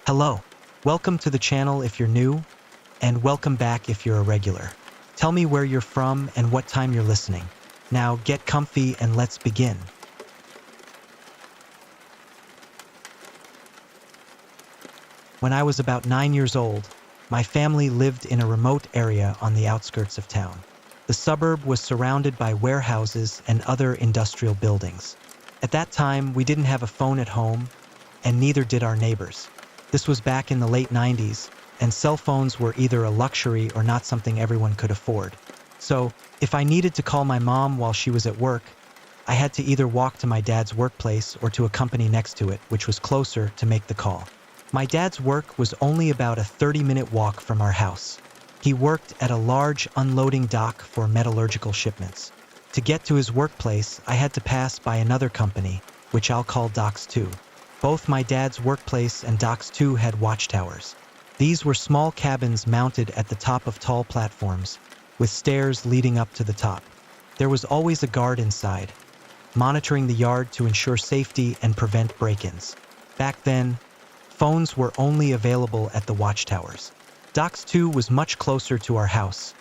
Hello. Welcome to the channel if you're new, and welcome back if you're a regular. Tell me where you're from and what time you're listening. Now get comfy and let's begin. When I was about 9 years old, my family lived in a remote area on the outskirts of town. The suburb was surrounded by warehouses and other industrial buildings. At that time, we didn't have a phone at home, and neither did our neighbors. This was back in the late 90s, and cell phones were either a luxury or not something everyone could afford. So, if I needed to call my mom while she was at work, I had to either walk to my dad's workplace or to a company next to it, which was closer, to make the call. My dad's work was only about a 30-minute walk from our house. He worked at a large unloading dock for metallurgical shipments. To get to his workplace, I had to pass by another company, which I'll call Docks 2. Both my dad's workplace and Docks 2 had watchtowers. These were small cabins mounted at the top of tall platforms, with stairs leading up to the top. There was always a guard inside, monitoring the yard to ensure safety and prevent break-ins. Back then, phones were only available at the watchtowers. Docks 2 was much closer to our house,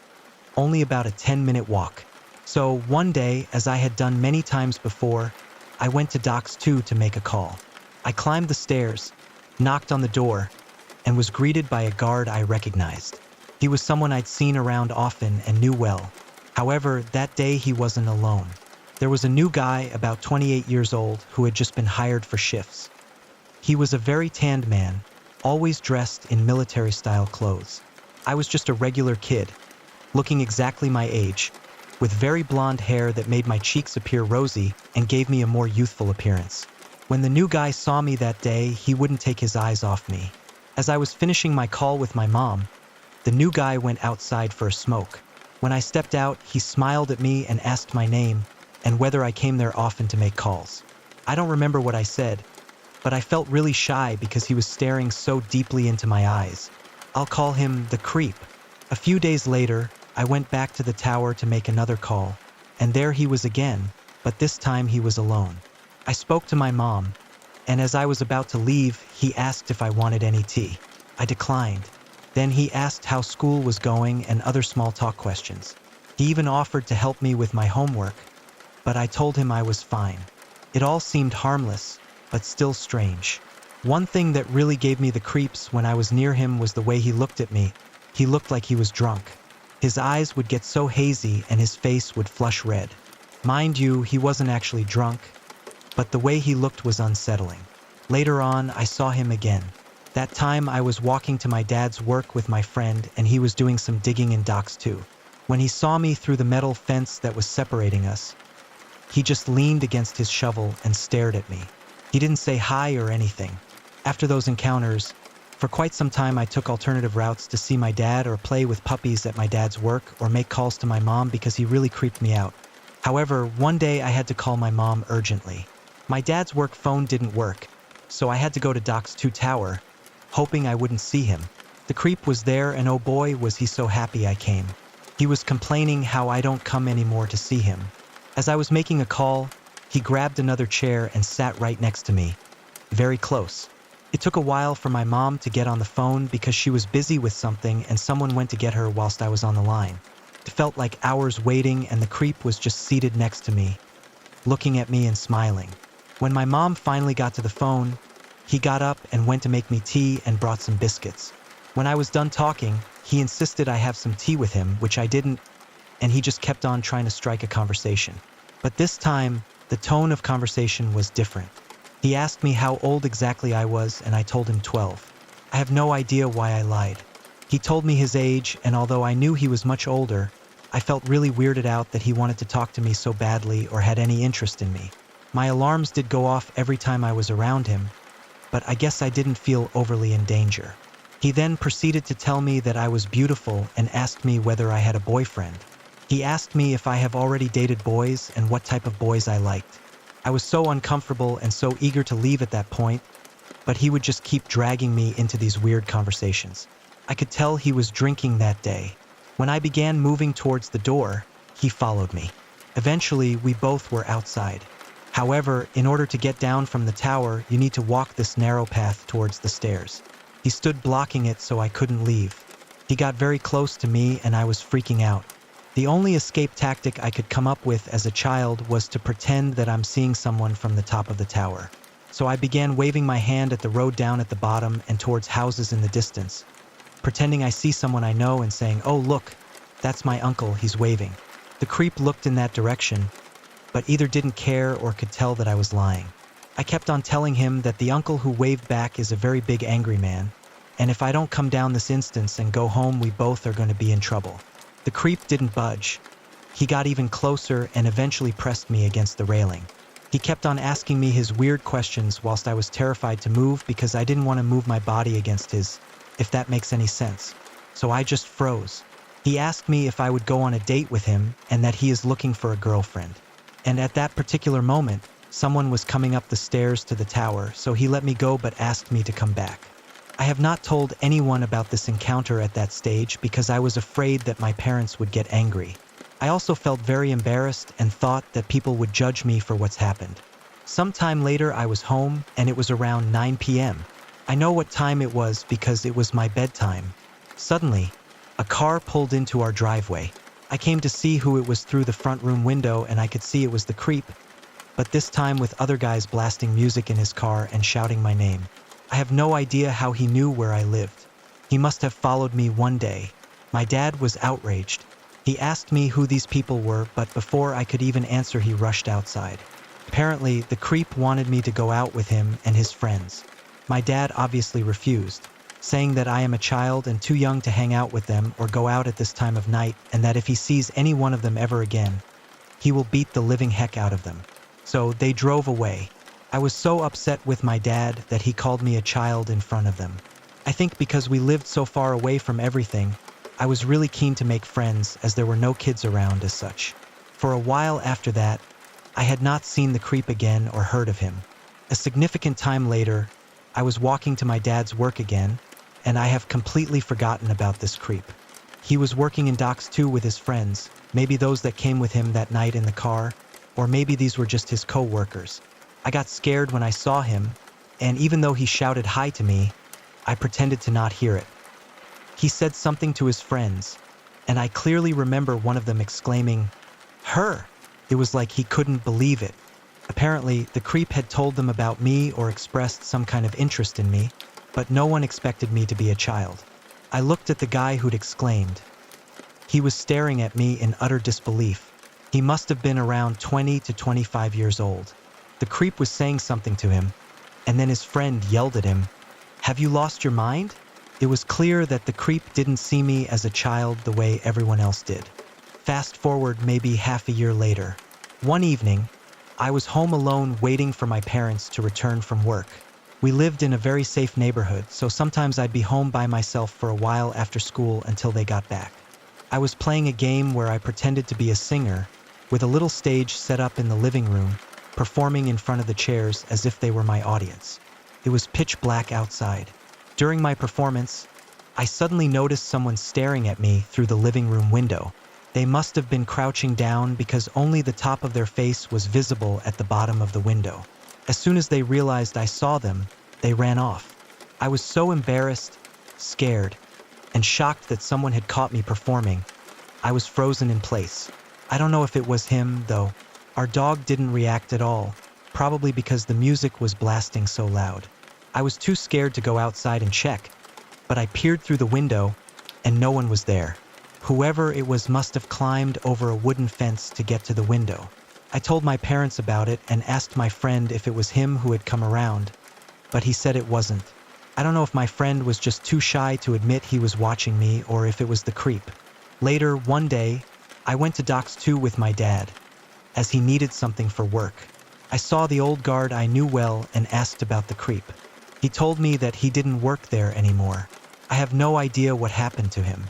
only about a 10-minute walk. So one day, as I had done many times before, I went to Docks 2 to make a call. I climbed the stairs, knocked on the door, and was greeted by a guard I recognized. He was someone I'd seen around often and knew well. However, that day he wasn't alone. There was a new guy about 28 years old who had just been hired for shifts. He was a very tanned man, always dressed in military-style clothes. I was just a regular kid, looking exactly my age, with very blonde hair that made my cheeks appear rosy and gave me a more youthful appearance. When the new guy saw me that day, he wouldn't take his eyes off me. As I was finishing my call with my mom, the new guy went outside for a smoke. When I stepped out, he smiled at me and asked my name and whether I came there often to make calls. I don't remember what I said, but I felt really shy because he was staring so deeply into my eyes. I'll call him the creep. A few days later, I went back to the tower to make another call, and there he was again, but this time he was alone. I spoke to my mom, and as I was about to leave, he asked if I wanted any tea. I declined. Then he asked how school was going and other small talk questions. He even offered to help me with my homework, but I told him I was fine. It all seemed harmless, but still strange. One thing that really gave me the creeps when I was near him was the way he looked at me. He looked like he was drunk. His eyes would get so hazy and his face would flush red. Mind you, he wasn't actually drunk, but the way he looked was unsettling. Later on, I saw him again. That time I was walking to my dad's work with my friend and he was doing some digging in Docks 2. When he saw me through the metal fence that was separating us, he just leaned against his shovel and stared at me. He didn't say hi or anything. After those encounters, for quite some time I took alternative routes to see my dad or play with puppies at my dad's work or make calls to my mom because he really creeped me out. However, one day I had to call my mom urgently. My dad's work phone didn't work, so I had to go to Docks 2 Tower, hoping I wouldn't see him. The creep was there and oh boy was he so happy I came. He was complaining how I don't come anymore to see him. As I was making a call, he grabbed another chair and sat right next to me, very close. It took a while for my mom to get on the phone because she was busy with something and someone went to get her whilst I was on the line. It felt like hours waiting and the creep was just seated next to me, looking at me and smiling. When my mom finally got to the phone, he got up and went to make me tea and brought some biscuits. When I was done talking, he insisted I have some tea with him, which I didn't, and he just kept on trying to strike a conversation. But this time, the tone of conversation was different. He asked me how old exactly I was, and I told him 12. I have no idea why I lied. He told me his age, and although I knew he was much older, I felt really weirded out that he wanted to talk to me so badly or had any interest in me. My alarms did go off every time I was around him, but I guess I didn't feel overly in danger. He then proceeded to tell me that I was beautiful and asked me whether I had a boyfriend. He asked me if I have already dated boys and what type of boys I liked. I was so uncomfortable and so eager to leave at that point, but he would just keep dragging me into these weird conversations. I could tell he was drinking that day. When I began moving towards the door, he followed me. Eventually, we both were outside. However, in order to get down from the tower, you need to walk this narrow path towards the stairs. He stood blocking it so I couldn't leave. He got very close to me and I was freaking out. The only escape tactic I could come up with as a child was to pretend that I'm seeing someone from the top of the tower. So I began waving my hand at the road down at the bottom and towards houses in the distance, pretending I see someone I know and saying, "Oh, look, that's my uncle, he's waving." The creep looked in that direction, but either didn't care or could tell that I was lying. I kept on telling him that the uncle who waved back is a very big angry man, and if I don't come down this instance and go home, we both are going to be in trouble. The creep didn't budge. He got even closer and eventually pressed me against the railing. He kept on asking me his weird questions whilst I was terrified to move because I didn't want to move my body against his, if that makes any sense. So I just froze. He asked me if I would go on a date with him and that he is looking for a girlfriend. And at that particular moment, someone was coming up the stairs to the tower, so he let me go but asked me to come back. I have not told anyone about this encounter at that stage because I was afraid that my parents would get angry. I also felt very embarrassed and thought that people would judge me for what's happened. Sometime later I was home and it was around 9 p.m. I know what time it was because it was my bedtime. Suddenly, a car pulled into our driveway. I came to see who it was through the front room window and I could see it was the creep, but this time with other guys blasting music in his car and shouting my name. I have no idea how he knew where I lived. He must have followed me one day. My dad was outraged. He asked me who these people were, but before I could even answer, he rushed outside. Apparently, the creep wanted me to go out with him and his friends. My dad obviously refused, saying that I am a child and too young to hang out with them or go out at this time of night, and that if he sees any one of them ever again, he will beat the living heck out of them. So they drove away. I was so upset with my dad that he called me a child in front of them. I think because we lived so far away from everything, I was really keen to make friends as there were no kids around as such. For a while after that, I had not seen the creep again or heard of him. A significant time later, I was walking to my dad's work again, and I have completely forgotten about this creep. He was working in Docks 2 with his friends, maybe those that came with him that night in the car, or maybe these were just his co-workers. I got scared when I saw him, and even though he shouted hi to me, I pretended to not hear it. He said something to his friends, and I clearly remember one of them exclaiming, "Her!" It was like he couldn't believe it. Apparently, the creep had told them about me or expressed some kind of interest in me, but no one expected me to be a child. I looked at the guy who'd exclaimed. He was staring at me in utter disbelief. He must have been around 20 to 25 years old. The creep was saying something to him, and then his friend yelled at him, "Have you lost your mind?" It was clear that the creep didn't see me as a child the way everyone else did. Fast forward maybe half a year later. One evening, I was home alone waiting for my parents to return from work. We lived in a very safe neighborhood, so sometimes I'd be home by myself for a while after school until they got back. I was playing a game where I pretended to be a singer, with a little stage set up in the living room, performing in front of the chairs as if they were my audience. It was pitch black outside. During my performance, I suddenly noticed someone staring at me through the living room window. They must have been crouching down because only the top of their face was visible at the bottom of the window. As soon as they realized I saw them, they ran off. I was so embarrassed, scared, and shocked that someone had caught me performing. I was frozen in place. I don't know if it was him, though. Our dog didn't react at all, probably because the music was blasting so loud. I was too scared to go outside and check, but I peered through the window, and no one was there. Whoever it was must have climbed over a wooden fence to get to the window. I told my parents about it and asked my friend if it was him who had come around, but he said it wasn't. I don't know if my friend was just too shy to admit he was watching me or if it was the creep. Later, one day, I went to Docks 2 with my dad, as he needed something for work. I saw the old guard I knew well and asked about the creep. He told me that he didn't work there anymore. I have no idea what happened to him.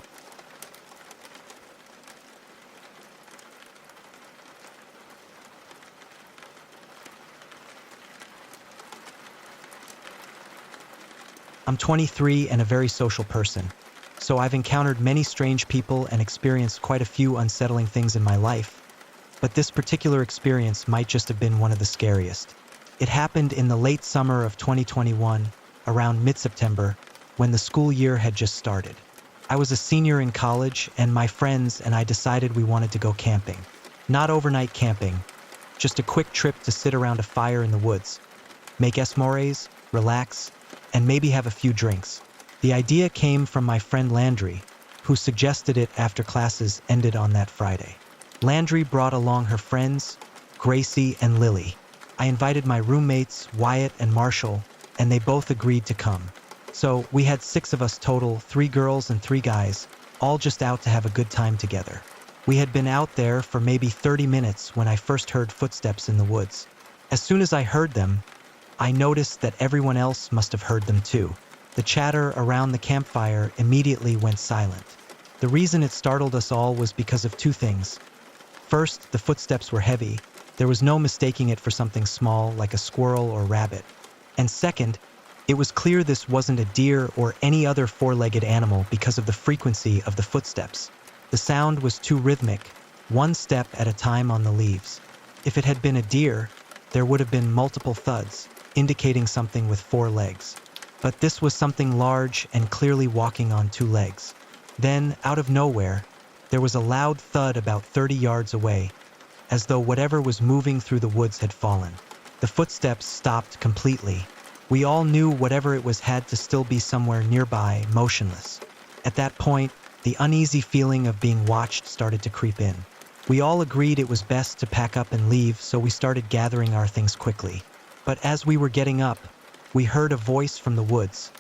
I'm 23 and a very social person, so I've encountered many strange people and experienced quite a few unsettling things in my life, but this particular experience might just have been one of the scariest. It happened in the late summer of 2021, around mid-September, when the school year had just started. I was a senior in college, and my friends and I decided we wanted to go camping. Not overnight camping, just a quick trip to sit around a fire in the woods, make s'mores, relax, and maybe have a few drinks. The idea came from my friend Landry, who suggested it after classes ended on that Friday. Landry brought along her friends, Gracie and Lily. I invited my roommates, Wyatt and Marshall, and they both agreed to come. So we had 6 of us total, 3 girls and 3 guys, all just out to have a good time together. We had been out there for maybe 30 minutes when I first heard footsteps in the woods. As soon as I heard them, I noticed that everyone else must have heard them too. The chatter around the campfire immediately went silent. The reason it startled us all was because of 2 things. First, the footsteps were heavy. There was no mistaking it for something small like a squirrel or rabbit. And second, it was clear this wasn't a deer or any other 4-legged animal because of the frequency of the footsteps. The sound was too rhythmic, 1 step at a time on the leaves. If it had been a deer, there would have been multiple thuds, indicating something with 4 legs. But this was something large and clearly walking on 2 legs. Then, out of nowhere, there was a loud thud about 30 yards away, as though whatever was moving through the woods had fallen. The footsteps stopped completely. We all knew whatever it was had to still be somewhere nearby, motionless. At that point, the uneasy feeling of being watched started to creep in. We all agreed it was best to pack up and leave, so we started gathering our things quickly. But as we were getting up, we heard a voice from the woods,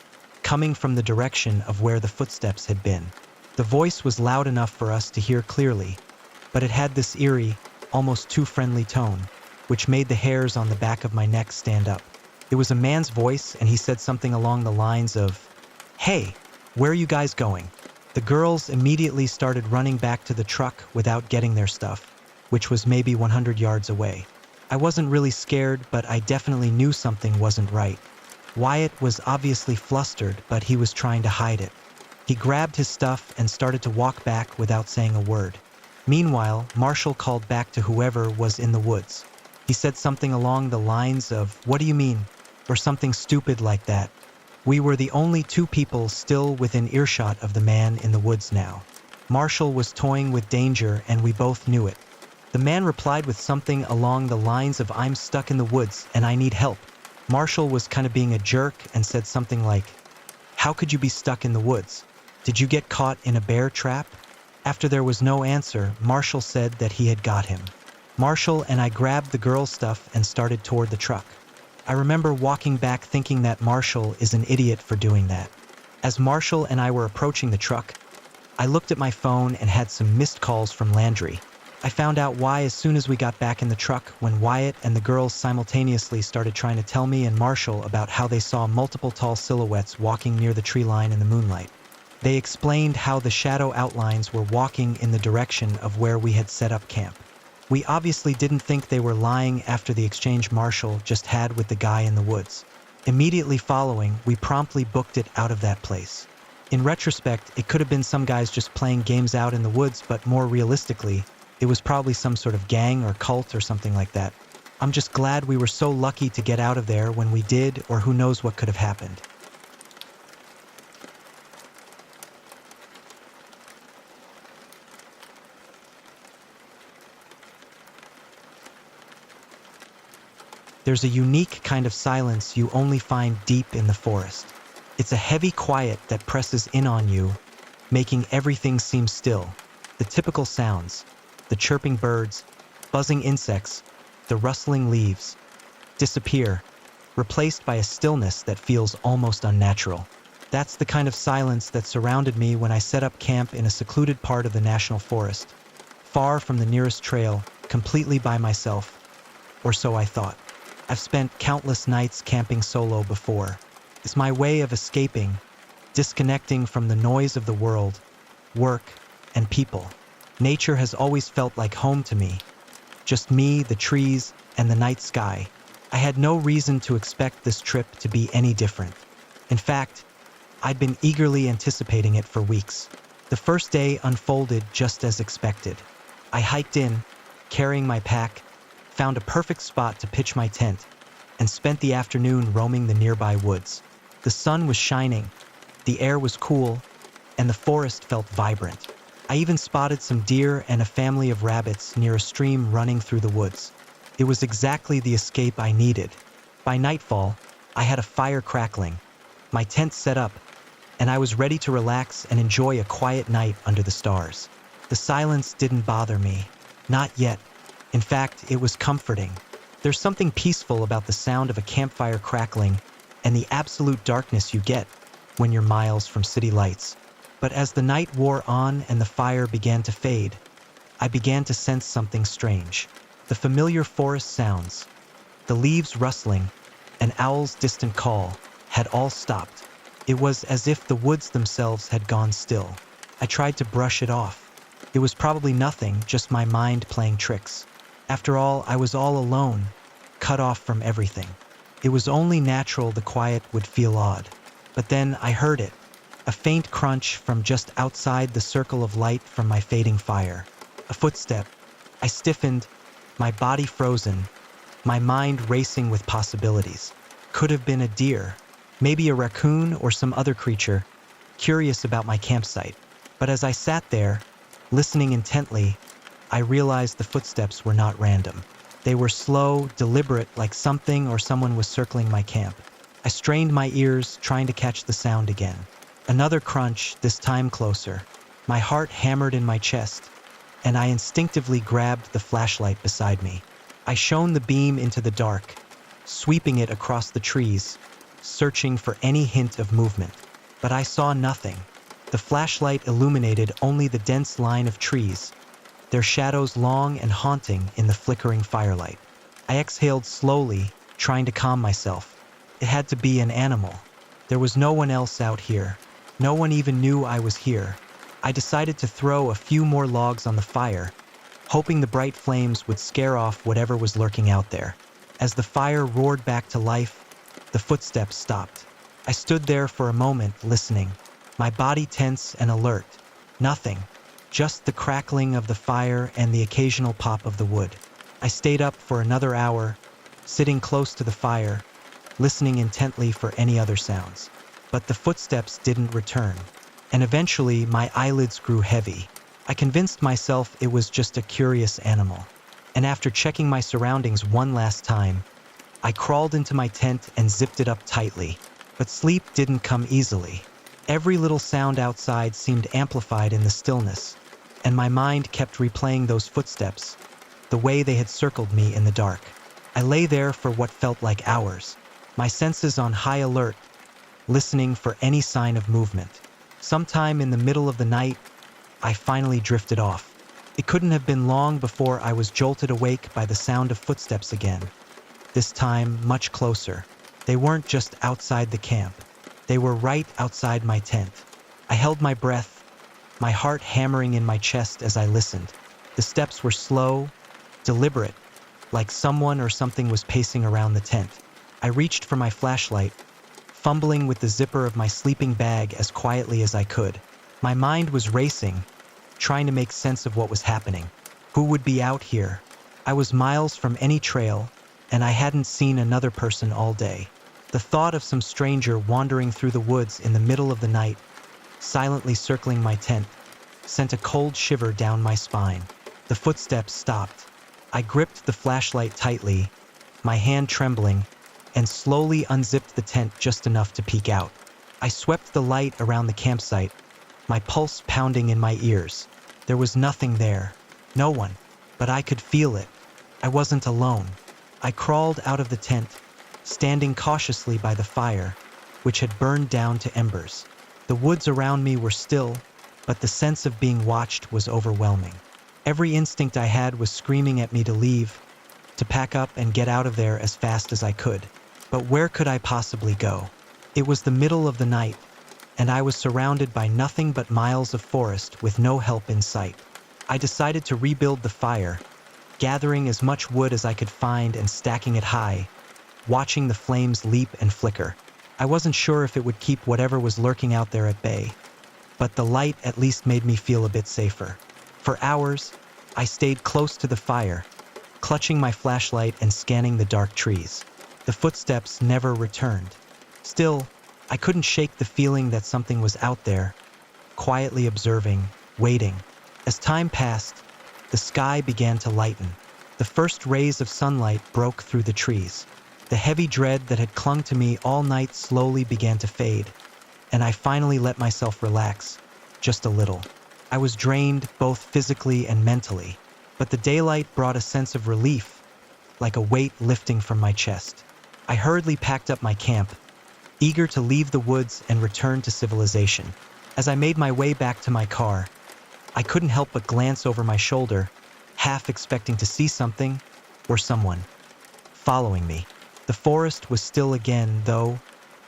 coming from the direction of where the footsteps had been. The voice was loud enough for us to hear clearly, but it had this eerie, almost too friendly tone, which made the hairs on the back of my neck stand up. It was a man's voice, and he said something along the lines of, "Hey, where are you guys going?" The girls immediately started running back to the truck without getting their stuff, which was maybe 100 yards away. I wasn't really scared, but I definitely knew something wasn't right. Wyatt was obviously flustered, but he was trying to hide it. He grabbed his stuff and started to walk back without saying a word. Meanwhile, Marshall called back to whoever was in the woods. He said something along the lines of, "What do you mean?" or something stupid like that. We were the only 2 people still within earshot of the man in the woods now. Marshall was toying with danger, and we both knew it. The man replied with something along the lines of, "I'm stuck in the woods and I need help." Marshall was kind of being a jerk and said something like, "How could you be stuck in the woods? Did you get caught in a bear trap?" After there was no answer, Marshall said that he had got him. Marshall and I grabbed the girls' stuff and started toward the truck. I remember walking back thinking that Marshall is an idiot for doing that. As Marshall and I were approaching the truck, I looked at my phone and had some missed calls from Landry. I found out why as soon as we got back in the truck, when Wyatt and the girls simultaneously started trying to tell me and Marshall about how they saw multiple tall silhouettes walking near the tree line in the moonlight. They explained how the shadow outlines were walking in the direction of where we had set up camp. We obviously didn't think they were lying after the exchange Marshall just had with the guy in the woods. Immediately following, we promptly booked it out of that place. In retrospect, it could have been some guys just playing games out in the woods, but more realistically, it was probably some sort of gang or cult or something like that. I'm just glad we were so lucky to get out of there when we did, or who knows what could have happened. There's a unique kind of silence you only find deep in the forest. It's a heavy quiet that presses in on you, making everything seem still. The typical sounds, the chirping birds, buzzing insects, the rustling leaves, disappear, replaced by a stillness that feels almost unnatural. That's the kind of silence that surrounded me when I set up camp in a secluded part of the national forest, far from the nearest trail, completely by myself, or so I thought. I've spent countless nights camping solo before. It's my way of escaping, disconnecting from the noise of the world, work, and people. Nature has always felt like home to me. Just me, the trees, and the night sky. I had no reason to expect this trip to be any different. In fact, I'd been eagerly anticipating it for weeks. The first day unfolded just as expected. I hiked in, carrying my pack, found a perfect spot to pitch my tent, and spent the afternoon roaming the nearby woods. The sun was shining, The air was cool, and the forest felt vibrant. I even spotted some deer and a family of rabbits near a stream running through the woods. It was exactly the escape I needed. By nightfall, I had a fire crackling, my tent set up, and I was ready to relax and enjoy a quiet night under the stars. The silence didn't bother me. Not yet. In fact, it was comforting. There's something peaceful about the sound of a campfire crackling and the absolute darkness you get when you're miles from city lights. But as the night wore on and the fire began to fade, I began to sense something strange. The familiar forest sounds, the leaves rustling, an owl's distant call had all stopped. It was as if the woods themselves had gone still. I tried to brush it off. It was probably nothing, just my mind playing tricks. After all, I was all alone, cut off from everything. It was only natural the quiet would feel odd. But then I heard it, a faint crunch from just outside the circle of light from my fading fire. A footstep. I stiffened, my body frozen, my mind racing with possibilities. Could have been a deer, maybe a raccoon or some other creature, curious about my campsite. But as I sat there, listening intently, I realized the footsteps were not random. They were slow, deliberate, like something or someone was circling my camp. I strained my ears, trying to catch the sound again. Another crunch, this time closer. My heart hammered in my chest, and I instinctively grabbed the flashlight beside me. I shone the beam into the dark, sweeping it across the trees, searching for any hint of movement. But I saw nothing. The flashlight illuminated only the dense line of trees, their shadows long and haunting in the flickering firelight. I exhaled slowly, trying to calm myself. It had to be an animal. There was no one else out here. No one even knew I was here. I decided to throw a few more logs on the fire, hoping the bright flames would scare off whatever was lurking out there. As the fire roared back to life, the footsteps stopped. I stood there for a moment, listening, my body tense and alert. Nothing, just the crackling of the fire and the occasional pop of the wood. I stayed up for another hour, sitting close to the fire, listening intently for any other sounds. But the footsteps didn't return, and eventually my eyelids grew heavy. I convinced myself it was just a curious animal, and after checking my surroundings one last time, I crawled into my tent and zipped it up tightly. But sleep didn't come easily. Every little sound outside seemed amplified in the stillness, and my mind kept replaying those footsteps, the way they had circled me in the dark. I lay there for what felt like hours, my senses on high alert, listening for any sign of movement. Sometime in the middle of the night, I finally drifted off. It couldn't have been long before I was jolted awake by the sound of footsteps again. This time, much closer. They weren't just outside the camp. They were right outside my tent. I held my breath, my heart hammering in my chest as I listened. The steps were slow, deliberate, like someone or something was pacing around the tent. I reached for my flashlight, fumbling with the zipper of my sleeping bag as quietly as I could. My mind was racing, trying to make sense of what was happening. Who would be out here? I was miles from any trail, and I hadn't seen another person all day. The thought of some stranger wandering through the woods in the middle of the night, silently circling my tent, sent a cold shiver down my spine. The footsteps stopped. I gripped the flashlight tightly, my hand trembling, and slowly unzipped the tent just enough to peek out. I swept the light around the campsite, my pulse pounding in my ears. There was nothing there, no one, but I could feel it. I wasn't alone. I crawled out of the tent, standing cautiously by the fire, which had burned down to embers. The woods around me were still, but the sense of being watched was overwhelming. Every instinct I had was screaming at me to leave, to pack up and get out of there as fast as I could. But where could I possibly go? It was the middle of the night, and I was surrounded by nothing but miles of forest with no help in sight. I decided to rebuild the fire, gathering as much wood as I could find and stacking it high, watching the flames leap and flicker. I wasn't sure if it would keep whatever was lurking out there at bay, but the light at least made me feel a bit safer. For hours, I stayed close to the fire, clutching my flashlight and scanning the dark trees. The footsteps never returned. Still, I couldn't shake the feeling that something was out there, quietly observing, waiting. As time passed, the sky began to lighten. The first rays of sunlight broke through the trees. The heavy dread that had clung to me all night slowly began to fade, and I finally let myself relax, just a little. I was drained both physically and mentally, but the daylight brought a sense of relief, like a weight lifting from my chest. I hurriedly packed up my camp, eager to leave the woods and return to civilization. As I made my way back to my car, I couldn't help but glance over my shoulder, half expecting to see something or someone following me. The forest was still again, though,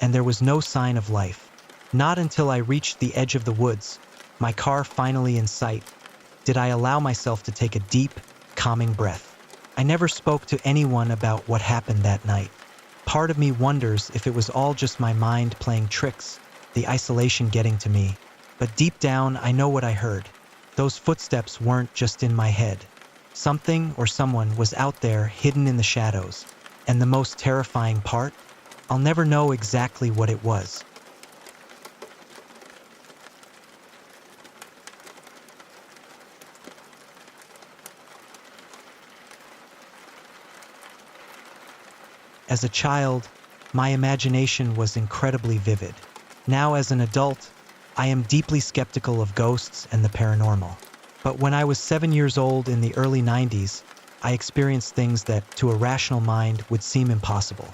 and there was no sign of life. Not until I reached the edge of the woods, my car finally in sight, did I allow myself to take a deep, calming breath. I never spoke to anyone about what happened that night. Part of me wonders if it was all just my mind playing tricks, the isolation getting to me. But deep down, I know what I heard. Those footsteps weren't just in my head. Something or someone was out there, hidden in the shadows. And the most terrifying part? I'll never know exactly what it was. As a child, my imagination was incredibly vivid. Now as an adult, I am deeply skeptical of ghosts and the paranormal. But when I was 7 years old in the early 90s, I experienced things that, to a rational mind, would seem impossible.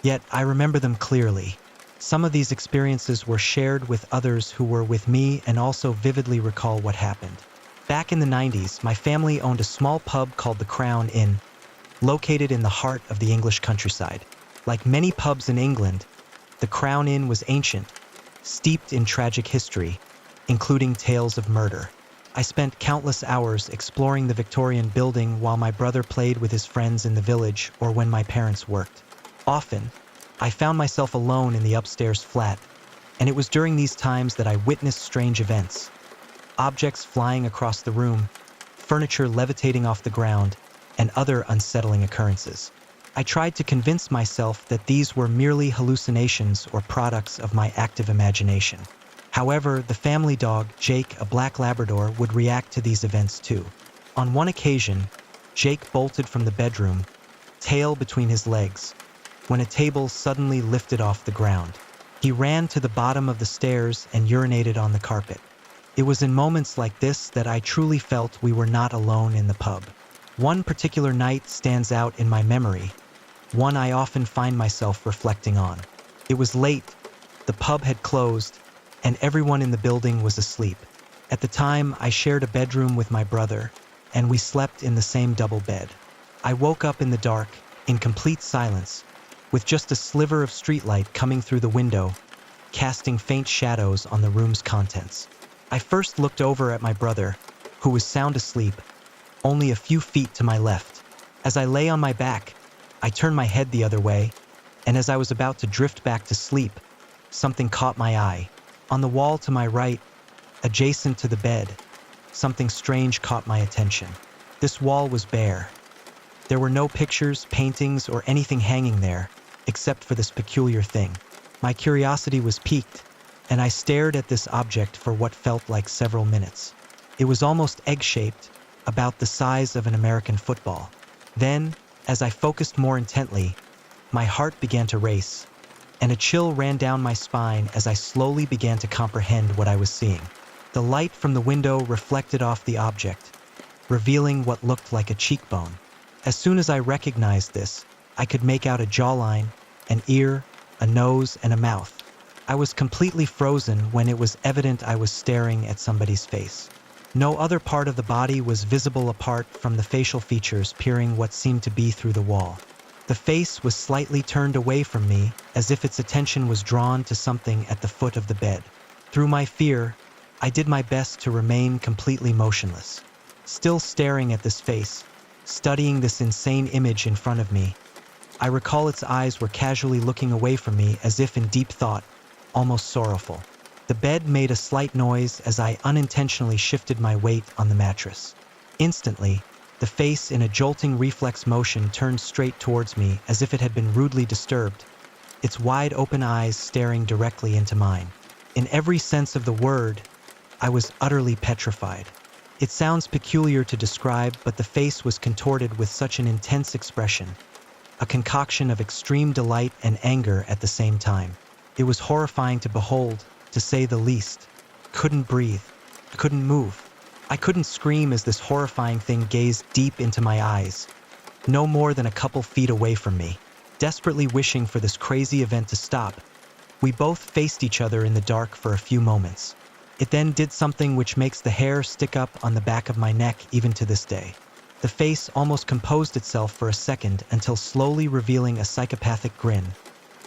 Yet I remember them clearly. Some of these experiences were shared with others who were with me and also vividly recall what happened. Back in the 90s, my family owned a small pub called the Crown Inn, located in the heart of the English countryside. Like many pubs in England, the Crown Inn was ancient, steeped in tragic history, including tales of murder. I spent countless hours exploring the Victorian building while my brother played with his friends in the village or when my parents worked. Often, I found myself alone in the upstairs flat, and it was during these times that I witnessed strange events. Objects flying across the room, furniture levitating off the ground, and other unsettling occurrences. I tried to convince myself that these were merely hallucinations or products of my active imagination. However, the family dog, Jake, a black Labrador, would react to these events too. On one occasion, Jake bolted from the bedroom, tail between his legs, when a table suddenly lifted off the ground. He ran to the bottom of the stairs and urinated on the carpet. It was in moments like this that I truly felt we were not alone in the pub. One particular night stands out in my memory, one I often find myself reflecting on. It was late, the pub had closed, and everyone in the building was asleep. At the time, I shared a bedroom with my brother, and we slept in the same double bed. I woke up in the dark, in complete silence, with just a sliver of streetlight coming through the window, casting faint shadows on the room's contents. I first looked over at my brother, who was sound asleep, only a few feet to my left. As I lay on my back, I turned my head the other way, and as I was about to drift back to sleep, something caught my eye. On the wall to my right, adjacent to the bed, something strange caught my attention. This wall was bare. There were no pictures, paintings, or anything hanging there, except for this peculiar thing. My curiosity was piqued, and I stared at this object for what felt like several minutes. It was almost egg-shaped, about the size of an American football. Then, as I focused more intently, my heart began to race, and a chill ran down my spine as I slowly began to comprehend what I was seeing. The light from the window reflected off the object, revealing what looked like a cheekbone. As soon as I recognized this, I could make out a jawline, an ear, a nose, and a mouth. I was completely frozen when it was evident I was staring at somebody's face. No other part of the body was visible apart from the facial features peering what seemed to be through the wall. The face was slightly turned away from me, as if its attention was drawn to something at the foot of the bed. Through my fear, I did my best to remain completely motionless. Still staring at this face, studying this insane image in front of me, I recall its eyes were casually looking away from me as if in deep thought, almost sorrowful. The bed made a slight noise as I unintentionally shifted my weight on the mattress. Instantly, the face in a jolting reflex motion turned straight towards me as if it had been rudely disturbed, its wide open eyes staring directly into mine. In every sense of the word, I was utterly petrified. It sounds peculiar to describe, but the face was contorted with such an intense expression, a concoction of extreme delight and anger at the same time. It was horrifying to behold, to say the least. Couldn't breathe. Couldn't move. I couldn't scream as this horrifying thing gazed deep into my eyes, no more than a couple feet away from me. Desperately wishing for this crazy event to stop, we both faced each other in the dark for a few moments. It then did something which makes the hair stick up on the back of my neck even to this day. The face almost composed itself for a second until slowly revealing a psychopathic grin,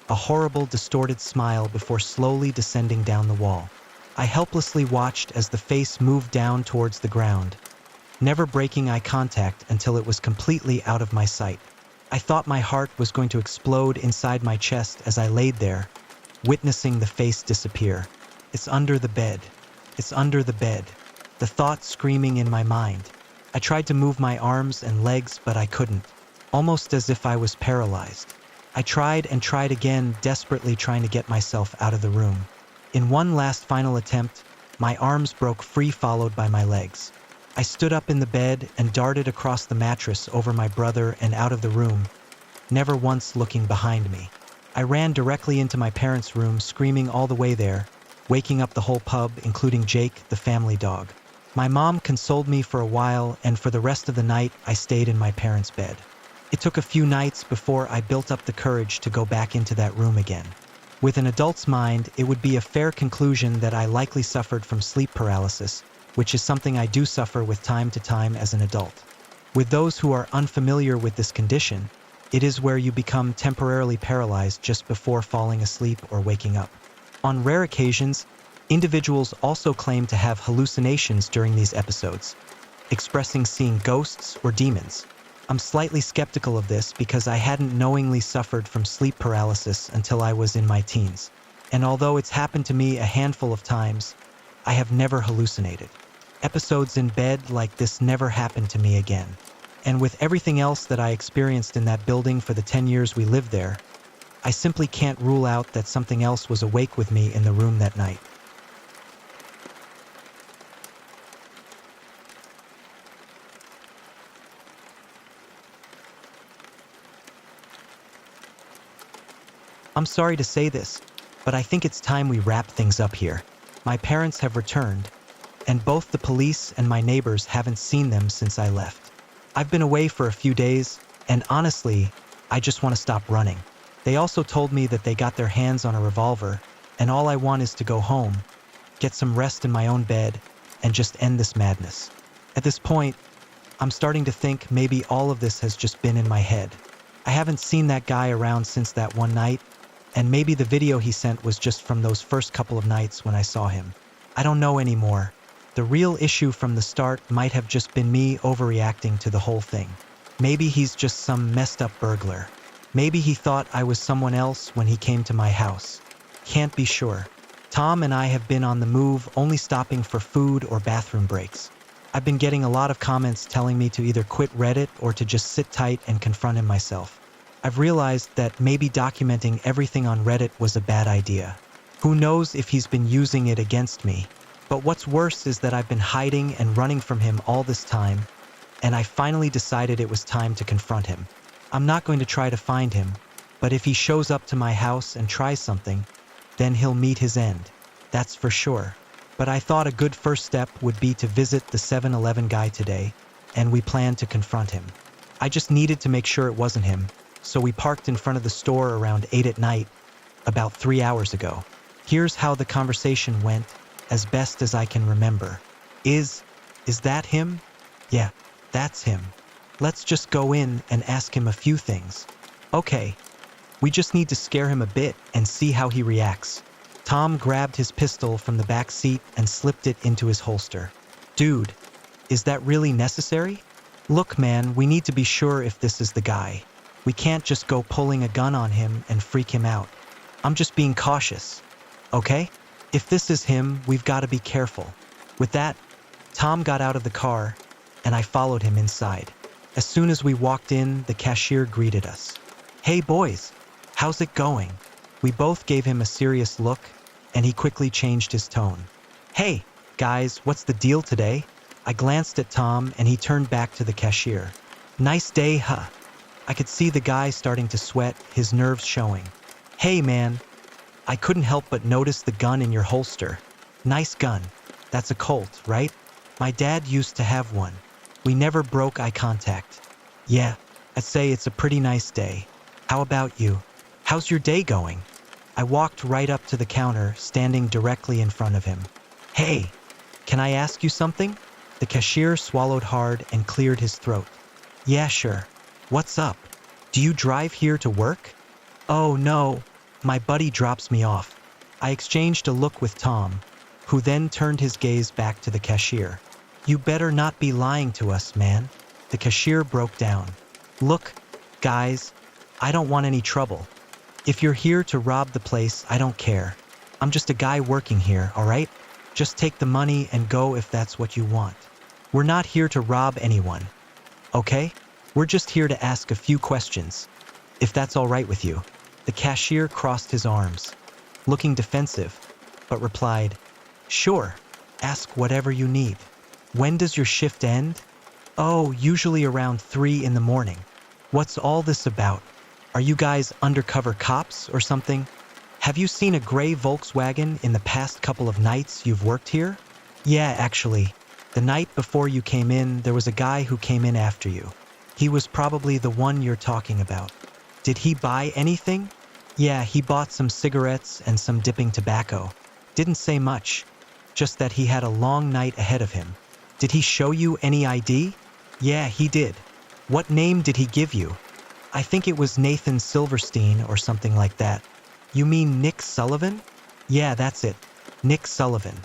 a horrible, distorted smile before slowly descending down the wall. I helplessly watched as the face moved down towards the ground, never breaking eye contact until it was completely out of my sight. I thought my heart was going to explode inside my chest as I laid there, witnessing the face disappear. It's under the bed. It's under the bed. The thought screaming in my mind. I tried to move my arms and legs, but I couldn't, almost as if I was paralyzed. I tried and tried again, desperately trying to get myself out of the room. In one last final attempt, my arms broke free, followed by my legs. I stood up in the bed and darted across the mattress over my brother and out of the room, never once looking behind me. I ran directly into my parents' room, screaming all the way there, waking up the whole pub, including Jake, the family dog. My mom consoled me for a while, and for the rest of the night, I stayed in my parents' bed. It took a few nights before I built up the courage to go back into that room again. With an adult's mind, it would be a fair conclusion that I likely suffered from sleep paralysis, which is something I do suffer with time to time as an adult. With those who are unfamiliar with this condition, it is where you become temporarily paralyzed just before falling asleep or waking up. On rare occasions, individuals also claim to have hallucinations during these episodes, expressing seeing ghosts or demons. I'm slightly skeptical of this because I hadn't knowingly suffered from sleep paralysis until I was in my teens. And although it's happened to me a handful of times, I have never hallucinated. Episodes in bed like this never happened to me again. And with everything else that I experienced in that building for the 10 years we lived there, I simply can't rule out that something else was awake with me in the room that night. I'm sorry to say this, but I think it's time we wrap things up here. My parents have returned, and both the police and my neighbors haven't seen them since I left. I've been away for a few days, and honestly, I just want to stop running. They also told me that they got their hands on a revolver, and all I want is to go home, get some rest in my own bed, and just end this madness. At this point, I'm starting to think maybe all of this has just been in my head. I haven't seen that guy around since that one night, and maybe the video he sent was just from those first couple of nights when I saw him. I don't know anymore. The real issue from the start might have just been me overreacting to the whole thing. Maybe he's just some messed up burglar. Maybe he thought I was someone else when he came to my house. Can't be sure. Tom and I have been on the move, only stopping for food or bathroom breaks. I've been getting a lot of comments telling me to either quit Reddit or to just sit tight and confront him myself. I've realized that maybe documenting everything on Reddit was a bad idea. Who knows if he's been using it against me? But what's worse is that I've been hiding and running from him all this time, and I finally decided it was time to confront him. I'm not going to try to find him, but if he shows up to my house and tries something, then he'll meet his end. That's for sure. But I thought a good first step would be to visit the 7-Eleven guy today, and we planned to confront him. I just needed to make sure it wasn't him, so we parked in front of the store around 8 at night, about 3 hours ago. Here's how the conversation went, as best as I can remember. Is that him? Yeah, that's him. Let's just go in and ask him a few things. Okay, we just need to scare him a bit and see how he reacts. Tom grabbed his pistol from the back seat and slipped it into his holster. Dude, is that really necessary? Look, man, we need to be sure if this is the guy. We can't just go pulling a gun on him and freak him out. I'm just being cautious, okay? If this is him, we've got to be careful. With that, Tom got out of the car, and I followed him inside. As soon as we walked in, the cashier greeted us. Hey boys, how's it going? We both gave him a serious look, and he quickly changed his tone. "Hey, guys, what's the deal today?" I glanced at Tom, and he turned back to the cashier. "Nice day, huh?" I could see the guy starting to sweat, his nerves showing. "Hey, man." I couldn't help but notice the gun in your holster. "Nice gun. That's a Colt, right? My dad used to have one. We never broke eye contact." "Yeah, I'd say it's a pretty nice day. How about you? How's your day going?" I walked right up to the counter, standing directly in front of him. "Hey, can I ask you something?" The cashier swallowed hard and cleared his throat. "Yeah, sure. What's up? Do you drive here to work?" "Oh, no. My buddy drops me off." I exchanged a look with Tom, who then turned his gaze back to the cashier. "You better not be lying to us, man." The cashier broke down. "Look, guys, I don't want any trouble. If you're here to rob the place, I don't care. I'm just a guy working here, all right? Just take the money and go if that's what you want. We're not here to rob anyone, okay? We're just here to ask a few questions, if that's all right with you." The cashier crossed his arms, looking defensive, but replied, "Sure, ask whatever you need. When does your shift end?" "Oh, usually around 3 in the morning." "What's all this about? Are you guys undercover cops or something? Have you seen a gray Volkswagen in the past couple of nights you've worked here?" "Yeah, actually. The night before you came in, there was a guy who came in after you. He was probably the one you're talking about." "Did he buy anything?" "Yeah, he bought some cigarettes and some dipping tobacco. Didn't say much, just that he had a long night ahead of him." "Did he show you any ID?" "Yeah, he did." "What name did he give you?" "I think it was Nathan Silverstein or something like that." "You mean Nick Sullivan?" "Yeah, that's it. Nick Sullivan.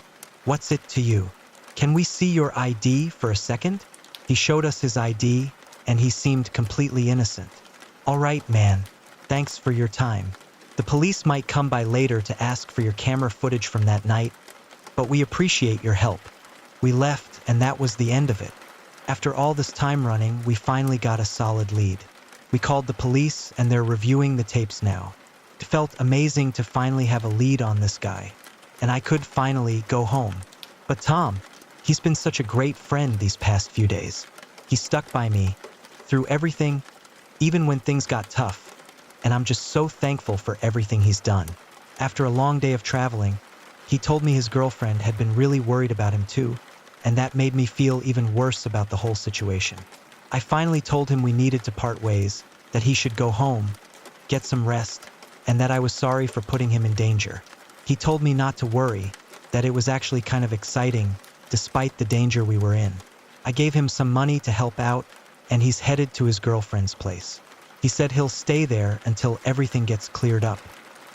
What's it to you?" "Can we see your ID for a second?" He showed us his ID, and he seemed completely innocent. "All right, man. Thanks for your time. The police might come by later to ask for your camera footage from that night, but we appreciate your help." We left, and that was the end of it. After all this time running, we finally got a solid lead. We called the police, and they're reviewing the tapes now. It felt amazing to finally have a lead on this guy, and I could finally go home. But Tom, he's been such a great friend these past few days. He stuck by me through everything, even when things got tough, and I'm just so thankful for everything he's done. After a long day of traveling, he told me his girlfriend had been really worried about him too, and that made me feel even worse about the whole situation. I finally told him we needed to part ways, that he should go home, get some rest, and that I was sorry for putting him in danger. He told me not to worry, that it was actually kind of exciting, despite the danger we were in. I gave him some money to help out, and he's headed to his girlfriend's place. He said he'll stay there until everything gets cleared up.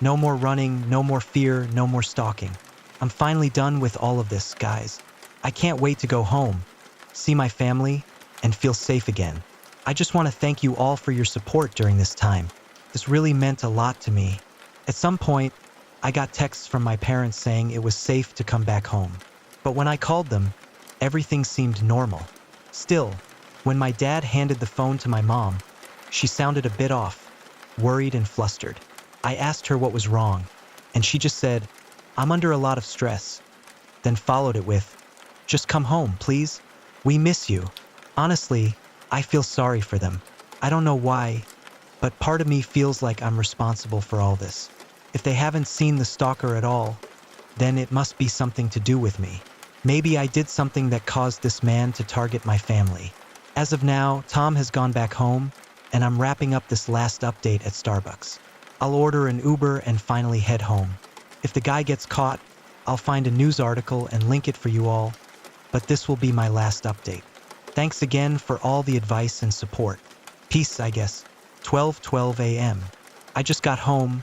No more running, no more fear, no more stalking. I'm finally done with all of this, guys. I can't wait to go home, see my family, and feel safe again. I just want to thank you all for your support during this time. This really meant a lot to me. At some point, I got texts from my parents saying it was safe to come back home. But when I called them, everything seemed normal. Still, when my dad handed the phone to my mom, she sounded a bit off, worried and flustered. I asked her what was wrong, and she just said, "I'm under a lot of stress," then followed it with, "Just come home, please. We miss you." Honestly, I feel sorry for them. I don't know why, but part of me feels like I'm responsible for all this. If they haven't seen the stalker at all, then it must be something to do with me. Maybe I did something that caused this man to target my family. As of now, Tom has gone back home, and I'm wrapping up this last update at Starbucks. I'll order an Uber and finally head home. If the guy gets caught, I'll find a news article and link it for you all, but this will be my last update. Thanks again for all the advice and support. Peace, I guess. 12:12 a.m. I just got home,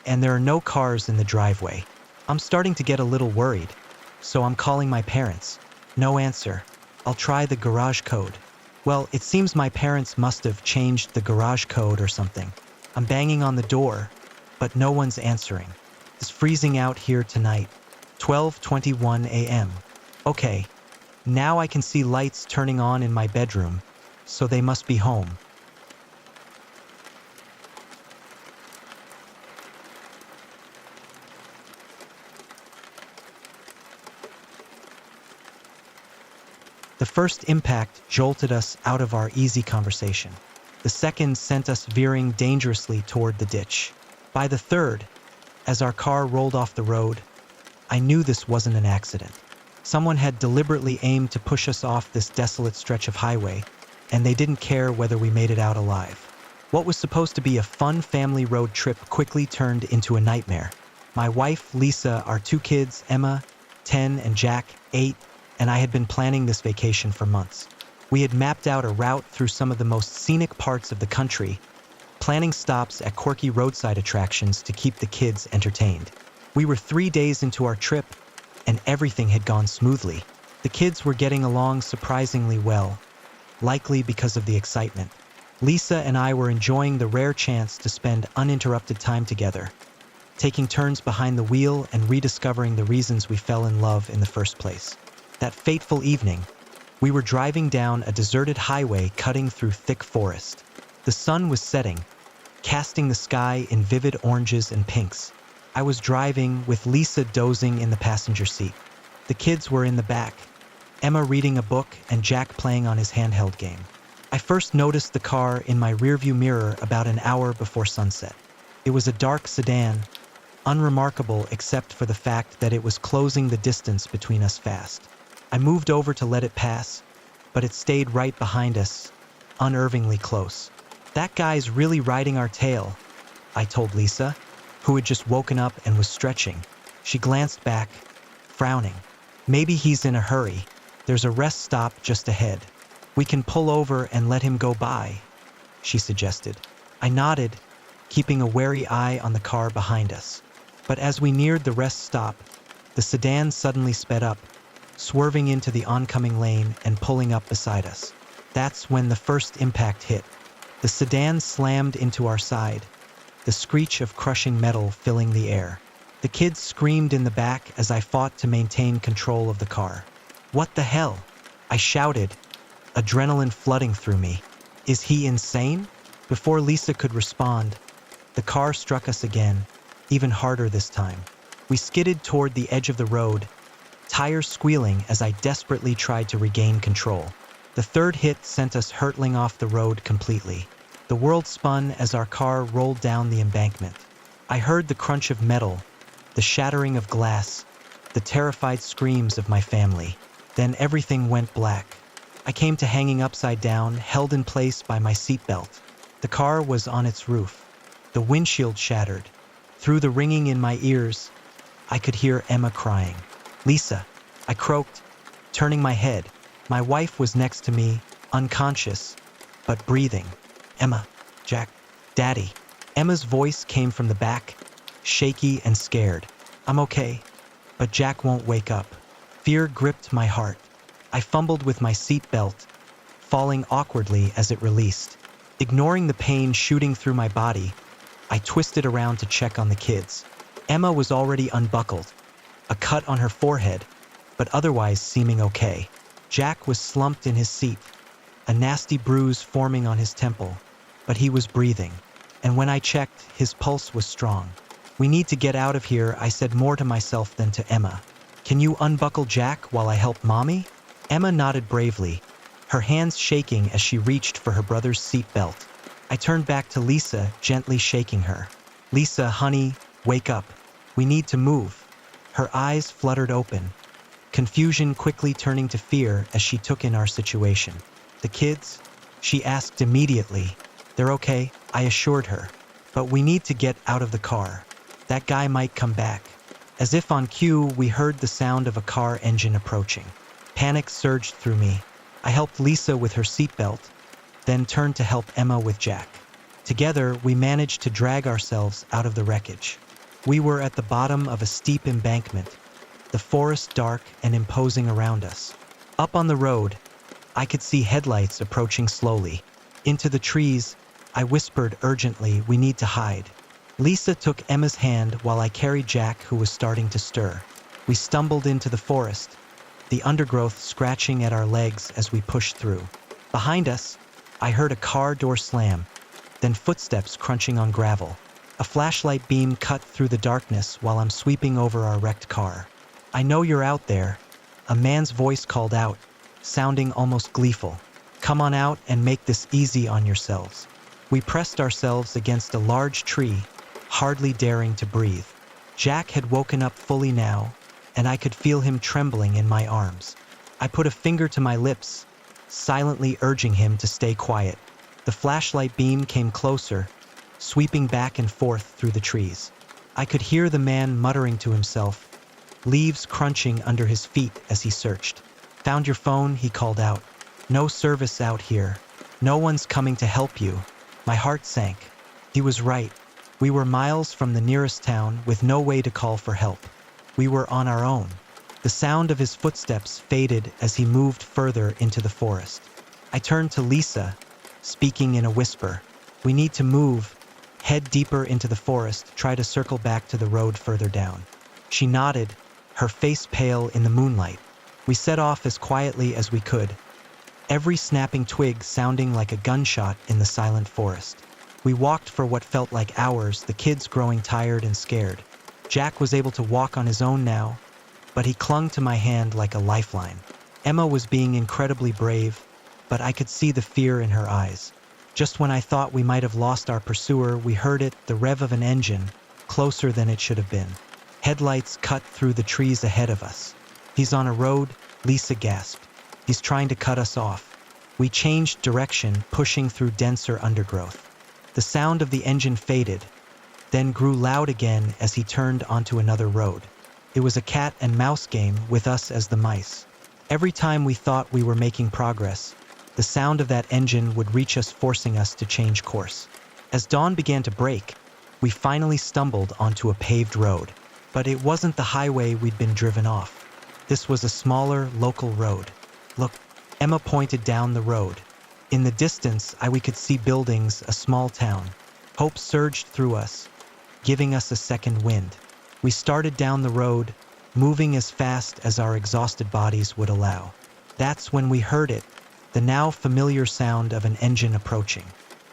and there are no cars in the driveway. I'm starting to get a little worried, so I'm calling my parents. No answer. I'll try the garage code. Well, it seems my parents must have changed the garage code or something. I'm banging on the door, but no one's answering. It's freezing out here tonight. 12:21 a.m. Okay, now I can see lights turning on in my bedroom, so they must be home. The first impact jolted us out of our easy conversation. The second sent us veering dangerously toward the ditch. By the third, as our car rolled off the road, I knew this wasn't an accident. Someone had deliberately aimed to push us off this desolate stretch of highway, and they didn't care whether we made it out alive. What was supposed to be a fun family road trip quickly turned into a nightmare. My wife, Lisa, our two kids, Emma, 10, and Jack, 8, and I had been planning this vacation for months. We had mapped out a route through some of the most scenic parts of the country, planning stops at quirky roadside attractions to keep the kids entertained. We were 3 days into our trip, and everything had gone smoothly. The kids were getting along surprisingly well, likely because of the excitement. Lisa and I were enjoying the rare chance to spend uninterrupted time together, taking turns behind the wheel and rediscovering the reasons we fell in love in the first place. That fateful evening, we were driving down a deserted highway cutting through thick forest. The sun was setting, casting the sky in vivid oranges and pinks. I was driving with Lisa dozing in the passenger seat. The kids were in the back, Emma reading a book and Jack playing on his handheld game. I first noticed the car in my rearview mirror about an hour before sunset. It was a dark sedan, unremarkable except for the fact that it was closing the distance between us fast. I moved over to let it pass, but it stayed right behind us, unnervingly close. "That guy's really riding our tail," I told Lisa, who had just woken up and was stretching. She glanced back, frowning. "Maybe he's in a hurry. There's a rest stop just ahead. We can pull over and let him go by," she suggested. I nodded, keeping a wary eye on the car behind us. But as we neared the rest stop, the sedan suddenly sped up, swerving into the oncoming lane and pulling up beside us. That's when the first impact hit. The sedan slammed into our side, the screech of crushing metal filling the air. The kids screamed in the back as I fought to maintain control of the car. "What the hell?" I shouted, adrenaline flooding through me. "Is he insane?" Before Lisa could respond, the car struck us again, even harder this time. We skidded toward the edge of the road, tires squealing as I desperately tried to regain control. The third hit sent us hurtling off the road completely. The world spun as our car rolled down the embankment. I heard the crunch of metal, the shattering of glass, the terrified screams of my family. Then everything went black. I came to hanging upside down, held in place by my seatbelt. The car was on its roof. The windshield shattered. Through the ringing in my ears, I could hear Emma crying. "Lisa," I croaked, turning my head. My wife was next to me, unconscious, but breathing. "Emma, Jack, Daddy." Emma's voice came from the back, shaky and scared. "I'm okay, but Jack won't wake up." Fear gripped my heart. I fumbled with my seatbelt, falling awkwardly as it released. Ignoring the pain shooting through my body, I twisted around to check on the kids. Emma was already unbuckled, a cut on her forehead, but otherwise seeming okay. Jack was slumped in his seat, a nasty bruise forming on his temple, but he was breathing. And when I checked, his pulse was strong. "We need to get out of here," I said more to myself than to Emma. "Can you unbuckle Jack while I help Mommy?" Emma nodded bravely, her hands shaking as she reached for her brother's seat belt. I turned back to Lisa, gently shaking her. "Lisa, honey, wake up. We need to move." Her eyes fluttered open, confusion quickly turning to fear as she took in our situation. "The kids?" she asked immediately. "They're okay," I assured her. "But we need to get out of the car. That guy might come back." As if on cue, we heard the sound of a car engine approaching. Panic surged through me. I helped Lisa with her seatbelt, then turned to help Emma with Jack. Together, we managed to drag ourselves out of the wreckage. We were at the bottom of a steep embankment, the forest dark and imposing around us. Up on the road, I could see headlights approaching slowly. Into the trees, I whispered urgently, "We need to hide." Lisa took Emma's hand while I carried Jack, who was starting to stir. We stumbled into the forest, the undergrowth scratching at our legs as we pushed through. Behind us, I heard a car door slam, then footsteps crunching on gravel. A flashlight beam cut through the darkness while I'm sweeping over our wrecked car. "I know you're out there," a man's voice called out, sounding almost gleeful. "Come on out and make this easy on yourselves." We pressed ourselves against a large tree, hardly daring to breathe. Jack had woken up fully now, and I could feel him trembling in my arms. I put a finger to my lips, silently urging him to stay quiet. The flashlight beam came closer, sweeping back and forth through the trees. I could hear the man muttering to himself, leaves crunching under his feet as he searched. "Found your phone?" he called out. "No service out here. No one's coming to help you." My heart sank. He was right. We were miles from the nearest town with no way to call for help. We were on our own. The sound of his footsteps faded as he moved further into the forest. I turned to Lisa, speaking in a whisper. "We need to move, head deeper into the forest, try to circle back to the road further down." She nodded, her face pale in the moonlight. We set off as quietly as we could, every snapping twig sounding like a gunshot in the silent forest. We walked for what felt like hours, the kids growing tired and scared. Jack was able to walk on his own now, but he clung to my hand like a lifeline. Emma was being incredibly brave, but I could see the fear in her eyes. Just when I thought we might have lost our pursuer, we heard it, the rev of an engine, closer than it should have been. Headlights cut through the trees ahead of us. "He's on a road," Lisa gasped. "He's trying to cut us off." We changed direction, pushing through denser undergrowth. The sound of the engine faded, then grew loud again as he turned onto another road. It was a cat and mouse game with us as the mice. Every time we thought we were making progress, the sound of that engine would reach us, forcing us to change course. As dawn began to break, we finally stumbled onto a paved road. But it wasn't the highway we'd been driven off. This was a smaller, local road. "Look," Emma pointed down the road. In the distance, we could see buildings, a small town. Hope surged through us, giving us a second wind. We started down the road, moving as fast as our exhausted bodies would allow. That's when we heard it, the now familiar sound of an engine approaching.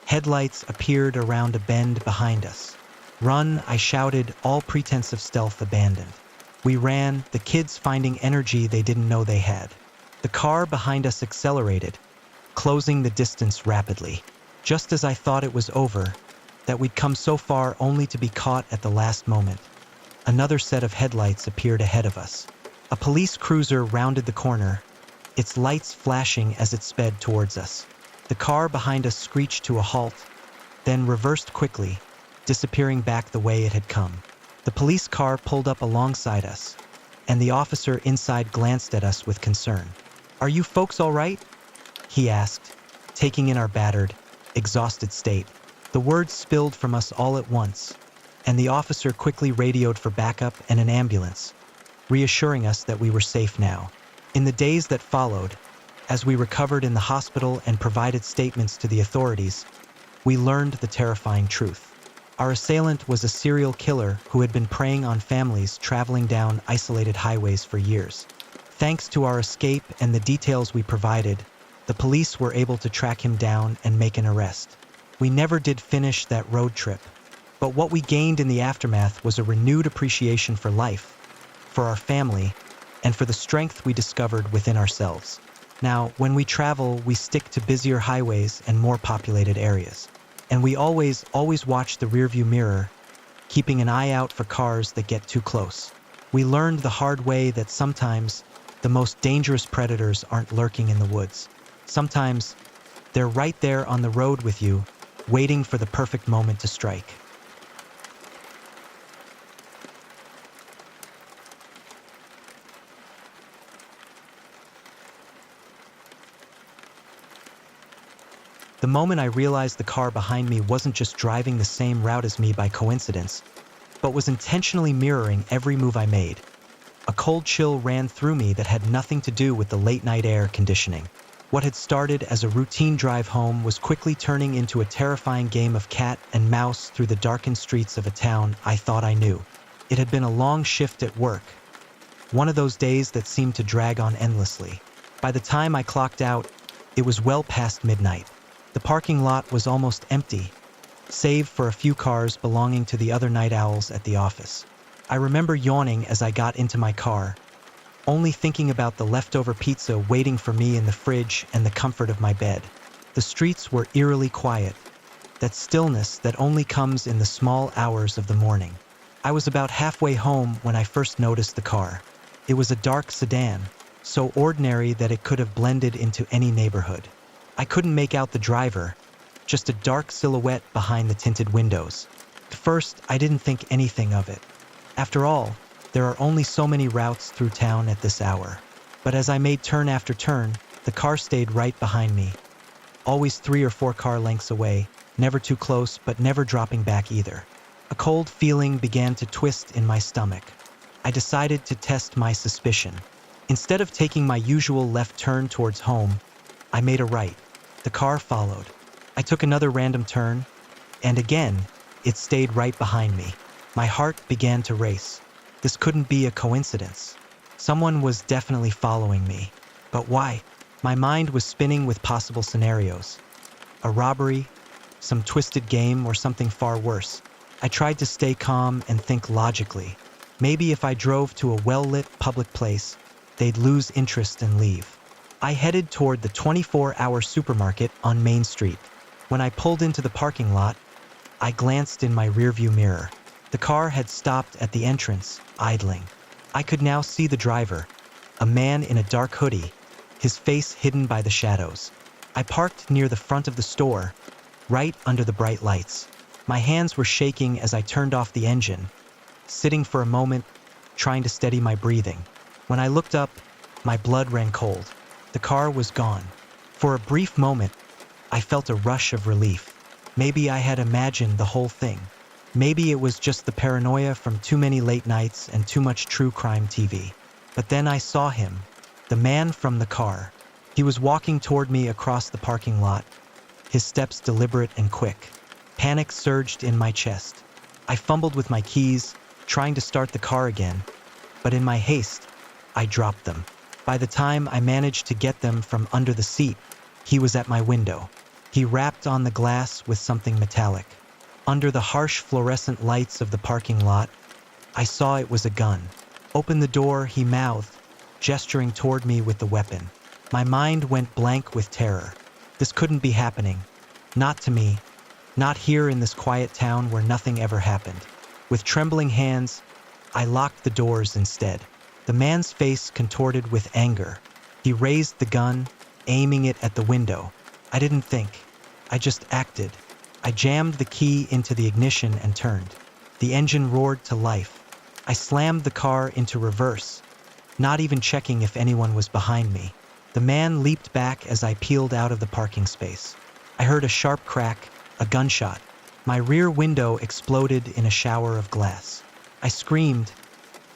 Headlights appeared around a bend behind us. "Run," I shouted, all pretense of stealth abandoned. We ran, the kids finding energy they didn't know they had. The car behind us accelerated, closing the distance rapidly. Just as I thought it was over, that we'd come so far only to be caught at the last moment, another set of headlights appeared ahead of us. A police cruiser rounded the corner, its lights flashing as it sped towards us. The car behind us screeched to a halt, then reversed quickly, disappearing back the way it had come. The police car pulled up alongside us, and the officer inside glanced at us with concern. "Are you folks all right?" he asked, taking in our battered, exhausted state. The words spilled from us all at once, and the officer quickly radioed for backup and an ambulance, reassuring us that we were safe now. In the days that followed, as we recovered in the hospital and provided statements to the authorities, we learned the terrifying truth. Our assailant was a serial killer who had been preying on families traveling down isolated highways for years. Thanks to our escape and the details we provided, the police were able to track him down and make an arrest. We never did finish that road trip, but what we gained in the aftermath was a renewed appreciation for life, for our family, and for the strength we discovered within ourselves. Now, when we travel, we stick to busier highways and more populated areas. And we always watch the rearview mirror, keeping an eye out for cars that get too close. We learned the hard way that sometimes the most dangerous predators aren't lurking in the woods. Sometimes they're right there on the road with you, waiting for the perfect moment to strike. The moment I realized the car behind me wasn't just driving the same route as me by coincidence, but was intentionally mirroring every move I made, a cold chill ran through me that had nothing to do with the late-night air conditioning. What had started as a routine drive home was quickly turning into a terrifying game of cat and mouse through the darkened streets of a town I thought I knew. It had been a long shift at work, one of those days that seemed to drag on endlessly. By the time I clocked out, it was well past midnight. The parking lot was almost empty, save for a few cars belonging to the other night owls at the office. I remember yawning as I got into my car, only thinking about the leftover pizza waiting for me in the fridge and the comfort of my bed. The streets were eerily quiet, that stillness that only comes in the small hours of the morning. I was about halfway home when I first noticed the car. It was a dark sedan, so ordinary that it could have blended into any neighborhood. I couldn't make out the driver, just a dark silhouette behind the tinted windows. At first, I didn't think anything of it. After all, there are only so many routes through town at this hour. But as I made turn after turn, the car stayed right behind me, always 3 or 4 car lengths away, never too close but never dropping back either. A cold feeling began to twist in my stomach. I decided to test my suspicion. Instead of taking my usual left turn towards home, I made a right. The car followed. I took another random turn, and again, it stayed right behind me. My heart began to race. This couldn't be a coincidence. Someone was definitely following me. But why? My mind was spinning with possible scenarios. A robbery, some twisted game, or something far worse. I tried to stay calm and think logically. Maybe if I drove to a well-lit public place, they'd lose interest and leave. I headed toward the 24-hour supermarket on Main Street. When I pulled into the parking lot, I glanced in my rearview mirror. The car had stopped at the entrance, idling. I could now see the driver, a man in a dark hoodie, his face hidden by the shadows. I parked near the front of the store, right under the bright lights. My hands were shaking as I turned off the engine, sitting for a moment, trying to steady my breathing. When I looked up, my blood ran cold. The car was gone. For a brief moment, I felt a rush of relief. Maybe I had imagined the whole thing. Maybe it was just the paranoia from too many late nights and too much true crime TV. But then I saw him, the man from the car. He was walking toward me across the parking lot, his steps deliberate and quick. Panic surged in my chest. I fumbled with my keys, trying to start the car again, but in my haste, I dropped them. By the time I managed to get them from under the seat, he was at my window. He rapped on the glass with something metallic. Under the harsh fluorescent lights of the parking lot, I saw it was a gun. "Open the door," he mouthed, gesturing toward me with the weapon. My mind went blank with terror. This couldn't be happening. Not to me. Not here in this quiet town where nothing ever happened. With trembling hands, I locked the doors instead. The man's face contorted with anger. He raised the gun, aiming it at the window. I didn't think. I just acted. I jammed the key into the ignition and turned. The engine roared to life. I slammed the car into reverse, not even checking if anyone was behind me. The man leaped back as I peeled out of the parking space. I heard a sharp crack, a gunshot. My rear window exploded in a shower of glass. I screamed,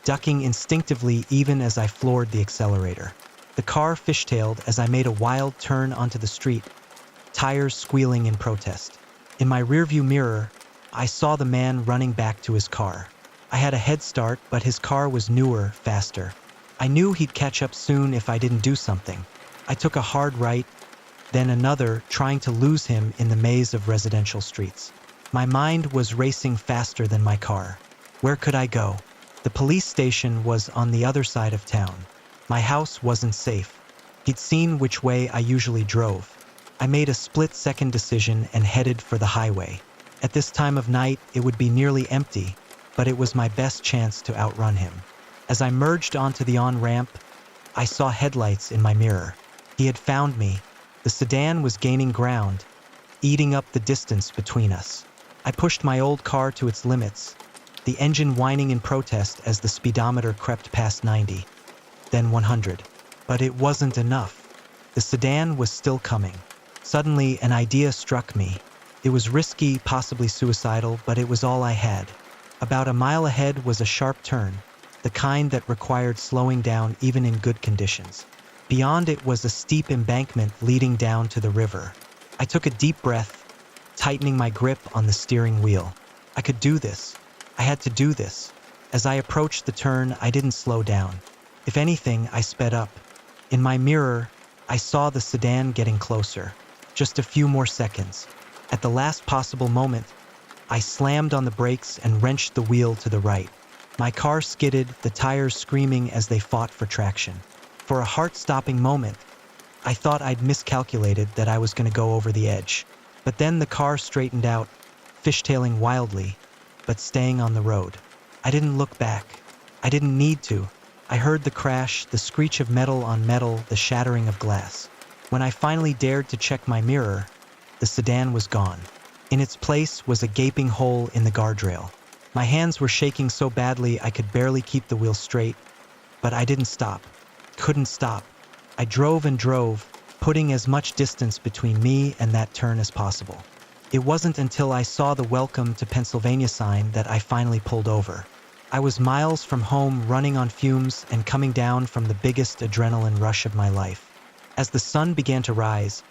ducking instinctively even as I floored the accelerator. The car fishtailed as I made a wild turn onto the street, tires squealing in protest. In my rearview mirror, I saw the man running back to his car. I had a head start, but his car was newer, faster. I knew he'd catch up soon if I didn't do something. I took a hard right, then another, trying to lose him in the maze of residential streets. My mind was racing faster than my car. Where could I go? The police station was on the other side of town. My house wasn't safe. He'd seen which way I usually drove. I made a split-second decision and headed for the highway. At this time of night, it would be nearly empty, but it was my best chance to outrun him. As I merged onto the on-ramp, I saw headlights in my mirror. He had found me. The sedan was gaining ground, eating up the distance between us. I pushed my old car to its limits, the engine whining in protest as the speedometer crept past 90, then 100. But it wasn't enough. The sedan was still coming. Suddenly, an idea struck me. It was risky, possibly suicidal, but it was all I had. About a mile ahead was a sharp turn, the kind that required slowing down even in good conditions. Beyond it was a steep embankment leading down to the river. I took a deep breath, tightening my grip on the steering wheel. I could do this. I had to do this. As I approached the turn, I didn't slow down. If anything, I sped up. In my mirror, I saw the sedan getting closer. Just a few more seconds. At the last possible moment, I slammed on the brakes and wrenched the wheel to the right. My car skidded, the tires screaming as they fought for traction. For a heart-stopping moment, I thought I'd miscalculated that I was going to go over the edge. But then the car straightened out, fishtailing wildly, but staying on the road. I didn't look back. I didn't need to. I heard the crash, the screech of metal on metal, the shattering of glass. When I finally dared to check my mirror, the sedan was gone. In its place was a gaping hole in the guardrail. My hands were shaking so badly I could barely keep the wheel straight, but I didn't stop. Couldn't stop. I drove and drove, putting as much distance between me and that turn as possible. It wasn't until I saw the "Welcome to Pennsylvania" sign that I finally pulled over. I was miles from home, running on fumes and coming down from the biggest adrenaline rush of my life. As the sun began to rise,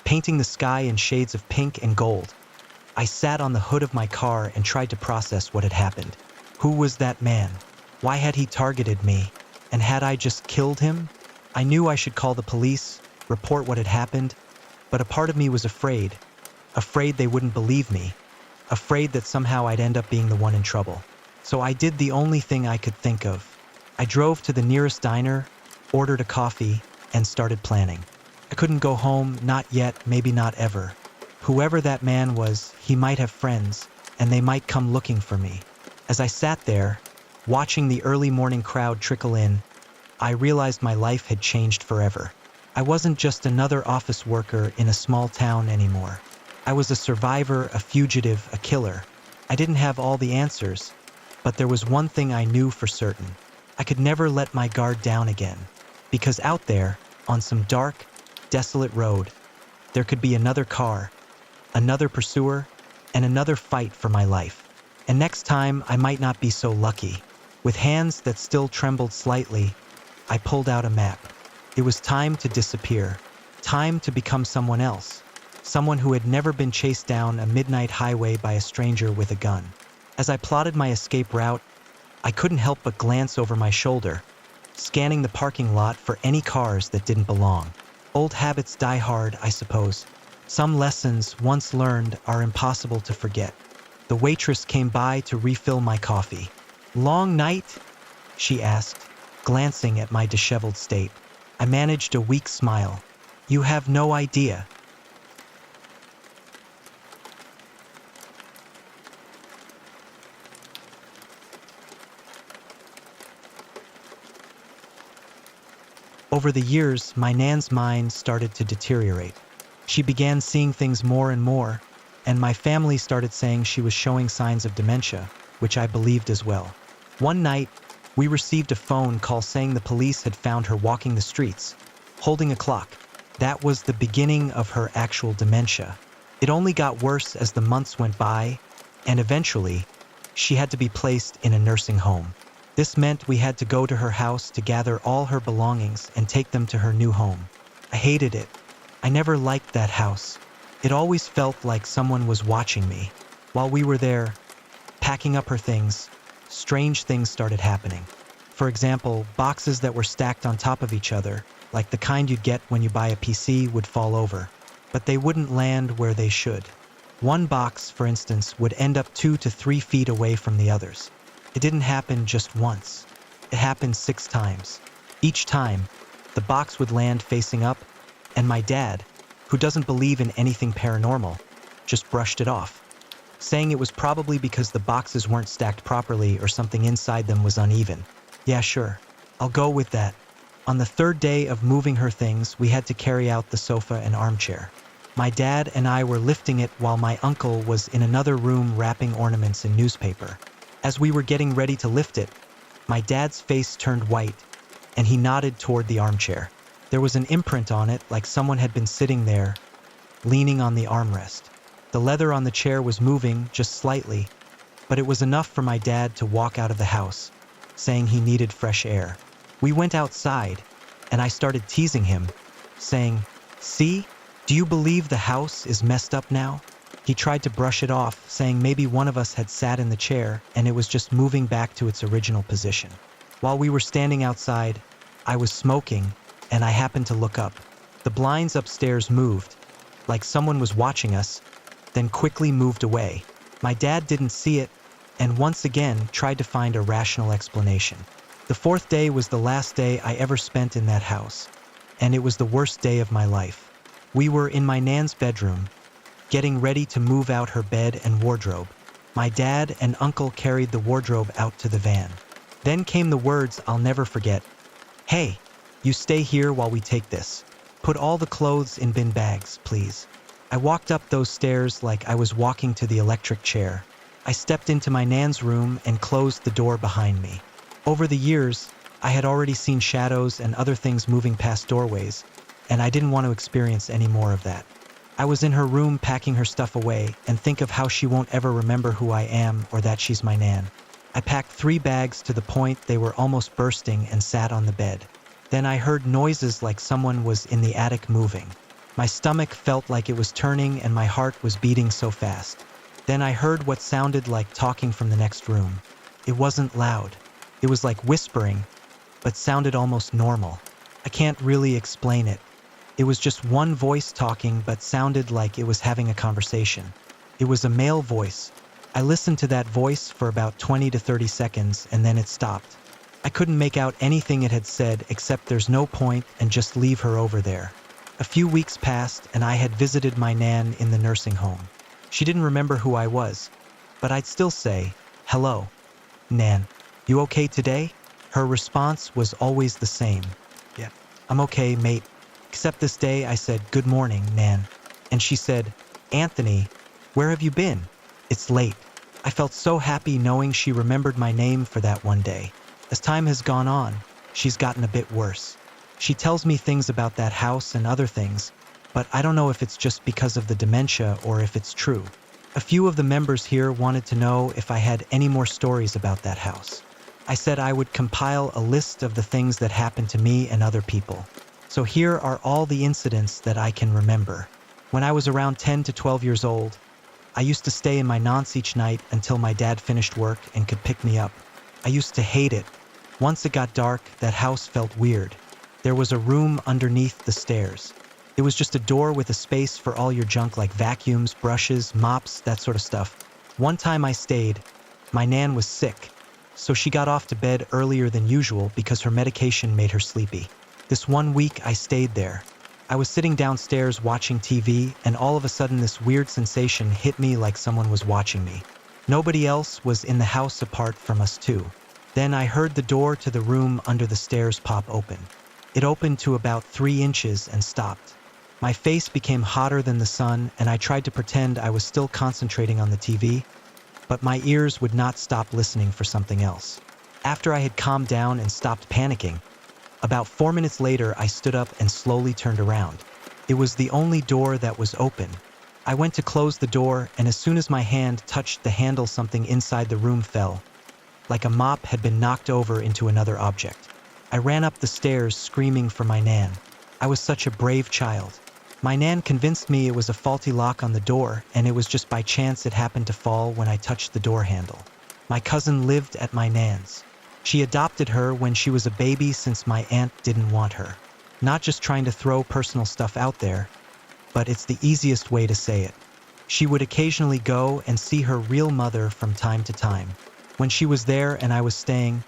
painting the sky in shades of pink and gold, I sat on the hood of my car and tried to process what had happened. Who was that man? Why had he targeted me? And had I just killed him? I knew I should call the police, report what had happened, but a part of me was afraid they wouldn't believe me, afraid that somehow I'd end up being the one in trouble. So I did the only thing I could think of. I drove to the nearest diner, ordered a coffee, and started planning. I couldn't go home, not yet, maybe not ever. Whoever that man was, he might have friends, and they might come looking for me. As I sat there, watching the early morning crowd trickle in, I realized my life had changed forever. I wasn't just another office worker in a small town anymore. I was a survivor, a fugitive, a killer. I didn't have all the answers, but there was one thing I knew for certain. I could never let my guard down again, because out there, on some dark, desolate road, there could be another car, another pursuer, and another fight for my life. And next time, I might not be so lucky. With hands that still trembled slightly, I pulled out a map. It was time to disappear, time to become someone else, someone who had never been chased down a midnight highway by a stranger with a gun. As I plotted my escape route, I couldn't help but glance over my shoulder, scanning the parking lot for any cars that didn't belong. Old habits die hard, I suppose. Some lessons once learned are impossible to forget. The waitress came by to refill my coffee. "Long night?" she asked, glancing at my disheveled state. I managed a weak smile. "You have no idea." Over the years, my Nan's mind started to deteriorate. She began seeing things more and more, and my family started saying she was showing signs of dementia, which I believed as well. One night, we received a phone call saying the police had found her walking the streets, holding a clock. That was the beginning of her actual dementia. It only got worse as the months went by, and eventually, she had to be placed in a nursing home. This meant we had to go to her house to gather all her belongings and take them to her new home. I hated it. I never liked that house. It always felt like someone was watching me. While we were there, packing up her things, strange things started happening. For example, boxes that were stacked on top of each other, like the kind you'd get when you buy a PC, would fall over, but they wouldn't land where they should. One box, for instance, would end up 2 to 3 feet away from the others. It didn't happen just once. It happened 6 times. Each time, the box would land facing up, and my dad, who doesn't believe in anything paranormal, just brushed it off, saying it was probably because the boxes weren't stacked properly or something inside them was uneven. Yeah, sure, I'll go with that. On the 3rd day of moving her things, we had to carry out the sofa and armchair. My dad and I were lifting it while my uncle was in another room wrapping ornaments in newspaper. As we were getting ready to lift it, my dad's face turned white, and he nodded toward the armchair. There was an imprint on it, like someone had been sitting there, leaning on the armrest. The leather on the chair was moving, just slightly, but it was enough for my dad to walk out of the house, saying he needed fresh air. We went outside, and I started teasing him, saying, "See, do you believe the house is messed up now?" He tried to brush it off, saying maybe one of us had sat in the chair and it was just moving back to its original position. While we were standing outside, I was smoking, and I happened to look up. The blinds upstairs moved, like someone was watching us, then quickly moved away. My dad didn't see it, and once again tried to find a rational explanation. The fourth day was the last day I ever spent in that house, and it was the worst day of my life. We were in my nan's bedroom, getting ready to move out her bed and wardrobe. My dad and uncle carried the wardrobe out to the van. Then came the words I'll never forget. "Hey, you stay here while we take this. Put all the clothes in bin bags, please." I walked up those stairs like I was walking to the electric chair. I stepped into my nan's room and closed the door behind me. Over the years, I had already seen shadows and other things moving past doorways, and I didn't want to experience any more of that. I was in her room packing her stuff away and think of how she won't ever remember who I am or that she's my nan. I packed 3 bags to the point they were almost bursting and sat on the bed. Then I heard noises like someone was in the attic moving. My stomach felt like it was turning and my heart was beating so fast. Then I heard what sounded like talking from the next room. It wasn't loud. It was like whispering, but sounded almost normal. I can't really explain it. It was just one voice talking, but sounded like it was having a conversation. It was a male voice. I listened to that voice for about 20 to 30 seconds, and then it stopped. I couldn't make out anything it had said except there's no point and just leave her over there. A few weeks passed, and I had visited my nan in the nursing home. She didn't remember who I was, but I'd still say, "Hello, Nan, you okay today?" Her response was always the same. "Yeah, I'm okay, mate." Except this day I said, "Good morning, Nan." And she said, "Anthony, where have you been? It's late." I felt so happy knowing she remembered my name for that one day. As time has gone on, she's gotten a bit worse. She tells me things about that house and other things, but I don't know if it's just because of the dementia or if it's true. A few of the members here wanted to know if I had any more stories about that house. I said I would compile a list of the things that happened to me and other people. So here are all the incidents that I can remember. When I was around 10 to 12 years old, I used to stay in my nonce each night until my dad finished work and could pick me up. I used to hate it. Once it got dark, that house felt weird. There was a room underneath the stairs. It was just a door with a space for all your junk like vacuums, brushes, mops, that sort of stuff. One time I stayed. My nan was sick, so she got off to bed earlier than usual because her medication made her sleepy. This one week I stayed there. I was sitting downstairs watching TV, and all of a sudden this weird sensation hit me like someone was watching me. Nobody else was in the house apart from us two. Then I heard the door to the room under the stairs pop open. It opened to about 3 inches and stopped. My face became hotter than the sun, and I tried to pretend I was still concentrating on the TV, but my ears would not stop listening for something else. After I had calmed down and stopped panicking, about 4 minutes later I stood up and slowly turned around. It was the only door that was open. I went to close the door, and as soon as my hand touched the handle, something inside the room fell, like a mop had been knocked over into another object. I ran up the stairs screaming for my nan. I was such a brave child. My nan convinced me it was a faulty lock on the door, and it was just by chance it happened to fall when I touched the door handle. My cousin lived at my nan's. She adopted her when she was a baby since my aunt didn't want her. Not just trying to throw personal stuff out there, but it's the easiest way to say it. She would occasionally go and see her real mother from time to time. When she was there and I was staying,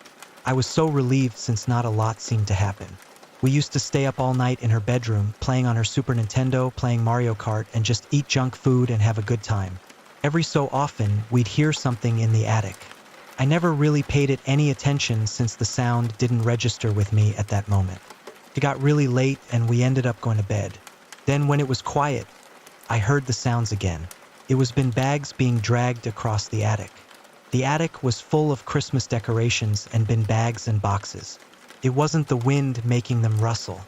I was so relieved since not a lot seemed to happen. We used to stay up all night in her bedroom, playing on her Super Nintendo, playing Mario Kart, and just eat junk food and have a good time. Every so often, we'd hear something in the attic. I never really paid it any attention since the sound didn't register with me at that moment. It got really late and we ended up going to bed. Then when it was quiet, I heard the sounds again. It was bin bags being dragged across the attic. The attic was full of Christmas decorations and bin bags and boxes. It wasn't the wind making them rustle.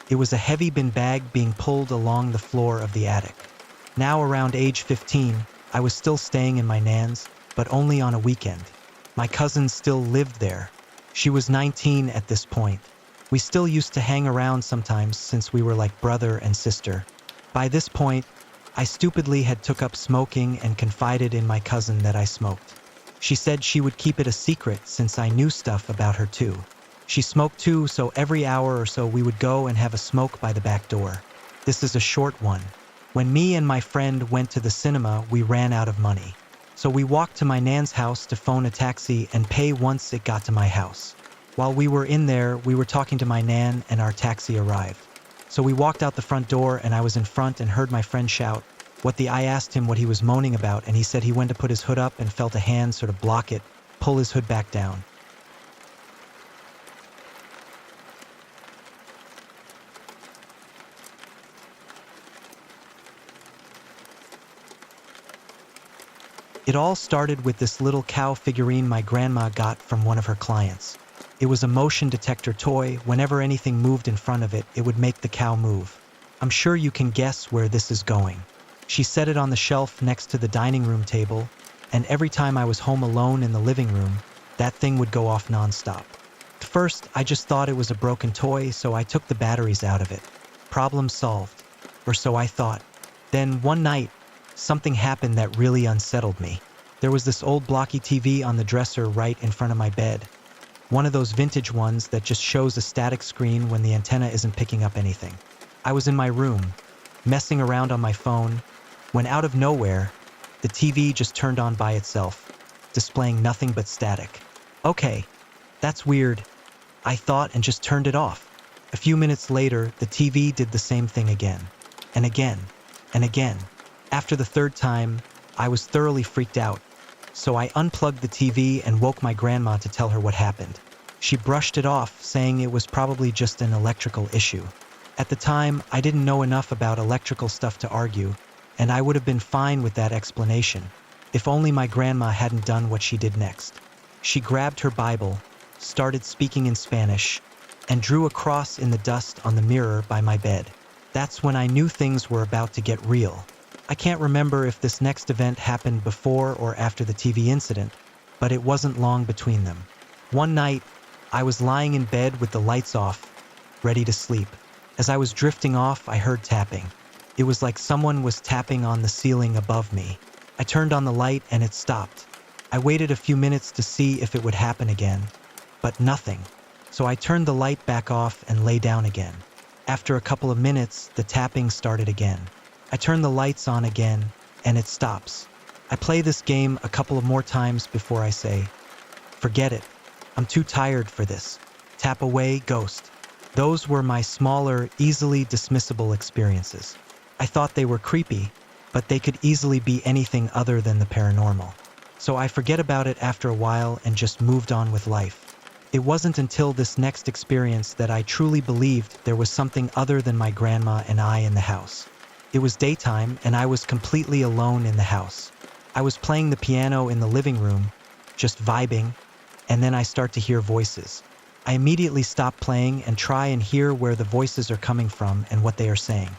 It was a heavy bin bag being pulled along the floor of the attic. Now around age 15, I was still staying in my nan's, but only on a weekend. My cousin still lived there. She was 19 at this point. We still used to hang around sometimes since we were like brother and sister. By this point, I stupidly had took up smoking and confided in my cousin that I smoked. She said she would keep it a secret since I knew stuff about her too. She smoked too, so every hour or so we would go and have a smoke by the back door. This is a short one. When me and my friend went to the cinema, we ran out of money. So we walked to my nan's house to phone a taxi and pay once it got to my house. While we were in there, we were talking to my nan and our taxi arrived. So we walked out the front door and I was in front and heard my friend shout. I asked him what he was moaning about and he said he went to put his hood up and felt a hand sort of block it, pull his hood back down. It all started with this little cow figurine my grandma got from one of her clients. It was a motion detector toy. Whenever anything moved in front of it, it would make the cow move. I'm sure you can guess where this is going. She set it on the shelf next to the dining room table, and every time I was home alone in the living room, that thing would go off nonstop. At first, I just thought it was a broken toy, so I took the batteries out of it. Problem solved. Or so I thought. Then one night, something happened that really unsettled me. There was this old blocky TV on the dresser right in front of my bed. One of those vintage ones that just shows a static screen when the antenna isn't picking up anything. I was in my room, messing around on my phone, when out of nowhere, the TV just turned on by itself, displaying nothing but static. Okay, that's weird, I thought, and just turned it off. A few minutes later, the TV did the same thing again, and again, and again. After the third time, I was thoroughly freaked out, so I unplugged the TV and woke my grandma to tell her what happened. She brushed it off, saying it was probably just an electrical issue. At the time, I didn't know enough about electrical stuff to argue, and I would have been fine with that explanation, if only my grandma hadn't done what she did next. She grabbed her Bible, started speaking in Spanish, and drew a cross in the dust on the mirror by my bed. That's when I knew things were about to get real. I can't remember if this next event happened before or after the TV incident, but it wasn't long between them. One night, I was lying in bed with the lights off, ready to sleep. As I was drifting off, I heard tapping. It was like someone was tapping on the ceiling above me. I turned on the light and it stopped. I waited a few minutes to see if it would happen again, but nothing. So I turned the light back off and lay down again. After a couple of minutes, the tapping started again. I turn the lights on again, and it stops. I play this game a couple of more times before I say, "Forget it. I'm too tired for this. Tap away, ghost." Those were my smaller, easily dismissible experiences. I thought they were creepy, but they could easily be anything other than the paranormal. So I forget about it after a while and just moved on with life. It wasn't until this next experience that I truly believed there was something other than my grandma and I in the house. It was daytime and I was completely alone in the house. I was playing the piano in the living room, just vibing, and then I start to hear voices. I immediately stop playing and try and hear where the voices are coming from and what they are saying.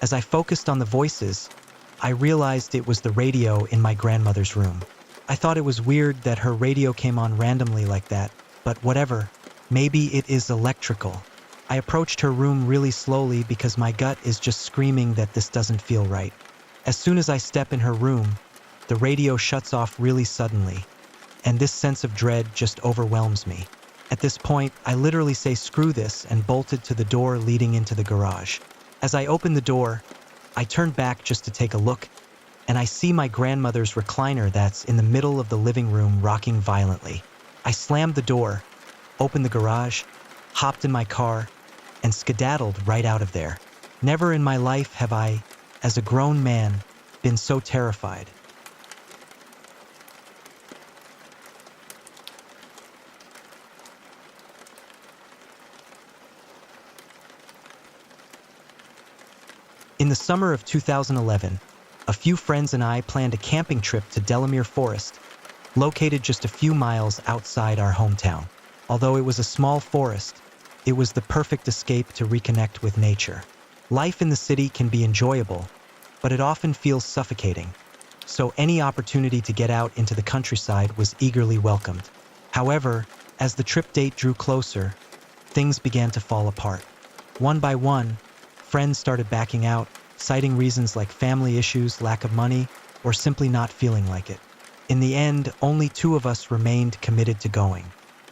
As I focused on the voices, I realized it was the radio in my grandmother's room. I thought it was weird that her radio came on randomly like that, but whatever, maybe it is electrical. I approached her room really slowly because my gut is just screaming that this doesn't feel right. As soon as I step in her room, the radio shuts off really suddenly, and this sense of dread just overwhelms me. At this point, I literally say screw this and bolted to the door leading into the garage. As I open the door, I turn back just to take a look, and I see my grandmother's recliner that's in the middle of the living room rocking violently. I slammed the door, opened the garage, hopped in my car, and skedaddled right out of there. Never in my life have I, as a grown man, been so terrified. In the summer of 2011, a few friends and I planned a camping trip to Delamere Forest, located just a few miles outside our hometown. Although it was a small forest, it was the perfect escape to reconnect with nature. Life in the city can be enjoyable, but it often feels suffocating. So any opportunity to get out into the countryside was eagerly welcomed. However, as the trip date drew closer, things began to fall apart. One by one, friends started backing out, citing reasons like family issues, lack of money, or simply not feeling like it. In the end, only 2 of us remained committed to going.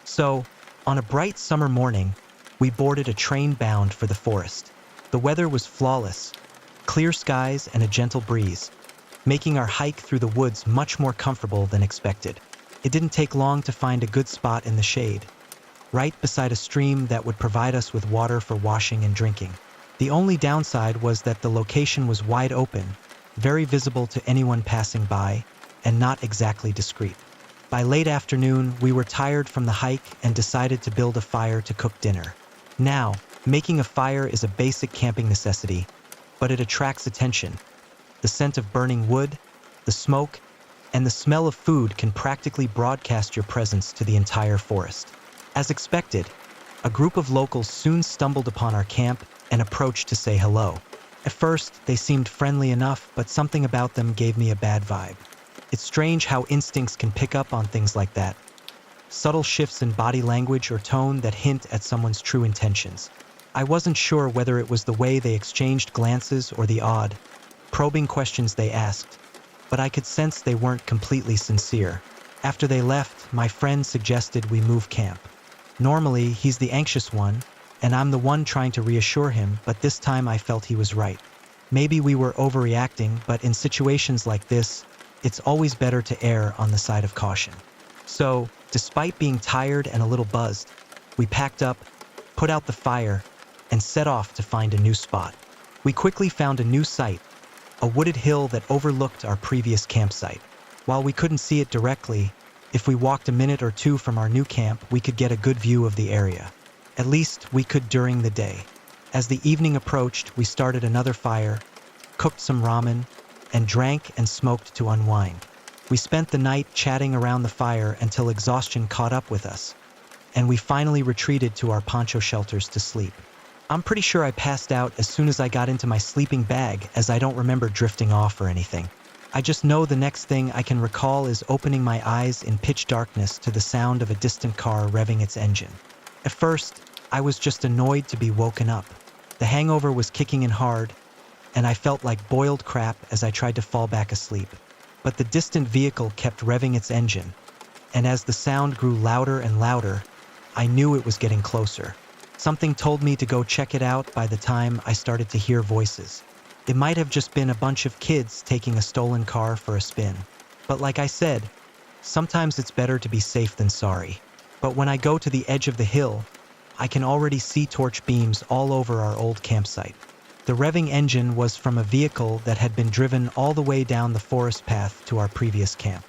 So, on a bright summer morning, we boarded a train bound for the forest. The weather was flawless, clear skies and a gentle breeze. making our hike through the woods much more comfortable than expected. It didn't take long to find a good spot in the shade, right beside a stream that would provide us with water for washing and drinking. The only downside was that the location was wide open, very visible to anyone passing by, and not exactly discreet. By late afternoon, we were tired from the hike and decided to build a fire to cook dinner. Now, making a fire is a basic camping necessity, but it attracts attention. The scent of burning wood, the smoke, and the smell of food can practically broadcast your presence to the entire forest. As expected, a group of locals soon stumbled upon our camp and approached to say hello. At first, they seemed friendly enough, but something about them gave me a bad vibe. It's strange how instincts can pick up on things like that. Subtle shifts in body language or tone that hint at someone's true intentions. I wasn't sure whether it was the way they exchanged glances or the odd, probing questions they asked, but I could sense they weren't completely sincere. After they left, my friend suggested we move camp. Normally, he's the anxious one, and I'm the one trying to reassure him, but this time I felt he was right. Maybe we were overreacting, but in situations like this, it's always better to err on the side of caution. So, despite being tired and a little buzzed, we packed up, put out the fire, and set off to find a new spot. We quickly found a new site, a wooded hill that overlooked our previous campsite. While we couldn't see it directly, if we walked a minute or two from our new camp, we could get a good view of the area. At least we could during the day. As the evening approached, we started another fire, cooked some ramen, and drank and smoked to unwind. We spent the night chatting around the fire until exhaustion caught up with us, and we finally retreated to our poncho shelters to sleep. I'm pretty sure I passed out as soon as I got into my sleeping bag, as I don't remember drifting off or anything. I just know the next thing I can recall is opening my eyes in pitch darkness to the sound of a distant car revving its engine. At first, I was just annoyed to be woken up. The hangover was kicking in hard, and I felt like boiled crap as I tried to fall back asleep. But the distant vehicle kept revving its engine, and as the sound grew louder and louder, I knew it was getting closer. Something told me to go check it out by the time I started to hear voices. It might have just been a bunch of kids taking a stolen car for a spin. But like I said, sometimes it's better to be safe than sorry. But when I go to the edge of the hill, I can already see torch beams all over our old campsite. The revving engine was from a vehicle that had been driven all the way down the forest path to our previous camp.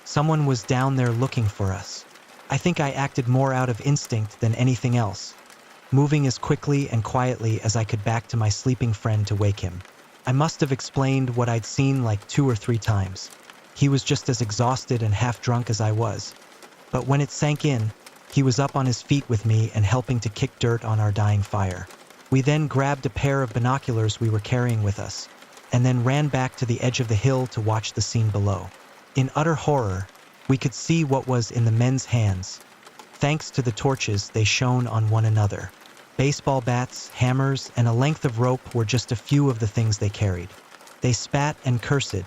Someone was down there looking for us. I think I acted more out of instinct than anything else, moving as quickly and quietly as I could back to my sleeping friend to wake him. I must have explained what I'd seen like 2 or 3 times. He was just as exhausted and half drunk as I was. But when it sank in, he was up on his feet with me and helping to kick dirt on our dying fire. We then grabbed a pair of binoculars we were carrying with us, and then ran back to the edge of the hill to watch the scene below. In utter horror, we could see what was in the men's hands, thanks to the torches they shone on one another. Baseball bats, hammers, and a length of rope were just a few of the things they carried. They spat and cursed,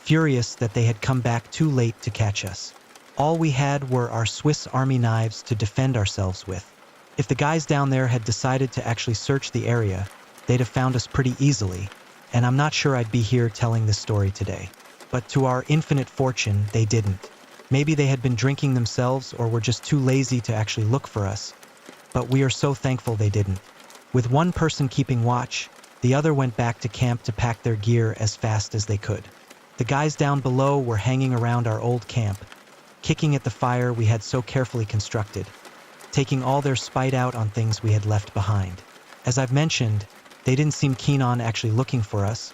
furious that they had come back too late to catch us. All we had were our Swiss Army knives to defend ourselves with. If the guys down there had decided to actually search the area, they'd have found us pretty easily, and I'm not sure I'd be here telling this story today. But to our infinite fortune, they didn't. Maybe they had been drinking themselves or were just too lazy to actually look for us, but we are so thankful they didn't. With one person keeping watch, the other went back to camp to pack their gear as fast as they could. The guys down below were hanging around our old camp, kicking at the fire we had so carefully constructed, taking all their spite out on things we had left behind. As I've mentioned, they didn't seem keen on actually looking for us,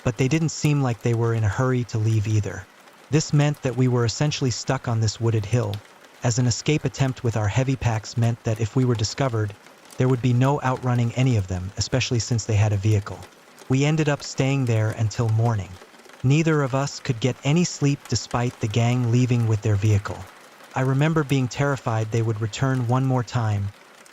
but they didn't seem like they were in a hurry to leave either. This meant that we were essentially stuck on this wooded hill, as an escape attempt with our heavy packs meant that if we were discovered, there would be no outrunning any of them, especially since they had a vehicle. We ended up staying there until morning. Neither of us could get any sleep despite the gang leaving with their vehicle. I remember being terrified they would return one more time,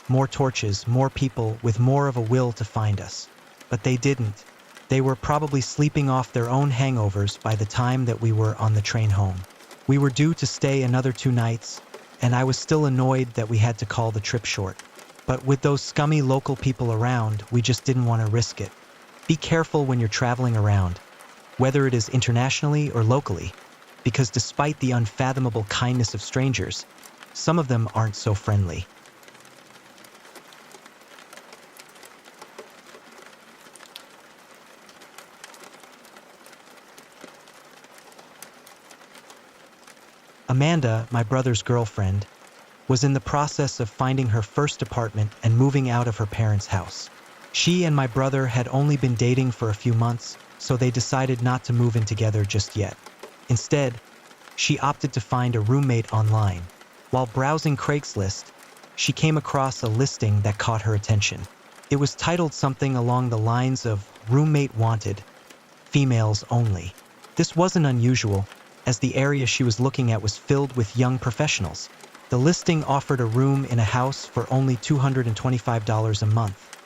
more torches, more people with more of a will to find us. But they didn't. They were probably sleeping off their own hangovers by the time that we were on the train home. We were due to stay another 2 nights, and I was still annoyed that we had to call the trip short. But with those scummy local people around, we just didn't want to risk it. Be careful when you're traveling around. whether it is internationally or locally, because despite the unfathomable kindness of strangers, some of them aren't so friendly. Amanda, my brother's girlfriend, was in the process of finding her first apartment and moving out of her parents' house. She and my brother had only been dating for a few months, so they decided not to move in together just yet. Instead, she opted to find a roommate online. While browsing Craigslist, she came across a listing that caught her attention. It was titled something along the lines of "Roommate Wanted, Females Only." This wasn't unusual, as the area she was looking at was filled with young professionals. The listing offered a room in a house for only $225 a month,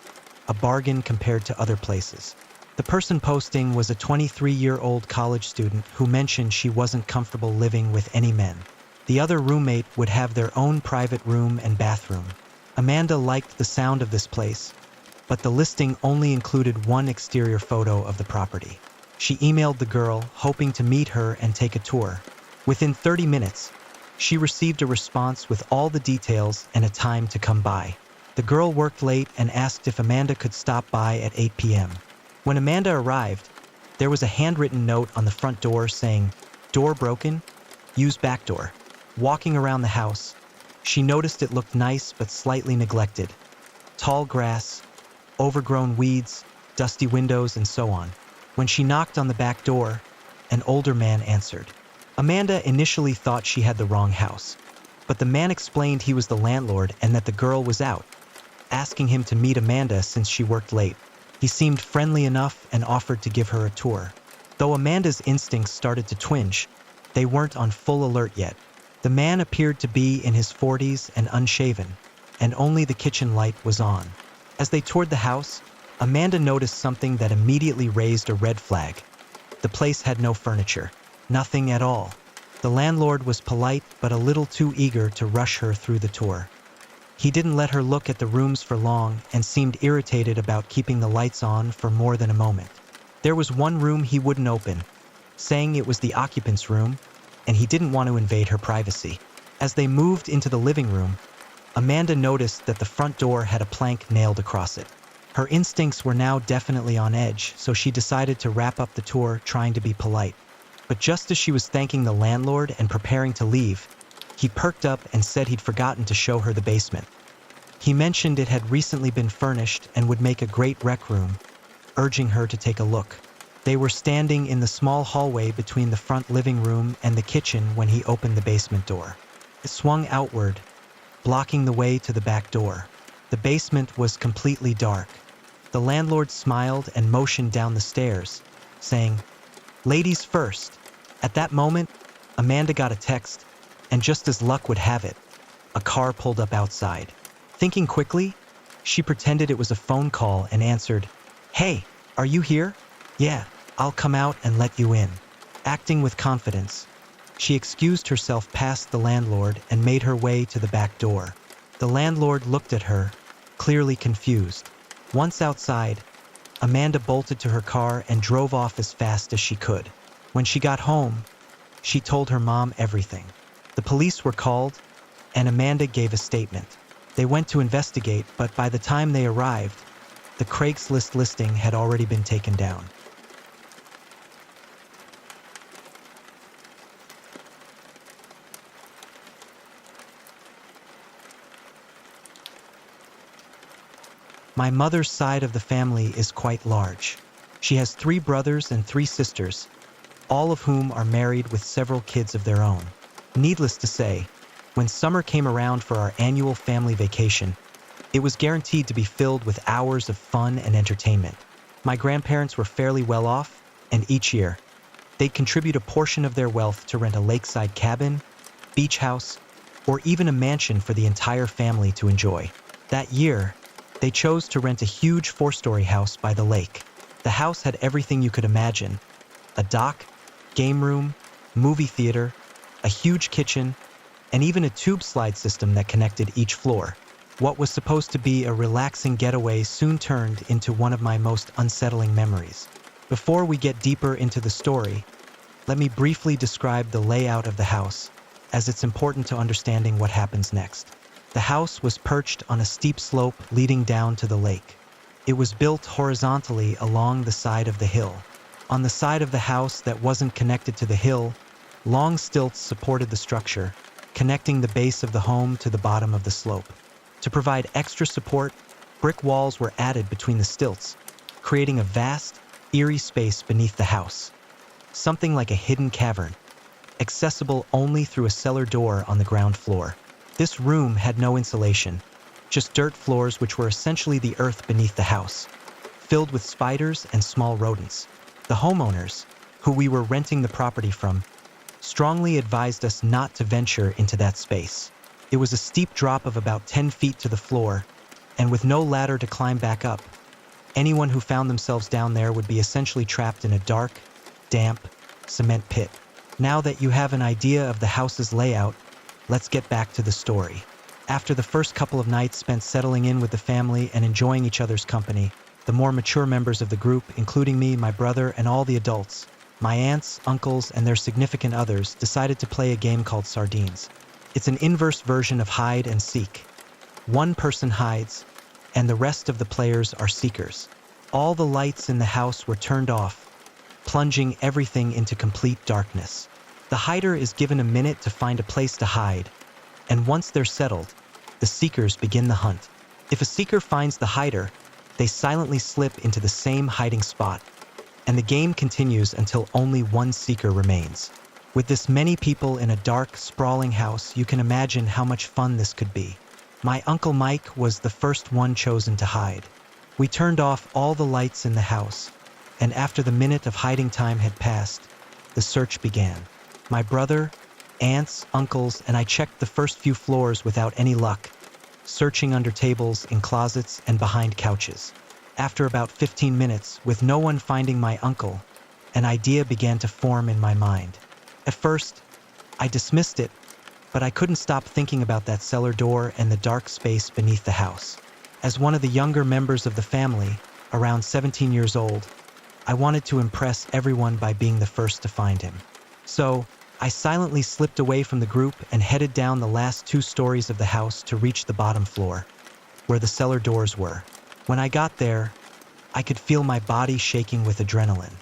a bargain compared to other places. The person posting was a 23-year-old college student who mentioned she wasn't comfortable living with any men. The other roommate would have their own private room and bathroom. Amanda liked the sound of this place, but the listing only included one exterior photo of the property. She emailed the girl, hoping to meet her and take a tour. Within 30 minutes, she received a response with all the details and a time to come by. The girl worked late and asked if Amanda could stop by at 8 p.m. When Amanda arrived, there was a handwritten note on the front door saying, "Door broken? Use back door." Walking around the house, she noticed it looked nice but slightly neglected. Tall grass, overgrown weeds, dusty windows, and so on. When she knocked on the back door, an older man answered. Amanda initially thought she had the wrong house, but the man explained he was the landlord and that the girl was out, asking him to meet Amanda since she worked late. He seemed friendly enough and offered to give her a tour. Though Amanda's instincts started to twinge, they weren't on full alert yet. The man appeared to be in his 40s and unshaven, and only the kitchen light was on. As they toured the house, Amanda noticed something that immediately raised a red flag. The place had no furniture. Nothing at all. The landlord was polite but a little too eager to rush her through the tour. He didn't let her look at the rooms for long and seemed irritated about keeping the lights on for more than a moment. There was one room he wouldn't open, saying it was the occupant's room, and he didn't want to invade her privacy. As they moved into the living room, Amanda noticed that the front door had a plank nailed across it. Her instincts were now definitely on edge, so she decided to wrap up the tour trying to be polite. But just as she was thanking the landlord and preparing to leave, he perked up and said he'd forgotten to show her the basement. He mentioned it had recently been furnished and would make a great rec room, urging her to take a look. They were standing in the small hallway between the front living room and the kitchen when he opened the basement door. It swung outward, blocking the way to the back door. The basement was completely dark. The landlord smiled and motioned down the stairs, saying, "Ladies first." At that moment, Amanda got a text, and just as luck would have it, a car pulled up outside. Thinking quickly, she pretended it was a phone call and answered, "Hey, are you here?" "Yeah, I'll come out and let you in." Acting with confidence, she excused herself past the landlord and made her way to the back door. The landlord looked at her, clearly confused. Once outside, Amanda bolted to her car and drove off as fast as she could. When she got home, she told her mom everything. The police were called, and Amanda gave a statement. They went to investigate, but by the time they arrived, the Craigslist listing had already been taken down. My mother's side of the family is quite large. She has 3 brothers and 3 sisters, all of whom are married with several kids of their own. Needless to say, when summer came around for our annual family vacation, it was guaranteed to be filled with hours of fun and entertainment. My grandparents were fairly well off, and each year, they'd contribute a portion of their wealth to rent a lakeside cabin, beach house, or even a mansion for the entire family to enjoy. That year, they chose to rent a huge 4-story house by the lake. The house had everything you could imagine: a dock, game room, movie theater, a huge kitchen, and even a tube slide system that connected each floor. What was supposed to be a relaxing getaway soon turned into one of my most unsettling memories. Before we get deeper into the story, let me briefly describe the layout of the house, as it's important to understanding what happens next. The house was perched on a steep slope leading down to the lake. It was built horizontally along the side of the hill. On the side of the house that wasn't connected to the hill, long stilts supported the structure, connecting the base of the home to the bottom of the slope. To provide extra support, brick walls were added between the stilts, creating a vast, eerie space beneath the house. Something like a hidden cavern, accessible only through a cellar door on the ground floor. This room had no insulation, just dirt floors which were essentially the earth beneath the house, filled with spiders and small rodents. The homeowners, who we were renting the property from, strongly advised us not to venture into that space. It was a steep drop of about 10 feet to the floor, and with no ladder to climb back up, anyone who found themselves down there would be essentially trapped in a dark, damp, cement pit. Now that you have an idea of the house's layout, let's get back to the story. After the first couple of nights spent settling in with the family and enjoying each other's company, the more mature members of the group, including me, my brother, and all the adults, my aunts, uncles, and their significant others, decided to play a game called Sardines. It's an inverse version of hide and seek. One person hides, and the rest of the players are seekers. All the lights in the house were turned off, plunging everything into complete darkness. The hider is given a minute to find a place to hide, and once they're settled, the seekers begin the hunt. If a seeker finds the hider, they silently slip into the same hiding spot, and the game continues until only one seeker remains. With this many people in a dark, sprawling house, you can imagine how much fun this could be. My Uncle Mike was the first one chosen to hide. We turned off all the lights in the house, and after the minute of hiding time had passed, the search began. My brother, aunts, uncles, and I checked the first few floors without any luck, searching under tables, in closets, and behind couches. After about 15 minutes, with no one finding my uncle, an idea began to form in my mind. At first, I dismissed it, but I couldn't stop thinking about that cellar door and the dark space beneath the house. As one of the younger members of the family, around 17 years old, I wanted to impress everyone by being the first to find him. So, I silently slipped away from the group and headed down the last 2 stories of the house to reach the bottom floor, where the cellar doors were. When I got there, I could feel my body shaking with adrenaline.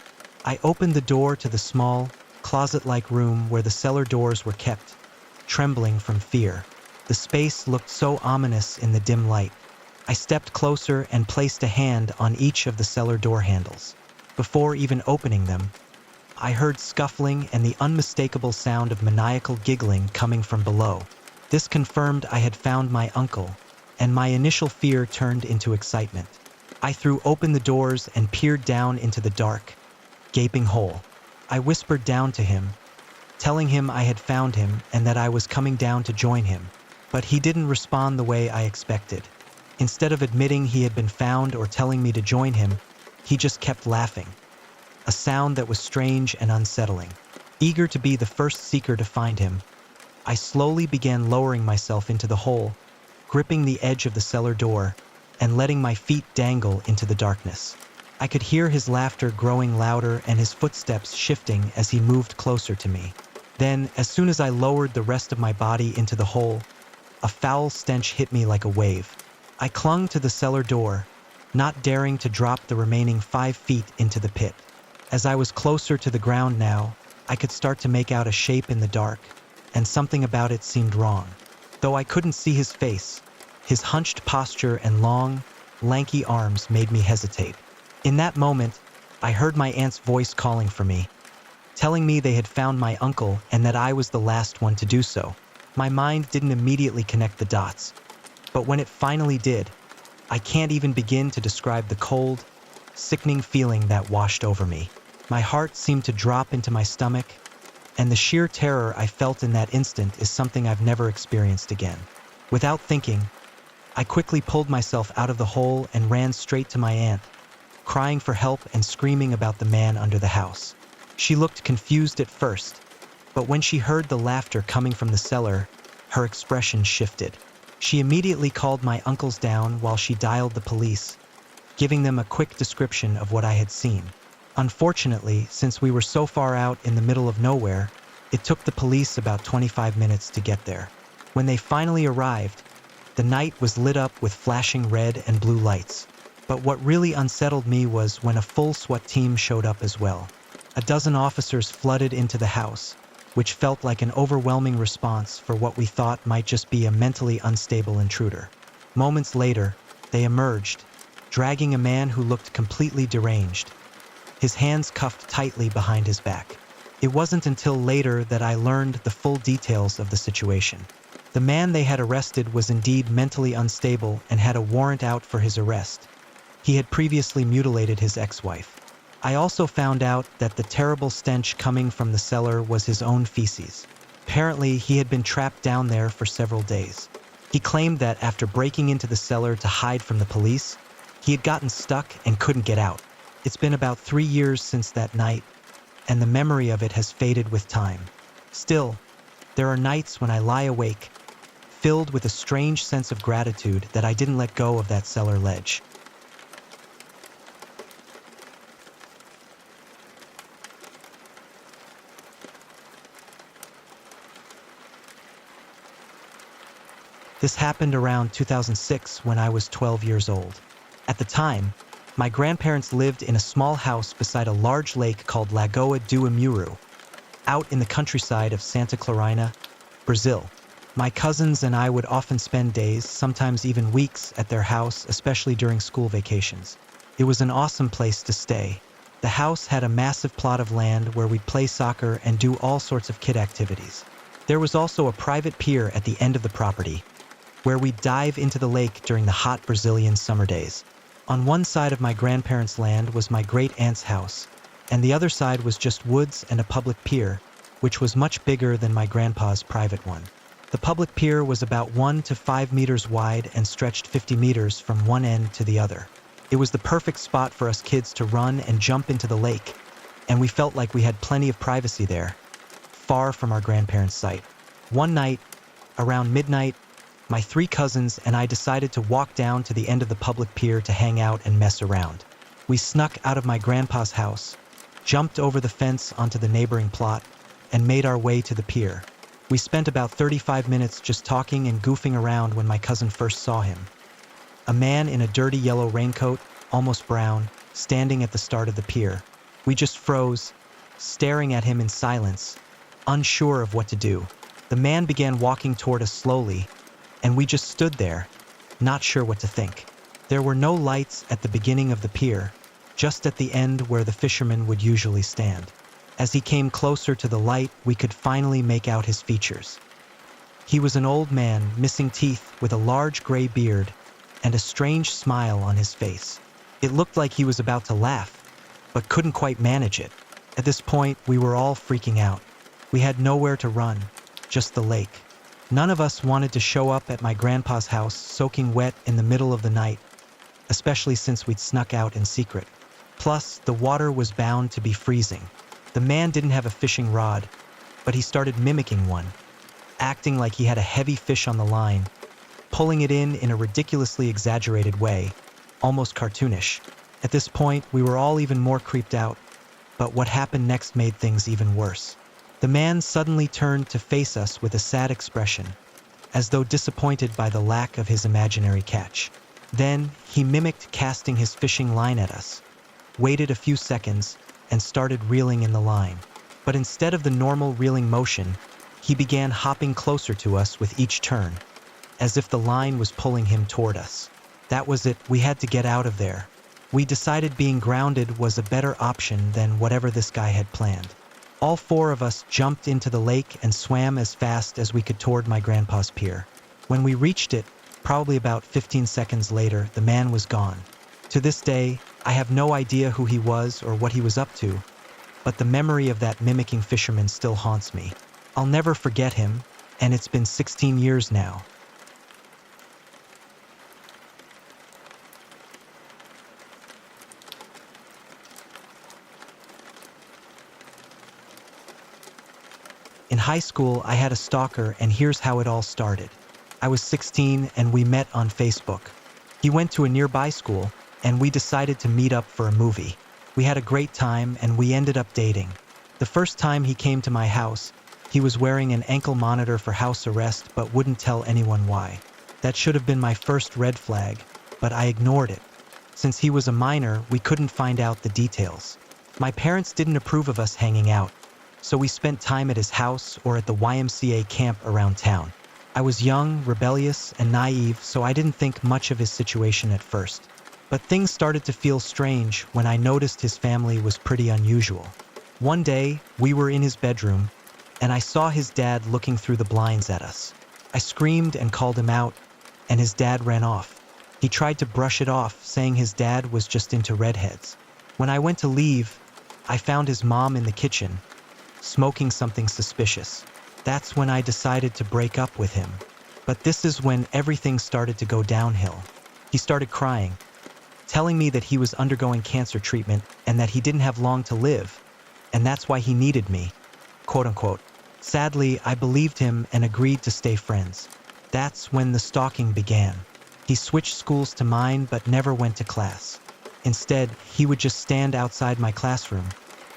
I opened the door to the small, closet-like room where the cellar doors were kept, trembling from fear. The space looked so ominous in the dim light. I stepped closer and placed a hand on each of the cellar door handles. Before even opening them, I heard scuffling and the unmistakable sound of maniacal giggling coming from below. This confirmed I had found my uncle, and my initial fear turned into excitement. I threw open the doors and peered down into the dark, gaping hole. I whispered down to him, telling him I had found him and that I was coming down to join him, but he didn't respond the way I expected. Instead of admitting he had been found or telling me to join him, he just kept laughing, a sound that was strange and unsettling. Eager to be the first seeker to find him, I slowly began lowering myself into the hole, gripping the edge of the cellar door and letting my feet dangle into the darkness. I could hear his laughter growing louder and his footsteps shifting as he moved closer to me. Then, as soon as I lowered the rest of my body into the hole, a foul stench hit me like a wave. I clung to the cellar door, not daring to drop the remaining 5 feet into the pit. As I was closer to the ground now, I could start to make out a shape in the dark, and something about it seemed wrong. Though I couldn't see his face, his hunched posture and long, lanky arms made me hesitate. In that moment, I heard my aunt's voice calling for me, telling me they had found my uncle and that I was the last one to do so. My mind didn't immediately connect the dots, but when it finally did, I can't even begin to describe the cold, sickening feeling that washed over me. My heart seemed to drop into my stomach, and the sheer terror I felt in that instant is something I've never experienced again. Without thinking, I quickly pulled myself out of the hole and ran straight to my aunt, crying for help and screaming about the man under the house. She looked confused at first, but when she heard the laughter coming from the cellar, her expression shifted. She immediately called my uncles down while she dialed the police, giving them a quick description of what I had seen. Unfortunately, since we were so far out in the middle of nowhere, it took the police about 25 minutes to get there. When they finally arrived, the night was lit up with flashing red and blue lights. But what really unsettled me was when a full SWAT team showed up as well. A dozen officers flooded into the house, which felt like an overwhelming response for what we thought might just be a mentally unstable intruder. Moments later, they emerged, dragging a man who looked completely deranged, his hands cuffed tightly behind his back. It wasn't until later that I learned the full details of the situation. The man they had arrested was indeed mentally unstable and had a warrant out for his arrest. He had previously mutilated his ex-wife. I also found out that the terrible stench coming from the cellar was his own feces. Apparently, he had been trapped down there for several days. He claimed that after breaking into the cellar to hide from the police, he had gotten stuck and couldn't get out. It's been about 3 years since that night, and the memory of it has faded with time. Still, there are nights when I lie awake, filled with a strange sense of gratitude that I didn't let go of that cellar ledge. This happened around 2006 when I was 12 years old. At the time, my grandparents lived in a small house beside a large lake called Lagoa do Imuru, out in the countryside of Santa Clarina, Brazil. My cousins and I would often spend days, sometimes even weeks, at their house, especially during school vacations. It was an awesome place to stay. The house had a massive plot of land where we'd play soccer and do all sorts of kid activities. There was also a private pier at the end of the property, where we'd dive into the lake during the hot Brazilian summer days. On one side of my grandparents' land was my great-aunt's house, and the other side was just woods and a public pier, which was much bigger than my grandpa's private one. The public pier was about 1 to 5 meters wide and stretched 50 meters from one end to the other. It was the perfect spot for us kids to run and jump into the lake, and we felt like we had plenty of privacy there, far from our grandparents' site. One night, around midnight, my 3 cousins and I decided to walk down to the end of the public pier to hang out and mess around. We snuck out of my grandpa's house, jumped over the fence onto the neighboring plot, and made our way to the pier. We spent about 35 minutes just talking and goofing around when my cousin first saw him. A man in a dirty yellow raincoat, almost brown, standing at the start of the pier. We just froze, staring at him in silence, unsure of what to do. The man began walking toward us slowly, and we just stood there, not sure what to think. There were no lights at the beginning of the pier, just at the end where the fishermen would usually stand. As he came closer to the light, we could finally make out his features. He was an old man, missing teeth, with a large gray beard and a strange smile on his face. It looked like he was about to laugh, but couldn't quite manage it. At this point, we were all freaking out. We had nowhere to run, just the lake. None of us wanted to show up at my grandpa's house soaking wet in the middle of the night, especially since we'd snuck out in secret. Plus, the water was bound to be freezing. The man didn't have a fishing rod, but he started mimicking one, acting like he had a heavy fish on the line, pulling it in a ridiculously exaggerated way, almost cartoonish. At this point, we were all even more creeped out, but what happened next made things even worse. The man suddenly turned to face us with a sad expression, as though disappointed by the lack of his imaginary catch. Then, he mimicked casting his fishing line at us, waited a few seconds, and started reeling in the line. But instead of the normal reeling motion, he began hopping closer to us with each turn, as if the line was pulling him toward us. That was it, we had to get out of there. We decided being grounded was a better option than whatever this guy had planned. All 4 of us jumped into the lake and swam as fast as we could toward my grandpa's pier. When we reached it, probably about 15 seconds later, the man was gone. To this day, I have no idea who he was or what he was up to, but the memory of that mimicking fisherman still haunts me. I'll never forget him, and it's been 16 years now. In high school, I had a stalker, and here's how it all started. I was 16 and we met on Facebook. He went to a nearby school, and we decided to meet up for a movie. We had a great time and we ended up dating. The first time he came to my house, he was wearing an ankle monitor for house arrest but wouldn't tell anyone why. That should have been my first red flag, but I ignored it. Since he was a minor, we couldn't find out the details. My parents didn't approve of us hanging out, so we spent time at his house or at the YMCA camp around town. I was young, rebellious, and naive, so I didn't think much of his situation at first. But things started to feel strange when I noticed his family was pretty unusual. One day, we were in his bedroom, and I saw his dad looking through the blinds at us. I screamed and called him out, and his dad ran off. He tried to brush it off, saying his dad was just into redheads. When I went to leave, I found his mom in the kitchen, smoking something suspicious. That's when I decided to break up with him. But this is when everything started to go downhill. He started crying, telling me that he was undergoing cancer treatment and that he didn't have long to live, and that's why he needed me, quote unquote. Sadly, I believed him and agreed to stay friends. That's when the stalking began. He switched schools to mine but never went to class. Instead, he would just stand outside my classroom,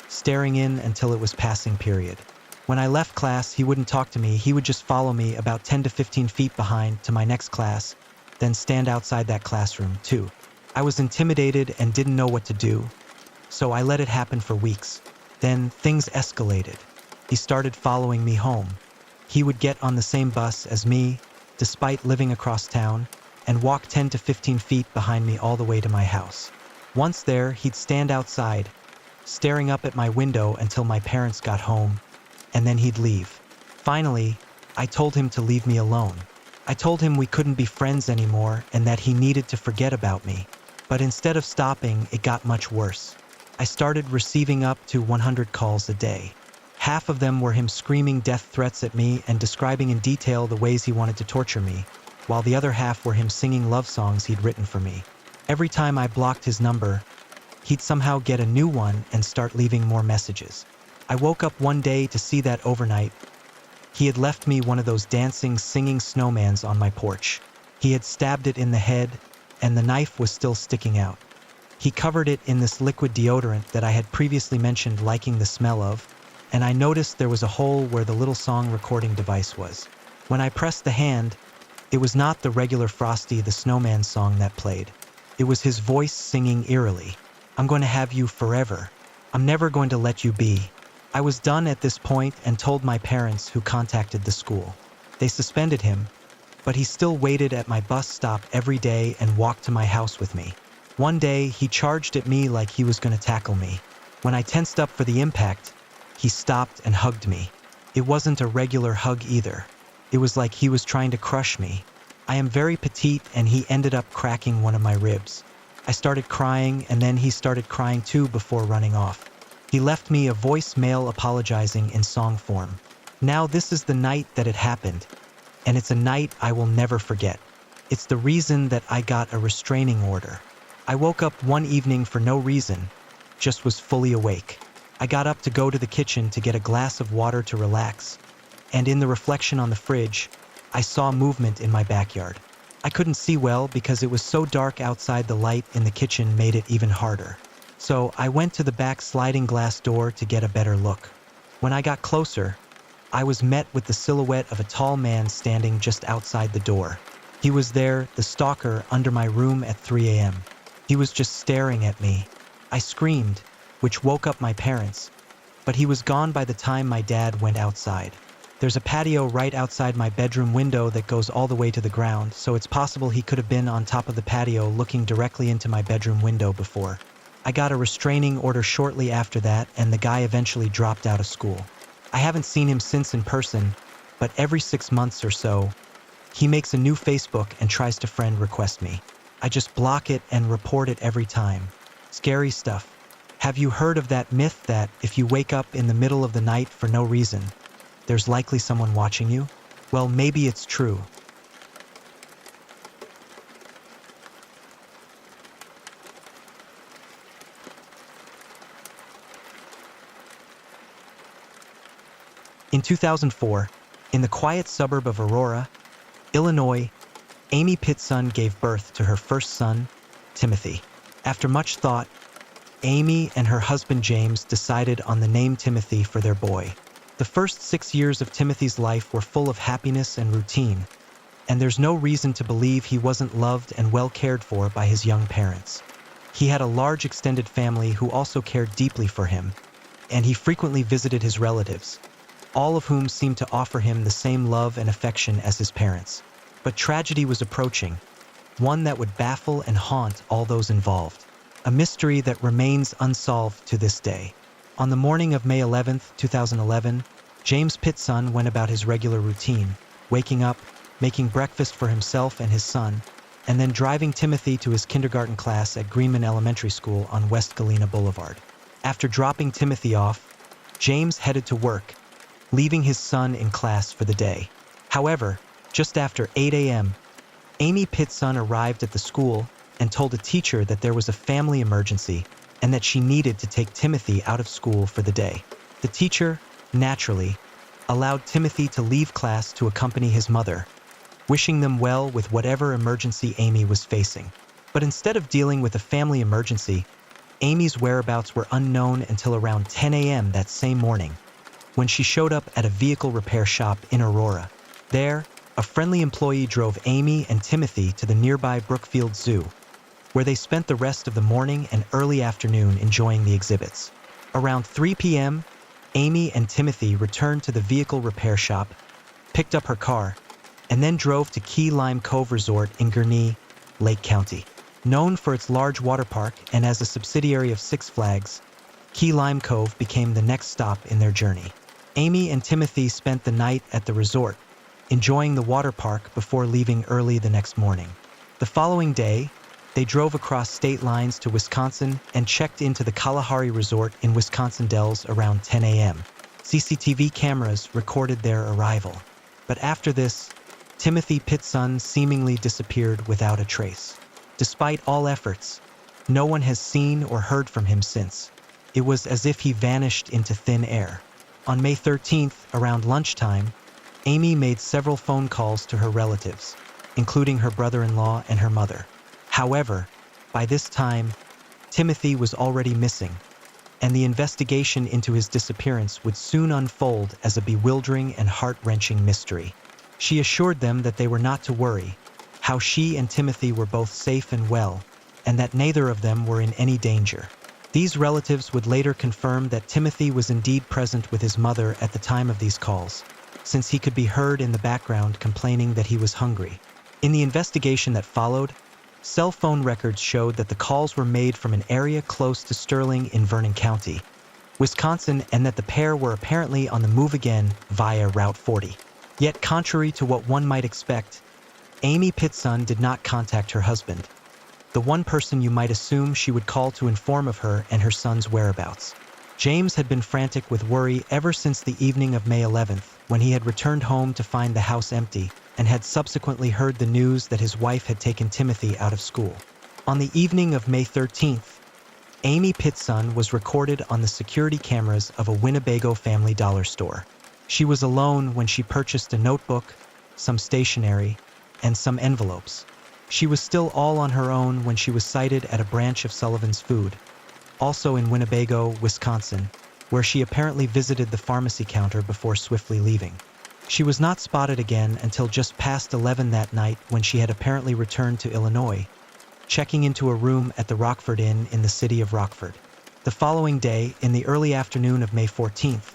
staring in until it was passing period. When I left class, he wouldn't talk to me. He would just follow me about 10 to 15 feet behind to my next class, then stand outside that classroom too. I was intimidated and didn't know what to do, so I let it happen for weeks. Then things escalated. He started following me home. He would get on the same bus as me, despite living across town, and walk 10 to 15 feet behind me all the way to my house. Once there, he'd stand outside, staring up at my window until my parents got home, and then he'd leave. Finally, I told him to leave me alone. I told him we couldn't be friends anymore and that he needed to forget about me. But instead of stopping, it got much worse. I started receiving up to 100 calls a day. Half of them were him screaming death threats at me and describing in detail the ways he wanted to torture me, while the other half were him singing love songs he'd written for me. Every time I blocked his number, he'd somehow get a new one and start leaving more messages. I woke up one day to see that overnight, he had left me one of those dancing, singing snowmans on my porch. He had stabbed it in the head, and the knife was still sticking out. He covered it in this liquid deodorant that I had previously mentioned liking the smell of, and I noticed there was a hole where the little song recording device was. When I pressed the hand, it was not the regular Frosty the Snowman song that played. It was his voice singing eerily, "I'm going to have you forever. I'm never going to let you be." I was done at this point and told my parents, who contacted the school. They suspended him, but he still waited at my bus stop every day and walked to my house with me. One day, he charged at me like he was going to tackle me. When I tensed up for the impact, he stopped and hugged me. It wasn't a regular hug either. It was like he was trying to crush me. I am very petite and he ended up cracking one of my ribs. I started crying and then he started crying too before running off. He left me a voicemail apologizing in song form. Now this is the night that it happened, and it's a night I will never forget. It's the reason that I got a restraining order. I woke up one evening for no reason, just was fully awake. I got up to go to the kitchen to get a glass of water to relax, and in the reflection on the fridge, I saw movement in my backyard. I couldn't see well because it was so dark outside. The light in the kitchen made it even harder. So I went to the back sliding glass door to get a better look. When I got closer, I was met with the silhouette of a tall man standing just outside the door. He was there, the stalker, under my room at 3 a.m. He was just staring at me. I screamed, which woke up my parents, but he was gone by the time my dad went outside. There's a patio right outside my bedroom window that goes all the way to the ground, so it's possible he could have been on top of the patio looking directly into my bedroom window before. I got a restraining order shortly after that, and the guy eventually dropped out of school. I haven't seen him since in person, but every 6 months or so, he makes a new Facebook and tries to friend request me. I just block it and report it every time. Scary stuff. Have you heard of that myth that if you wake up in the middle of the night for no reason, there's likely someone watching you? Well, maybe it's true. In 2004, in the quiet suburb of Aurora, Illinois, Amy Pittson gave birth to her first son, Timothy. After much thought, Amy and her husband James decided on the name Timothy for their boy. The first 6 years of Timothy's life were full of happiness and routine, and there's no reason to believe he wasn't loved and well cared for by his young parents. He had a large extended family who also cared deeply for him, and he frequently visited his relatives, all of whom seemed to offer him the same love and affection as his parents. But tragedy was approaching, one that would baffle and haunt all those involved, a mystery that remains unsolved to this day. On the morning of May 11th, 2011, James Pitt's son went about his regular routine, waking up, making breakfast for himself and his son, and then driving Timothy to his kindergarten class at Greenman Elementary School on West Galena Boulevard. After dropping Timothy off, James headed to work, leaving his son in class for the day. However, just after 8 a.m., Amy Pitt's son arrived at the school and told a teacher that there was a family emergency and that she needed to take Timothy out of school for the day. The teacher, naturally, allowed Timothy to leave class to accompany his mother, wishing them well with whatever emergency Amy was facing. But instead of dealing with a family emergency, Amy's whereabouts were unknown until around 10 a.m. that same morning, when she showed up at a vehicle repair shop in Aurora. There, a friendly employee drove Amy and Timothy to the nearby Brookfield Zoo, where they spent the rest of the morning and early afternoon enjoying the exhibits. Around 3 p.m., Amy and Timothy returned to the vehicle repair shop, picked up her car, and then drove to Key Lime Cove Resort in Gurnee, Lake County. Known for its large water park and as a subsidiary of Six Flags, Key Lime Cove became the next stop in their journey. Amy and Timothy spent the night at the resort, enjoying the water park before leaving early the next morning. The following day, they drove across state lines to Wisconsin and checked into the Kalahari Resort in Wisconsin Dells around 10 a.m. CCTV cameras recorded their arrival. But after this, Timothy Pitt's son seemingly disappeared without a trace. Despite all efforts, no one has seen or heard from him since. It was as if he vanished into thin air. On May 13th, around lunchtime, Amy made several phone calls to her relatives, including her brother-in-law and her mother. However, by this time, Timothy was already missing, and the investigation into his disappearance would soon unfold as a bewildering and heart-wrenching mystery. She assured them that they were not to worry, how she and Timothy were both safe and well, and that neither of them were in any danger. These relatives would later confirm that Timothy was indeed present with his mother at the time of these calls, since he could be heard in the background complaining that he was hungry. In the investigation that followed, cell phone records showed that the calls were made from an area close to Sterling in Vernon County, Wisconsin, and that the pair were apparently on the move again via Route 40. Yet, contrary to what one might expect, Amy Pitt's son did not contact her husband, the one person you might assume she would call to inform of her and her son's whereabouts. James had been frantic with worry ever since the evening of May 11th, when he had returned home to find the house empty, and had subsequently heard the news that his wife had taken Timothy out of school. On the evening of May 13th, Amy Pitt's son was recorded on the security cameras of a Winnebago Family Dollar store. She was alone when she purchased a notebook, some stationery, and some envelopes. She was still all on her own when she was sighted at a branch of Sullivan's Food, also in Winnebago, Wisconsin, where she apparently visited the pharmacy counter before swiftly leaving. She was not spotted again until just past 11 that night, when she had apparently returned to Illinois, checking into a room at the Rockford Inn in the city of Rockford. The following day, in the early afternoon of May 14th,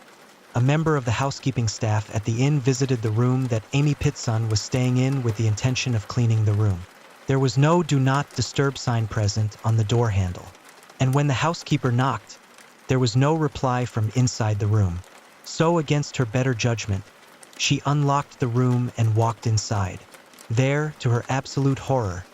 a member of the housekeeping staff at the inn visited the room that Amy Pitt's son was staying in with the intention of cleaning the room. There was no "Do Not Disturb" sign present on the door handle, and when the housekeeper knocked, there was no reply from inside the room. So, against her better judgment, she unlocked the room and walked inside. There, to her absolute horror,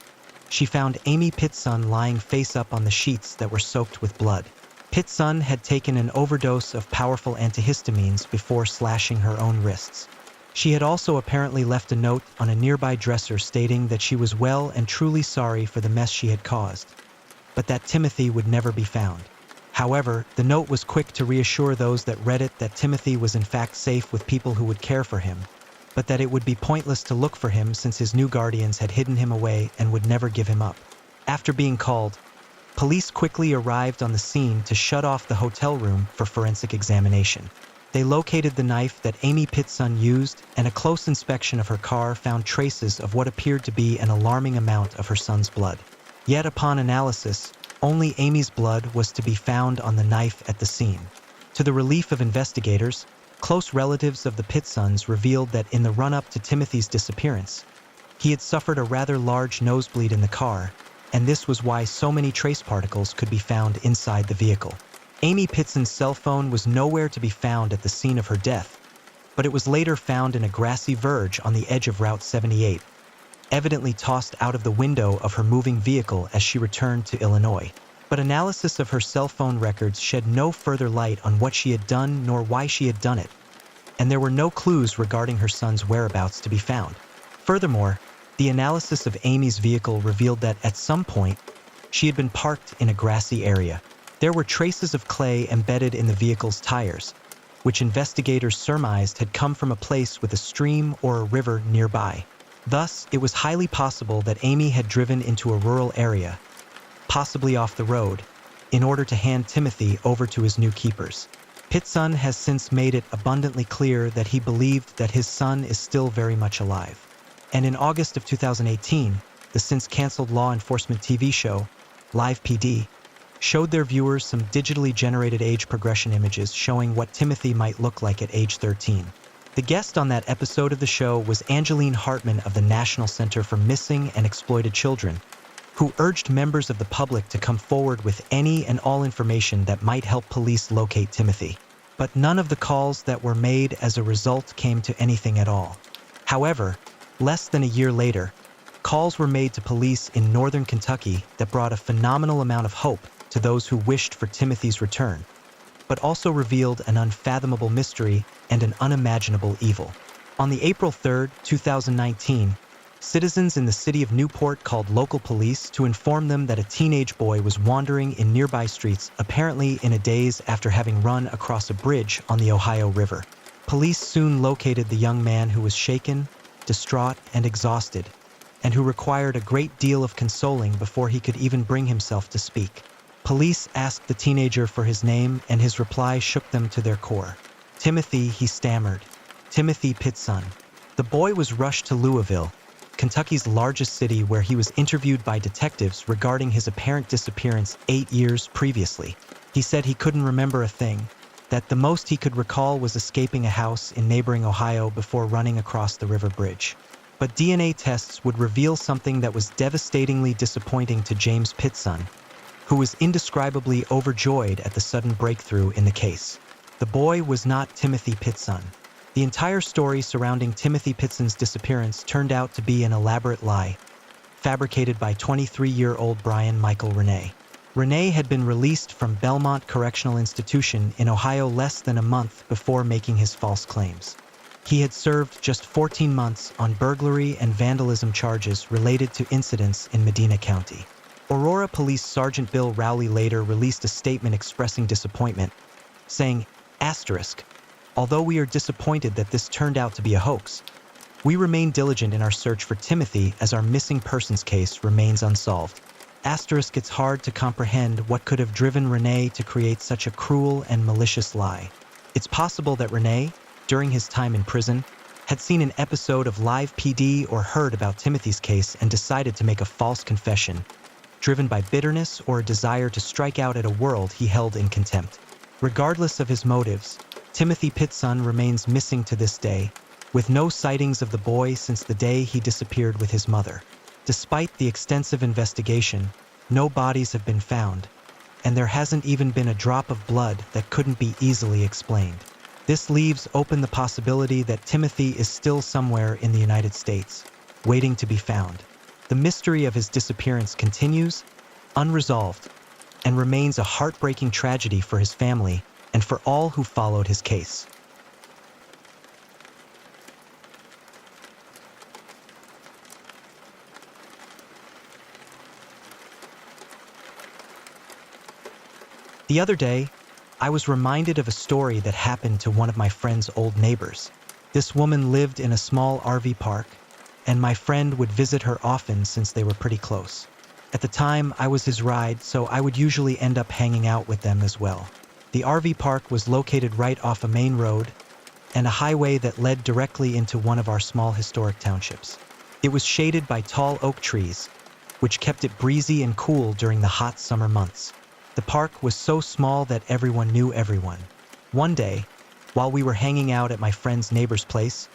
she found Amy Pitt's son lying face up on the sheets that were soaked with blood. Pitt's son had taken an overdose of powerful antihistamines before slashing her own wrists. She had also apparently left a note on a nearby dresser stating that she was well and truly sorry for the mess she had caused, but that Timothy would never be found. However, the note was quick to reassure those that read it that Timothy was in fact safe with people who would care for him, but that it would be pointless to look for him since his new guardians had hidden him away and would never give him up. After being called, Police quickly arrived on the scene to shut off the hotel room for forensic examination. They located the knife that Amy Pitson used, and a close inspection of her car found traces of what appeared to be an alarming amount of her son's blood. Yet upon analysis, only Amy's blood was to be found on the knife at the scene. To the relief of investigators, close relatives of the Pitsons revealed that in the run-up to Timothy's disappearance, he had suffered a rather large nosebleed in the car, and this was why so many trace particles could be found inside the vehicle. Amy Pitson's cell phone was nowhere to be found at the scene of her death, but it was later found in a grassy verge on the edge of Route 78, evidently tossed out of the window of her moving vehicle as she returned to Illinois. But analysis of her cell phone records shed no further light on what she had done nor why she had done it, and there were no clues regarding her son's whereabouts to be found. Furthermore, the analysis of Amy's vehicle revealed that at some point, she had been parked in a grassy area. There were traces of clay embedded in the vehicle's tires, which investigators surmised had come from a place with a stream or a river nearby. Thus, it was highly possible that Amy had driven into a rural area, possibly off the road, in order to hand Timothy over to his new keepers. Pitson has since made it abundantly clear that he believed that his son is still very much alive. And in August of 2018, the since-canceled law enforcement TV show, Live PD, showed their viewers some digitally generated age progression images showing what Timothy might look like at age 13. The guest on that episode of the show was Angeline Hartman of the National Center for Missing and Exploited Children, who urged members of the public to come forward with any and all information that might help police locate Timothy. But none of the calls that were made as a result came to anything at all. However, less than a year later, calls were made to police in northern Kentucky that brought a phenomenal amount of hope to those who wished for Timothy's return, but also revealed an unfathomable mystery and an unimaginable evil. On the April 3, 2019, citizens in the city of Newport called local police to inform them that a teenage boy was wandering in nearby streets, apparently in a daze after having run across a bridge on the Ohio River. Police soon located the young man, who was shaken, distraught, and exhausted, and who required a great deal of consoling before he could even bring himself to speak. Police asked the teenager for his name, and his reply shook them to their core. "Timothy," he stammered. "Timothy Pitson." The boy was rushed to Louisville, Kentucky's largest city, where he was interviewed by detectives regarding his apparent disappearance 8 years previously. He said he couldn't remember a thing, that the most he could recall was escaping a house in neighboring Ohio before running across the river bridge. But DNA tests would reveal something that was devastatingly disappointing to James Pitson, who was indescribably overjoyed at the sudden breakthrough in the case. The boy was not Timothy Pitson. The entire story surrounding Timothy Pitson's disappearance turned out to be an elaborate lie, fabricated by 23-year-old Brian Michael Renee. Renee had been released from Belmont Correctional Institution in Ohio less than a month before making his false claims. He had served just 14 months on burglary and vandalism charges related to incidents in Medina County. Aurora Police Sergeant Bill Rowley later released a statement expressing disappointment, saying, "Although we are disappointed that this turned out to be a hoax, we remain diligent in our search for Timothy as our missing persons case remains unsolved." It's hard to comprehend what could have driven Renee to create such a cruel and malicious lie. It's possible that Renee, during his time in prison, had seen an episode of Live PD or heard about Timothy's case and decided to make a false confession, driven by bitterness or a desire to strike out at a world he held in contempt. Regardless of his motives, Timothy Pitson remains missing to this day, with no sightings of the boy since the day he disappeared with his mother. Despite the extensive investigation, no bodies have been found, and there hasn't even been a drop of blood that couldn't be easily explained. This leaves open the possibility that Timothy is still somewhere in the United States, waiting to be found. The mystery of his disappearance continues, unresolved, and remains a heartbreaking tragedy for his family and for all who followed his case. The other day, I was reminded of a story that happened to one of my friend's old neighbors. This woman lived in a small RV park, and my friend would visit her often since they were pretty close. At the time, I was his ride, so I would usually end up hanging out with them as well. The RV park was located right off a main road and a highway that led directly into one of our small historic townships. It was shaded by tall oak trees, which kept it breezy and cool during the hot summer months. The park was so small that everyone knew everyone. One day, while we were hanging out at my friend's neighbor's place,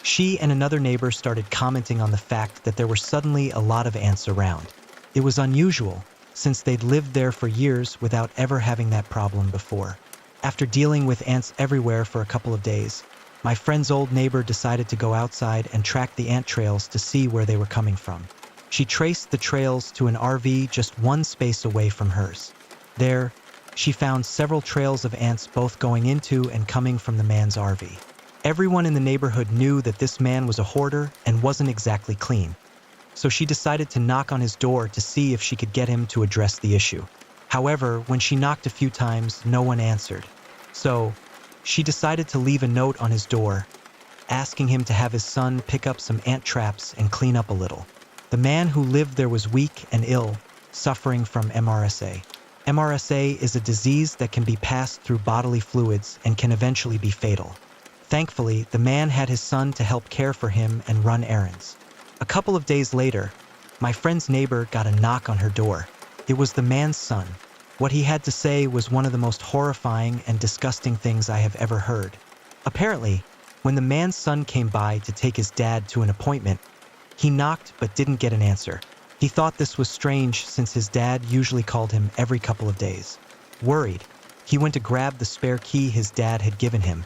she and another neighbor started commenting on the fact that there were suddenly a lot of ants around. It was unusual, since they'd lived there for years without ever having that problem before. After dealing with ants everywhere for a couple of days, my friend's old neighbor decided to go outside and track the ant trails to see where they were coming from. She traced the trails to an RV just one space away from hers. There, she found several trails of ants both going into and coming from the man's RV. Everyone in the neighborhood knew that this man was a hoarder and wasn't exactly clean, so she decided to knock on his door to see if she could get him to address the issue. However, when she knocked a few times, no one answered. So, she decided to leave a note on his door, asking him to have his son pick up some ant traps and clean up a little. The man who lived there was weak and ill, suffering from MRSA. MRSA is a disease that can be passed through bodily fluids and can eventually be fatal. Thankfully, the man had his son to help care for him and run errands. A couple of days later, my friend's neighbor got a knock on her door. It was the man's son. What he had to say was one of the most horrifying and disgusting things I have ever heard. Apparently, when the man's son came by to take his dad to an appointment, he knocked but didn't get an answer. He thought this was strange since his dad usually called him every couple of days. Worried, he went to grab the spare key his dad had given him,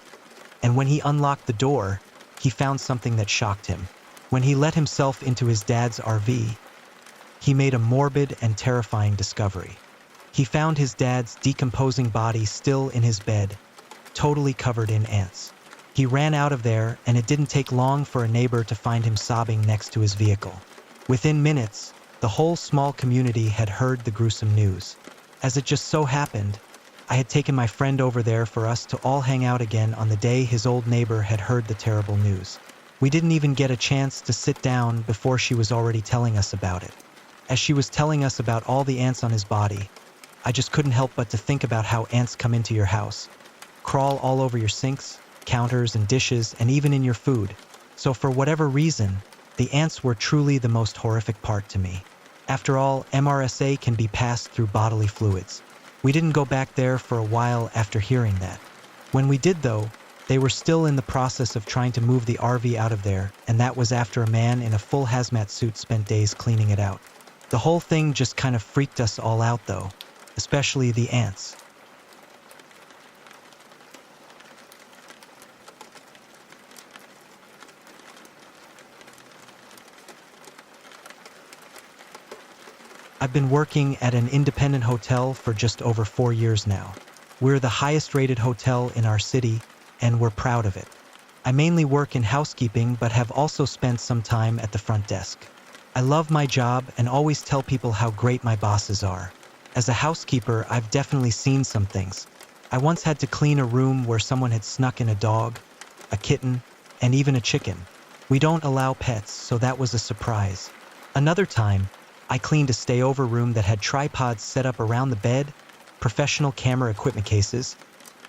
and when he unlocked the door, he found something that shocked him. When he let himself into his dad's RV, he made a morbid and terrifying discovery. He found his dad's decomposing body still in his bed, totally covered in ants. He ran out of there, and it didn't take long for a neighbor to find him sobbing next to his vehicle. Within minutes, the whole small community had heard the gruesome news. As it just so happened, I had taken my friend over there for us to all hang out again on the day his old neighbor had heard the terrible news. We didn't even get a chance to sit down before she was already telling us about it. As she was telling us about all the ants on his body, I just couldn't help but to think about how ants come into your house, crawl all over your sinks, counters and dishes, and even in your food. So for whatever reason, the ants were truly the most horrific part to me. After all, MRSA can be passed through bodily fluids. We didn't go back there for a while after hearing that. When we did though, they were still in the process of trying to move the RV out of there, and that was after a man in a full hazmat suit spent days cleaning it out. The whole thing just kind of freaked us all out though, especially the ants. I've been working at an independent hotel for just over 4 years now. We're the highest rated hotel in our city, and we're proud of it. I mainly work in housekeeping, but have also spent some time at the front desk. I love my job and always tell people how great my bosses are. As a housekeeper, I've definitely seen some things. I once had to clean a room where someone had snuck in a dog, a kitten, and even a chicken. We don't allow pets, so that was a surprise. Another time, I cleaned a stay-over room that had tripods set up around the bed, professional camera equipment cases,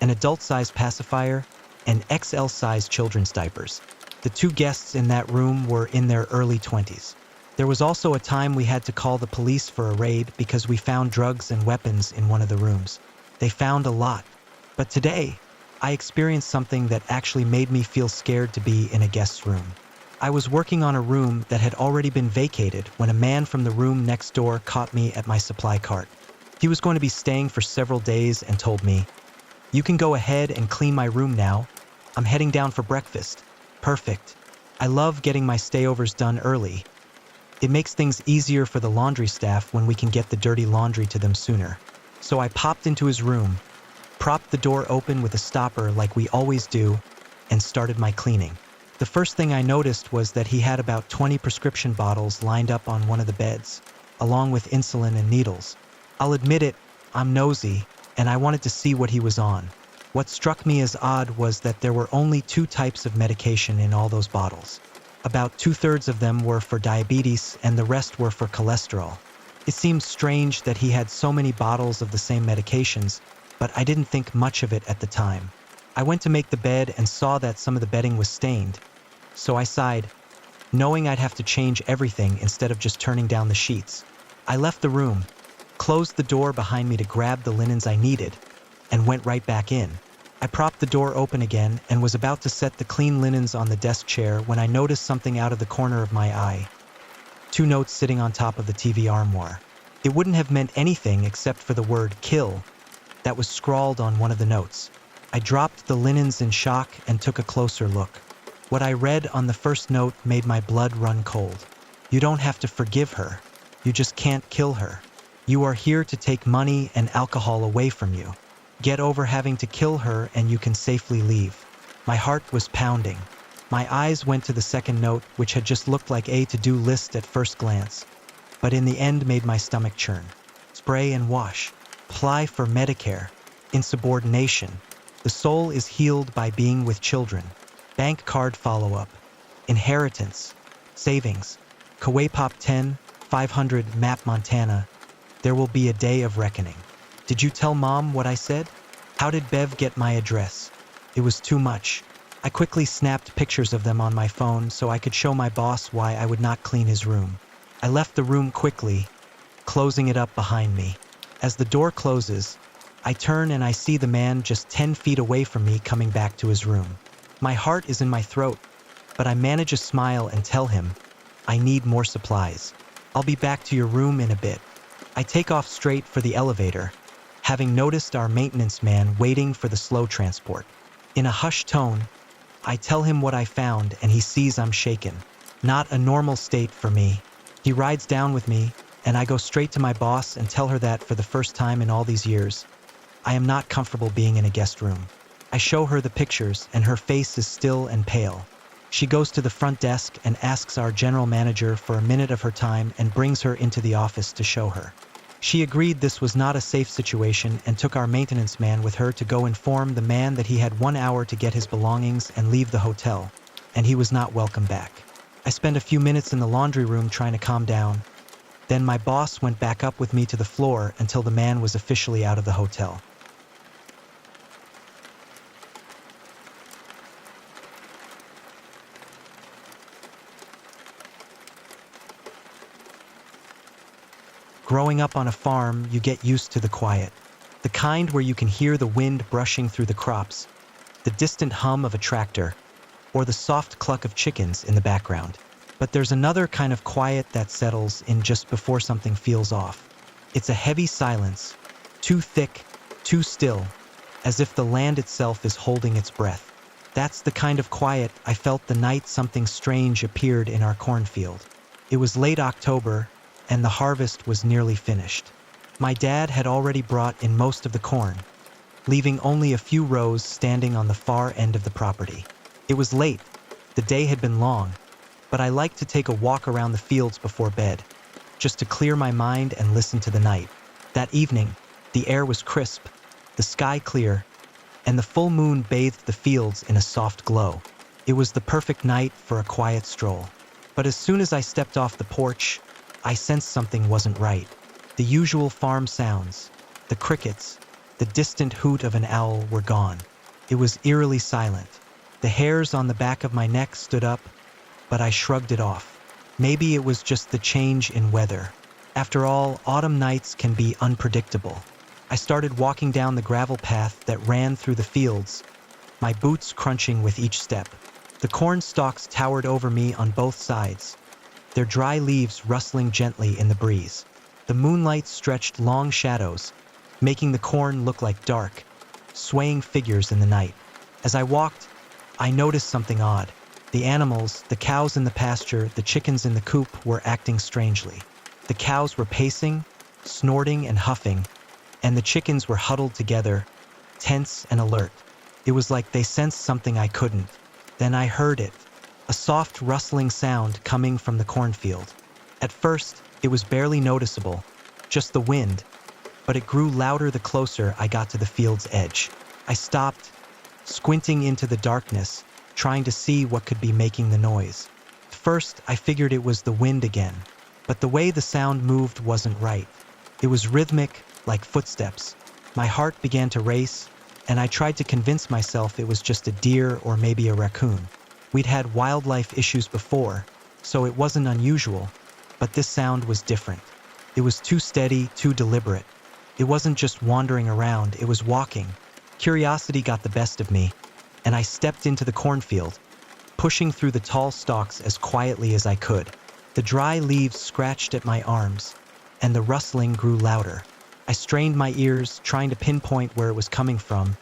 an adult-sized pacifier, and XL-sized children's diapers. The 2 guests in that room were in their early 20s. There was also a time we had to call the police for a raid because we found drugs and weapons in one of the rooms. They found a lot. But today, I experienced something that actually made me feel scared to be in a guest's room. I was working on a room that had already been vacated when a man from the room next door caught me at my supply cart. He was going to be staying for several days and told me, "You can go ahead and clean my room now. I'm heading down for breakfast." Perfect. I love getting my stayovers done early. It makes things easier for the laundry staff when we can get the dirty laundry to them sooner. So I popped into his room, propped the door open with a stopper like we always do, and started my cleaning. The first thing I noticed was that he had about 20 prescription bottles lined up on one of the beds, along with insulin and needles. I'll admit it, I'm nosy, and I wanted to see what he was on. What struck me as odd was that there were only 2 types of medication in all those bottles. About 2/3 of them were for diabetes and the rest were for cholesterol. It seemed strange that he had so many bottles of the same medications, but I didn't think much of it at the time. I went to make the bed and saw that some of the bedding was stained, so I sighed, knowing I'd have to change everything instead of just turning down the sheets. I left the room, closed the door behind me to grab the linens I needed, and went right back in. I propped the door open again and was about to set the clean linens on the desk chair when I noticed something out of the corner of my eye. 2 notes sitting on top of the TV armoire. It wouldn't have meant anything except for the word kill that was scrawled on one of the notes. I dropped the linens in shock and took a closer look. What I read on the first note made my blood run cold. You don't have to forgive her. You just can't kill her. You are here to take money and alcohol away from you. Get over having to kill her and you can safely leave. My heart was pounding. My eyes went to the second note, which had just looked like a to-do list at first glance, but in the end made my stomach churn. Spray and wash. Apply for Medicare. Insubordination. The soul is healed by being with children. Bank card follow-up. Inheritance. Savings. Kauai Pop 10, 500 Map Montana. There will be a day of reckoning. Did you tell Mom what I said? How did Bev get my address? It was too much. I quickly snapped pictures of them on my phone so I could show my boss why I would not clean his room. I left the room quickly, closing it up behind me. As the door closes, I turn and I see the man just 10 feet away from me coming back to his room. My heart is in my throat, but I manage a smile and tell him, I need more supplies. I'll be back to your room in a bit. I take off straight for the elevator, having noticed our maintenance man waiting for the slow transport. In a hushed tone, I tell him what I found and he sees I'm shaken. Not a normal state for me. He rides down with me, and I go straight to my boss and tell her that for the first time in all these years, I am not comfortable being in a guest room. I show her the pictures and her face is still and pale. She goes to the front desk and asks our general manager for a minute of her time and brings her into the office to show her. She agreed this was not a safe situation and took our maintenance man with her to go inform the man that he had 1 hour to get his belongings and leave the hotel, and he was not welcome back. I spent a few minutes in the laundry room trying to calm down. Then my boss went back up with me to the floor until the man was officially out of the hotel. Growing up on a farm, you get used to the quiet. The kind where you can hear the wind brushing through the crops, the distant hum of a tractor, or the soft cluck of chickens in the background. But there's another kind of quiet that settles in just before something feels off. It's a heavy silence, too thick, too still, as if the land itself is holding its breath. That's the kind of quiet I felt the night something strange appeared in our cornfield. It was late October, and the harvest was nearly finished. My dad had already brought in most of the corn, leaving only a few rows standing on the far end of the property. It was late, the day had been long, but I liked to take a walk around the fields before bed, just to clear my mind and listen to the night. That evening, the air was crisp, the sky clear, and the full moon bathed the fields in a soft glow. It was the perfect night for a quiet stroll. But as soon as I stepped off the porch, I sensed something wasn't right. The usual farm sounds, the crickets, the distant hoot of an owl were gone. It was eerily silent. The hairs on the back of my neck stood up, but I shrugged it off. Maybe it was just the change in weather. After all, autumn nights can be unpredictable. I started walking down the gravel path that ran through the fields, my boots crunching with each step. The corn stalks towered over me on both sides, their dry leaves rustling gently in the breeze. The moonlight stretched long shadows, making the corn look like dark, swaying figures in the night. As I walked, I noticed something odd. The animals, the cows in the pasture, the chickens in the coop were acting strangely. The cows were pacing, snorting and huffing, and the chickens were huddled together, tense and alert. It was like they sensed something I couldn't. Then I heard it, a soft rustling sound coming from the cornfield. At first, it was barely noticeable, just the wind, but it grew louder the closer I got to the field's edge. I stopped, squinting into the darkness, trying to see what could be making the noise. First, I figured it was the wind again, But the way the sound moved wasn't right. It was rhythmic, like footsteps. My heart began to race, and I tried to convince myself it was just a deer or maybe a raccoon. We'd had wildlife issues before, so it wasn't unusual, but this sound was different. It was too steady, too deliberate. It wasn't just wandering around, it was walking. Curiosity got the best of me, and I stepped into the cornfield, pushing through the tall stalks as quietly as I could. The dry leaves scratched at my arms, and the rustling grew louder. I strained my ears, trying to pinpoint where it was coming from,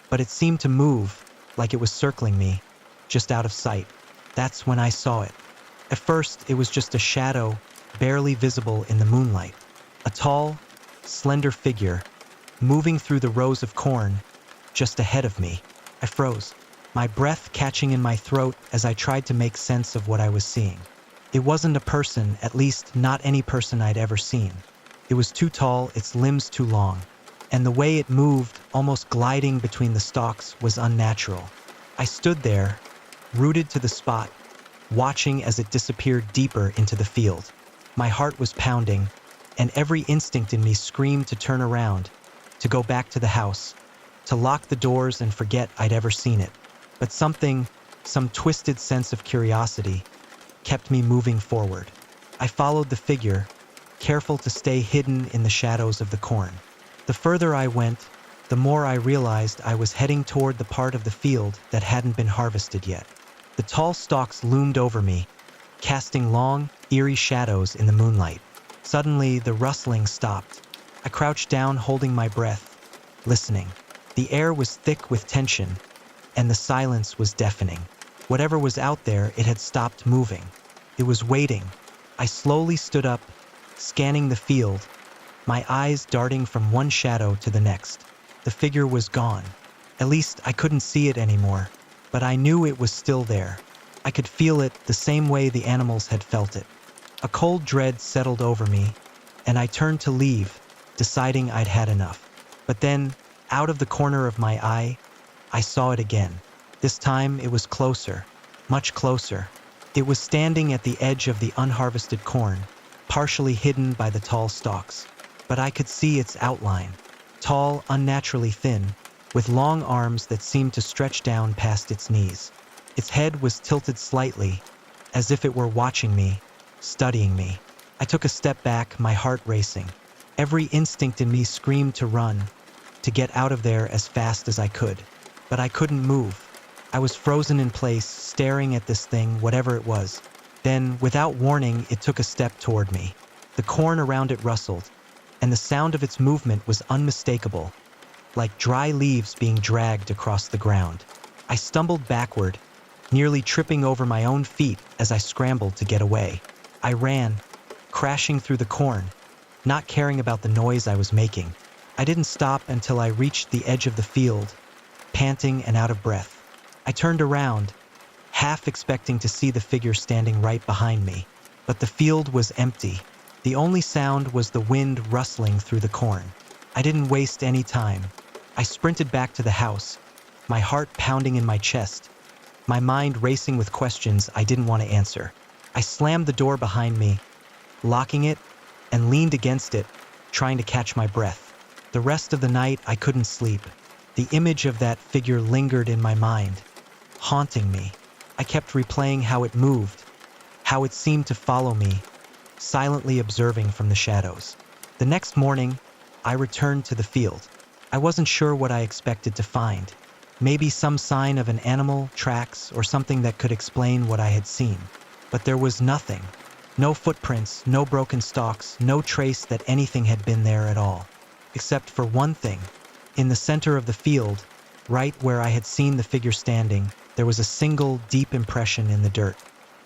but it seemed to move, like it was circling me, just out of sight. That's when I saw it. At first, it was just a shadow, barely visible in the moonlight. A tall, slender figure, moving through the rows of corn, just ahead of me. I froze, my breath catching in my throat as I tried to make sense of what I was seeing. It wasn't a person, at least not any person I'd ever seen. It was too tall, its limbs too long, and the way it moved, almost gliding between the stalks, was unnatural. I stood there, rooted to the spot, watching as it disappeared deeper into the field. My heart was pounding, and every instinct in me screamed to turn around, to go back to the house, to lock the doors and forget I'd ever seen it. But some twisted sense of curiosity, kept me moving forward. I followed the figure, careful to stay hidden in the shadows of the corn. The further I went, the more I realized I was heading toward the part of the field that hadn't been harvested yet. The tall stalks loomed over me, casting long, eerie shadows in the moonlight. Suddenly, the rustling stopped. I crouched down, holding my breath, listening. The air was thick with tension, and the silence was deafening. Whatever was out there, it had stopped moving. It was waiting. I slowly stood up, scanning the field, my eyes darting from one shadow to the next. The figure was gone. At least I couldn't see it anymore, but I knew it was still there. I could feel it the same way the animals had felt it. A cold dread settled over me, and I turned to leave, deciding I'd had enough. But then, out of the corner of my eye, I saw it again. This time it was closer, much closer. It was standing at the edge of the unharvested corn, partially hidden by the tall stalks. But I could see its outline, tall, unnaturally thin, with long arms that seemed to stretch down past its knees. Its head was tilted slightly, as if it were watching me, studying me. I took a step back, my heart racing. Every instinct in me screamed to run, to get out of there as fast as I could. But I couldn't move. I was frozen in place, staring at this thing, whatever it was. Then, without warning, it took a step toward me. The corn around it rustled, and the sound of its movement was unmistakable, like dry leaves being dragged across the ground. I stumbled backward, nearly tripping over my own feet as I scrambled to get away. I ran, crashing through the corn, not caring about the noise I was making. I didn't stop until I reached the edge of the field, panting and out of breath. I turned around, half expecting to see the figure standing right behind me, but the field was empty. The only sound was the wind rustling through the corn. I didn't waste any time. I sprinted back to the house, my heart pounding in my chest, my mind racing with questions I didn't want to answer. I slammed the door behind me, locking it, and leaned against it, trying to catch my breath. The rest of the night, I couldn't sleep. The image of that figure lingered in my mind, haunting me. I kept replaying how it moved, how it seemed to follow me, silently observing from the shadows. The next morning, I returned to the field. I wasn't sure what I expected to find. Maybe some sign of an animal, tracks, or something that could explain what I had seen. But there was nothing. No footprints, no broken stalks, no trace that anything had been there at all. Except for one thing. In the center of the field, right where I had seen the figure standing, there was a single, deep impression in the dirt.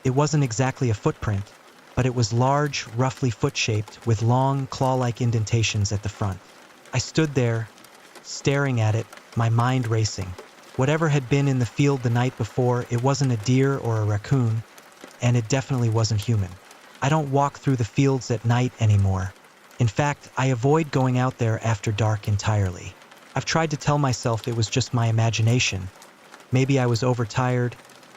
It wasn't exactly a footprint, but it was large, roughly foot-shaped, with long, claw-like indentations at the front. I stood there, staring at it, my mind racing. Whatever had been in the field the night before, it wasn't a deer or a raccoon, and it definitely wasn't human. I don't walk through the fields at night anymore. In fact, I avoid going out there after dark entirely. I've tried to tell myself it was just my imagination. Maybe I was overtired,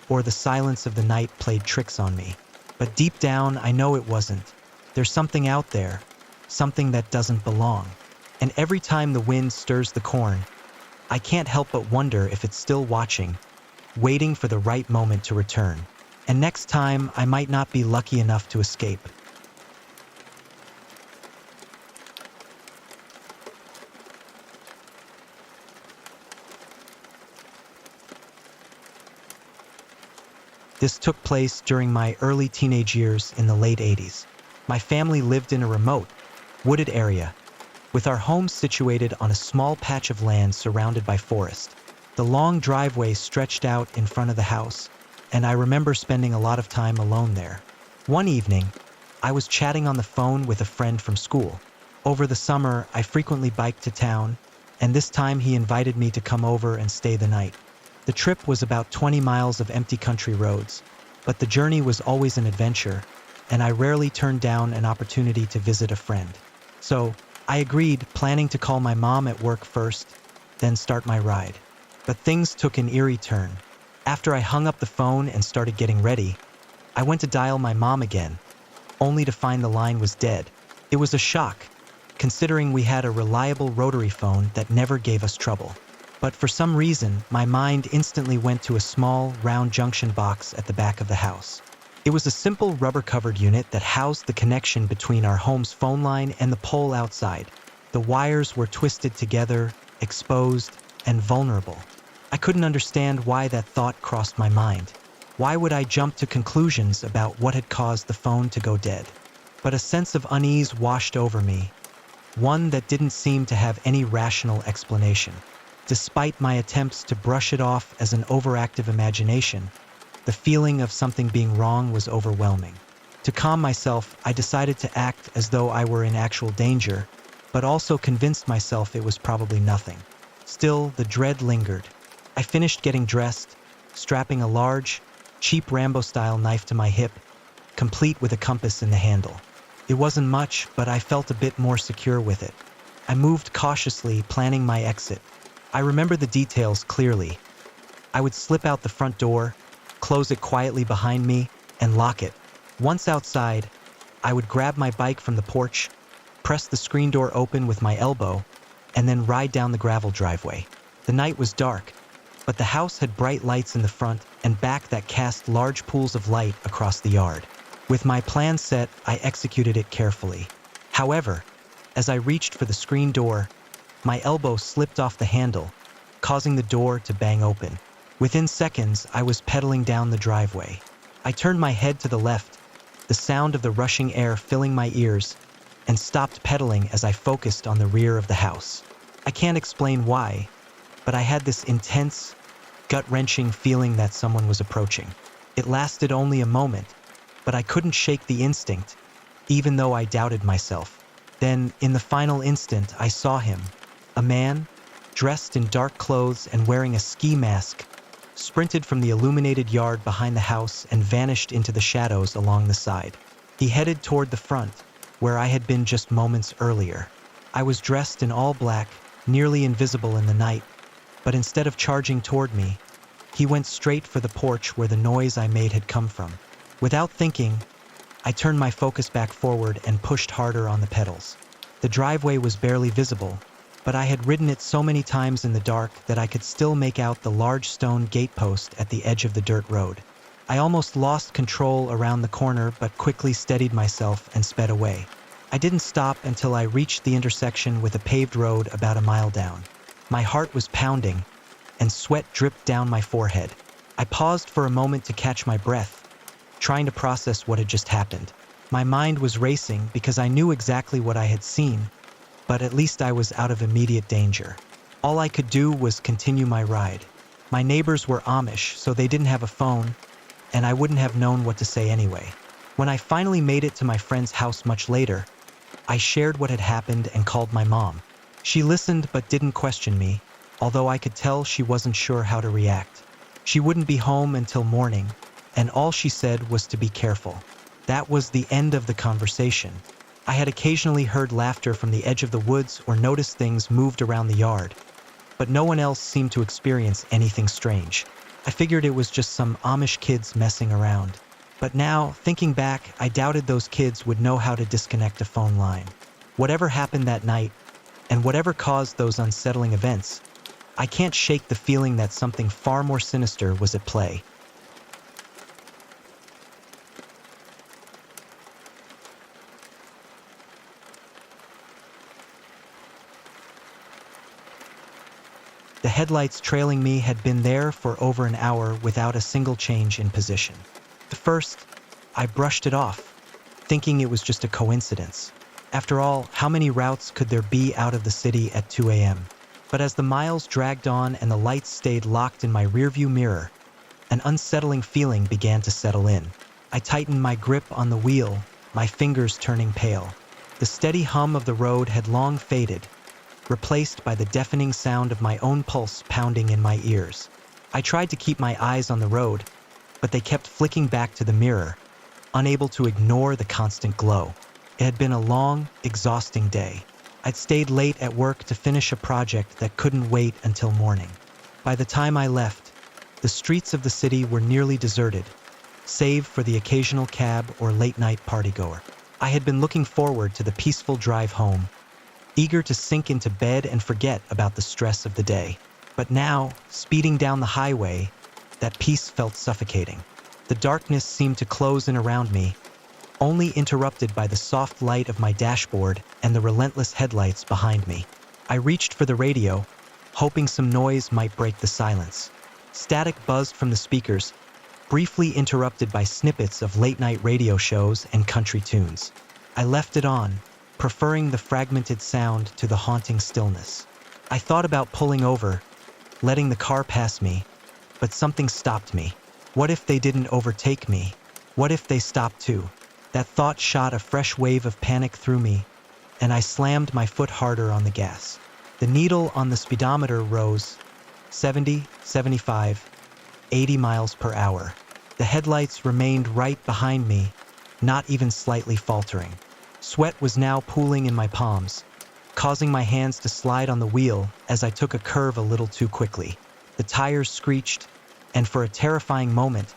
or the silence of the night played tricks on me. But deep down, I know it wasn't. There's something out there, something that doesn't belong. And every time the wind stirs the corn, I can't help but wonder if it's still watching, waiting for the right moment to return. And next time, I might not be lucky enough to escape. This took place during my early teenage years in the late 80s. My family lived in a remote, wooded area, with our home situated on a small patch of land surrounded by forest. The long driveway stretched out in front of the house, and I remember spending a lot of time alone there. One evening, I was chatting on the phone with a friend from school. Over the summer, I frequently biked to town, and this time he invited me to come over and stay the night. The trip was about 20 miles of empty country roads, but the journey was always an adventure, and I rarely turned down an opportunity to visit a friend. So, I agreed, planning to call my mom at work first, then start my ride. But things took an eerie turn. After I hung up the phone and started getting ready, I went to dial my mom again, only to find the line was dead. It was a shock, considering we had a reliable rotary phone that never gave us trouble. But for some reason, my mind instantly went to a small, round junction box at the back of the house. It was a simple rubber-covered unit that housed the connection between our home's phone line and the pole outside. The wires were twisted together, exposed, and vulnerable. I couldn't understand why that thought crossed my mind. Why would I jump to conclusions about what had caused the phone to go dead? But a sense of unease washed over me, one that didn't seem to have any rational explanation. Despite my attempts to brush it off as an overactive imagination, the feeling of something being wrong was overwhelming. To calm myself, I decided to act as though I were in actual danger, but also convinced myself it was probably nothing. Still, the dread lingered. I finished getting dressed, strapping a large, cheap Rambo-style knife to my hip, complete with a compass in the handle. It wasn't much, but I felt a bit more secure with it. I moved cautiously, planning my exit. I remember the details clearly. I would slip out the front door, close it quietly behind me, and lock it. Once outside, I would grab my bike from the porch, press the screen door open with my elbow, and then ride down the gravel driveway. The night was dark, but the house had bright lights in the front and back that cast large pools of light across the yard. With my plan set, I executed it carefully. However, as I reached for the screen door, my elbow slipped off the handle, causing the door to bang open. Within seconds, I was pedaling down the driveway. I turned my head to the left, the sound of the rushing air filling my ears, and stopped pedaling as I focused on the rear of the house. I can't explain why, but I had this intense, gut-wrenching feeling that someone was approaching. It lasted only a moment, but I couldn't shake the instinct, even though I doubted myself. Then, in the final instant, I saw him. A man, dressed in dark clothes and wearing a ski mask, sprinted from the illuminated yard behind the house and vanished into the shadows along the side. He headed toward the front, where I had been just moments earlier. I was dressed in all black, nearly invisible in the night, but instead of charging toward me, he went straight for the porch where the noise I made had come from. Without thinking, I turned my focus back forward and pushed harder on the pedals. The driveway was barely visible, but I had ridden it so many times in the dark that I could still make out the large stone gatepost at the edge of the dirt road. I almost lost control around the corner, but quickly steadied myself and sped away. I didn't stop until I reached the intersection with a paved road about a mile down. My heart was pounding, and sweat dripped down my forehead. I paused for a moment to catch my breath, trying to process what had just happened. My mind was racing because I knew exactly what I had seen, but at least I was out of immediate danger. All I could do was continue my ride. My neighbors were Amish, so they didn't have a phone, and I wouldn't have known what to say anyway. When I finally made it to my friend's house much later, I shared what had happened and called my mom. She listened but didn't question me, although I could tell she wasn't sure how to react. She wouldn't be home until morning, and all she said was to be careful. That was the end of the conversation. I had occasionally heard laughter from the edge of the woods or noticed things moved around the yard, but no one else seemed to experience anything strange. I figured it was just some Amish kids messing around. But now, thinking back, I doubted those kids would know how to disconnect a phone line. Whatever happened that night, and whatever caused those unsettling events, I can't shake the feeling that something far more sinister was at play. The headlights trailing me had been there for over an hour without a single change in position. At first, I brushed it off, thinking it was just a coincidence. After all, how many routes could there be out of the city at 2 a.m.? But as the miles dragged on and the lights stayed locked in my rearview mirror, an unsettling feeling began to settle in. I tightened my grip on the wheel, my fingers turning pale. The steady hum of the road had long faded, replaced by the deafening sound of my own pulse pounding in my ears. I tried to keep my eyes on the road, but they kept flicking back to the mirror, unable to ignore the constant glow. It had been a long, exhausting day. I'd stayed late at work to finish a project that couldn't wait until morning. By the time I left, the streets of the city were nearly deserted, save for the occasional cab or late-night partygoer. I had been looking forward to the peaceful drive home, eager to sink into bed and forget about the stress of the day. But now, speeding down the highway, that peace felt suffocating. The darkness seemed to close in around me, only interrupted by the soft light of my dashboard and the relentless headlights behind me. I reached for the radio, hoping some noise might break the silence. Static buzzed from the speakers, briefly interrupted by snippets of late-night radio shows and country tunes. I left it on, preferring the fragmented sound to the haunting stillness. I thought about pulling over, letting the car pass me, but something stopped me. What if they didn't overtake me? What if they stopped too? That thought shot a fresh wave of panic through me, and I slammed my foot harder on the gas. The needle on the speedometer rose 70, 75, 80 miles per hour. The headlights remained right behind me, not even slightly faltering. Sweat was now pooling in my palms, causing my hands to slide on the wheel as I took a curve a little too quickly. The tires screeched, and for a terrifying moment,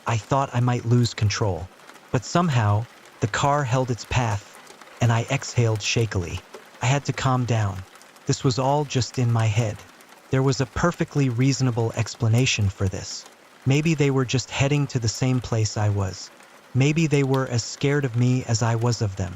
I thought I might lose control. But somehow, the car held its path, and I exhaled shakily. I had to calm down. This was all just in my head. There was a perfectly reasonable explanation for this. Maybe they were just heading to the same place I was. Maybe they were as scared of me as I was of them.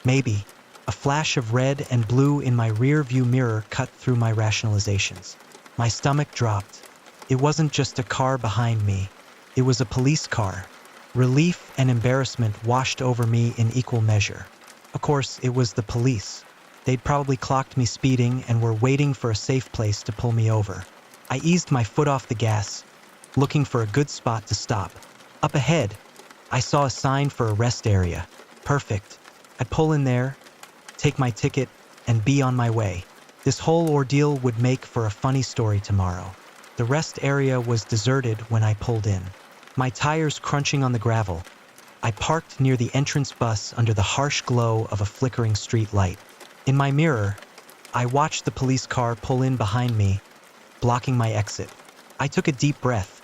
Maybe. A flash of red and blue in my rear view mirror cut through my rationalizations. My stomach dropped. It wasn't just a car behind me. It was a police car. Relief and embarrassment washed over me in equal measure. Of course, it was the police. They'd probably clocked me speeding and were waiting for a safe place to pull me over. I eased my foot off the gas, looking for a good spot to stop. Up ahead, I saw a sign for a rest area. Perfect. I'd pull in there, take my ticket, and be on my way. This whole ordeal would make for a funny story tomorrow. The rest area was deserted when I pulled in. My tires crunching on the gravel. I parked near the entrance bus under the harsh glow of a flickering street light. In my mirror, I watched the police car pull in behind me, blocking my exit. I took a deep breath,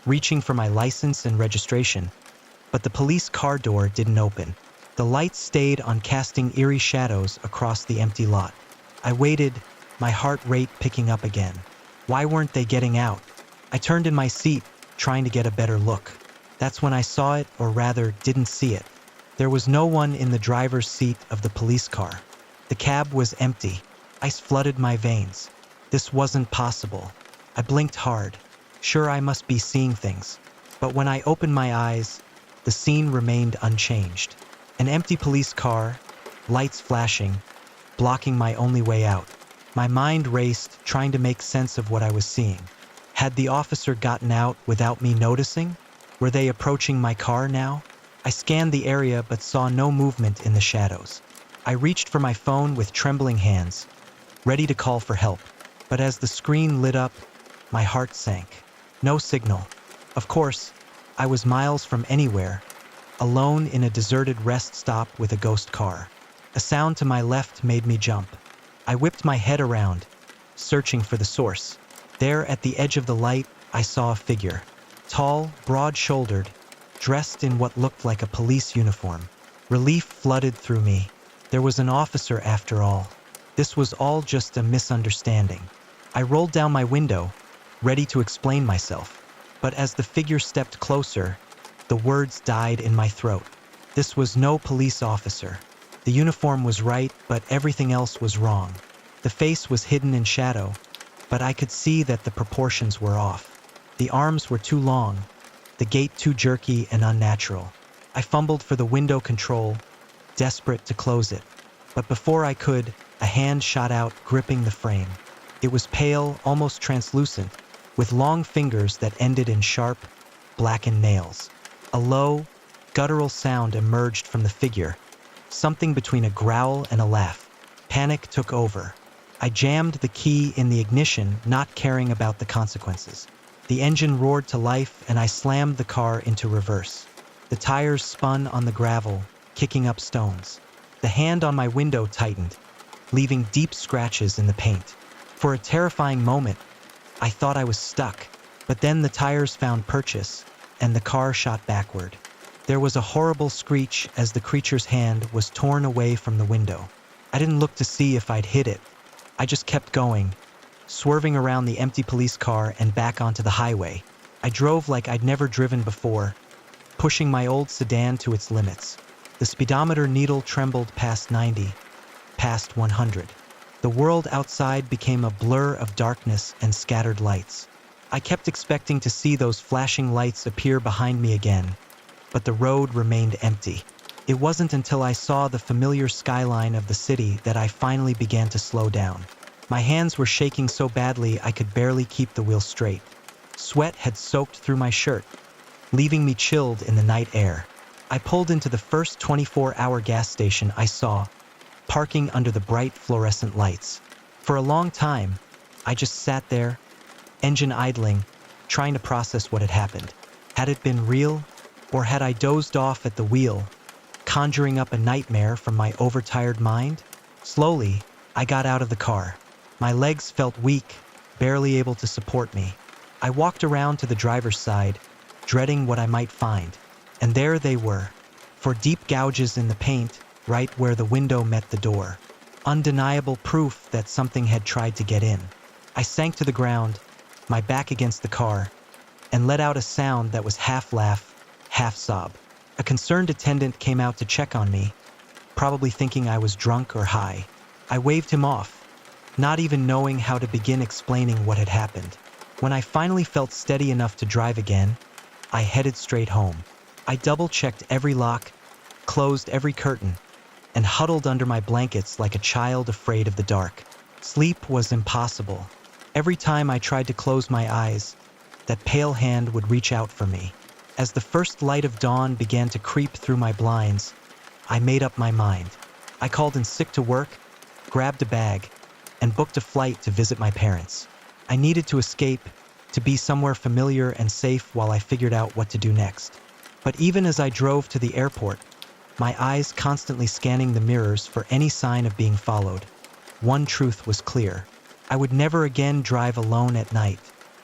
reaching for my license and registration, but the police car door didn't open. The lights stayed on, casting eerie shadows across the empty lot. I waited, my heart rate picking up again. Why weren't they getting out? I turned in my seat, trying to get a better look. That's when I saw it, or rather, didn't see it. There was no one in the driver's seat of the police car. The cab was empty. Ice flooded my veins. This wasn't possible. I blinked hard. Sure, I must be seeing things. But when I opened my eyes, the scene remained unchanged. An empty police car, lights flashing, blocking my only way out. My mind raced, trying to make sense of what I was seeing. Had the officer gotten out without me noticing? Were they approaching my car now? I scanned the area but saw no movement in the shadows. I reached for my phone with trembling hands, ready to call for help. But as the screen lit up, my heart sank. No signal. Of course, I was miles from anywhere, alone in a deserted rest stop with a ghost car. A sound to my left made me jump. I whipped my head around, searching for the source. There at the edge of the light, I saw a figure. Tall, broad-shouldered, dressed in what looked like a police uniform. Relief flooded through me. There was an officer after all. This was all just a misunderstanding. I rolled down my window, ready to explain myself. But as the figure stepped closer, the words died in my throat. This was no police officer. The uniform was right, but everything else was wrong. The face was hidden in shadow, but I could see that the proportions were off. The arms were too long, the gait too jerky and unnatural. I fumbled for the window control, desperate to close it. But before I could, a hand shot out, gripping the frame. It was pale, almost translucent, with long fingers that ended in sharp, blackened nails. A low, guttural sound emerged from the figure, something between a growl and a laugh. Panic took over. I jammed the key in the ignition, not caring about the consequences. The engine roared to life, and I slammed the car into reverse. The tires spun on the gravel, kicking up stones. The hand on my window tightened, leaving deep scratches in the paint. For a terrifying moment, I thought I was stuck, but then the tires found purchase, and the car shot backward. There was a horrible screech as the creature's hand was torn away from the window. I didn't look to see if I'd hit it. I just kept going, swerving around the empty police car and back onto the highway. I drove like I'd never driven before, pushing my old sedan to its limits. The speedometer needle trembled past 90, past 100. The world outside became a blur of darkness and scattered lights. I kept expecting to see those flashing lights appear behind me again, but the road remained empty. It wasn't until I saw the familiar skyline of the city that I finally began to slow down. My hands were shaking so badly I could barely keep the wheel straight. Sweat had soaked through my shirt, leaving me chilled in the night air. I pulled into the first 24-hour gas station I saw, parking under the bright fluorescent lights. For a long time, I just sat there, engine idling, trying to process what had happened. Had it been real, or had I dozed off at the wheel, conjuring up a nightmare from my overtired mind? Slowly, I got out of the car. My legs felt weak, barely able to support me. I walked around to the driver's side, dreading what I might find. And there they were, 4 deep gouges in the paint, right where the window met the door. Undeniable proof that something had tried to get in. I sank to the ground, my back against the car, and let out a sound that was half laugh, half sob. A concerned attendant came out to check on me, probably thinking I was drunk or high. I waved him off, not even knowing how to begin explaining what had happened. When I finally felt steady enough to drive again, I headed straight home. I double-checked every lock, closed every curtain, and huddled under my blankets like a child afraid of the dark. Sleep was impossible. Every time I tried to close my eyes, that pale hand would reach out for me. As the first light of dawn began to creep through my blinds, I made up my mind. I called in sick to work, grabbed a bag, and booked a flight to visit my parents. I needed to escape, to be somewhere familiar and safe while I figured out what to do next. But even as I drove to the airport, my eyes constantly scanning the mirrors for any sign of being followed, one truth was clear. I would never again drive alone at night.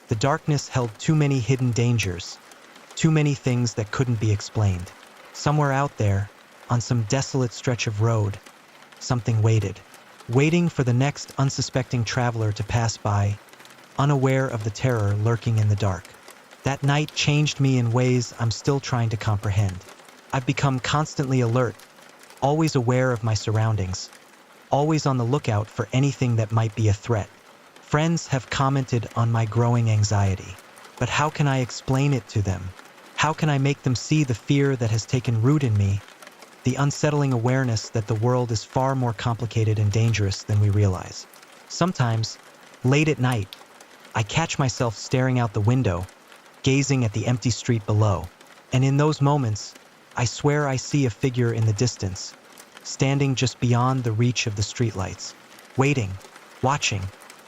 The darkness held too many hidden dangers, too many things that couldn't be explained. Somewhere out there, on some desolate stretch of road, something waited, waiting for the next unsuspecting traveler to pass by, unaware of the terror lurking in the dark. That night changed me in ways I'm still trying to comprehend. I've become constantly alert, always aware of my surroundings, always on the lookout for anything that might be a threat. Friends have commented on my growing anxiety, but how can I explain it to them? How can I make them see the fear that has taken root in me, the unsettling awareness that the world is far more complicated and dangerous than we realize? Sometimes, late at night, I catch myself staring out the window, gazing at the empty street below. And in those moments, I swear I see a figure in the distance, standing just beyond the reach of the streetlights, waiting, watching,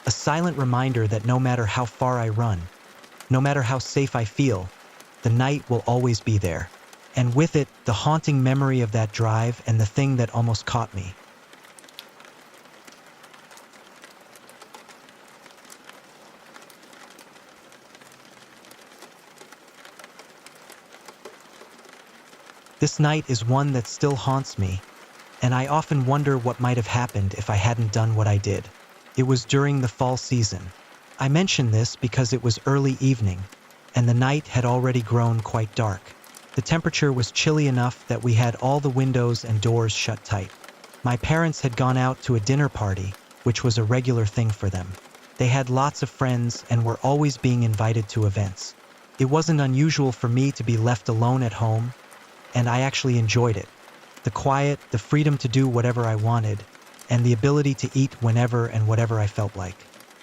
a silent reminder that no matter how far I run, no matter how safe I feel, the night will always be there. And with it, the haunting memory of that drive and the thing that almost caught me. This night is one that still haunts me, and I often wonder what might have happened if I hadn't done what I did. It was during the fall season. I mention this because it was early evening, and the night had already grown quite dark. The temperature was chilly enough that we had all the windows and doors shut tight. My parents had gone out to a dinner party, which was a regular thing for them. They had lots of friends and were always being invited to events. It wasn't unusual for me to be left alone at home, and I actually enjoyed it. The quiet, the freedom to do whatever I wanted, and the ability to eat whenever and whatever I felt like.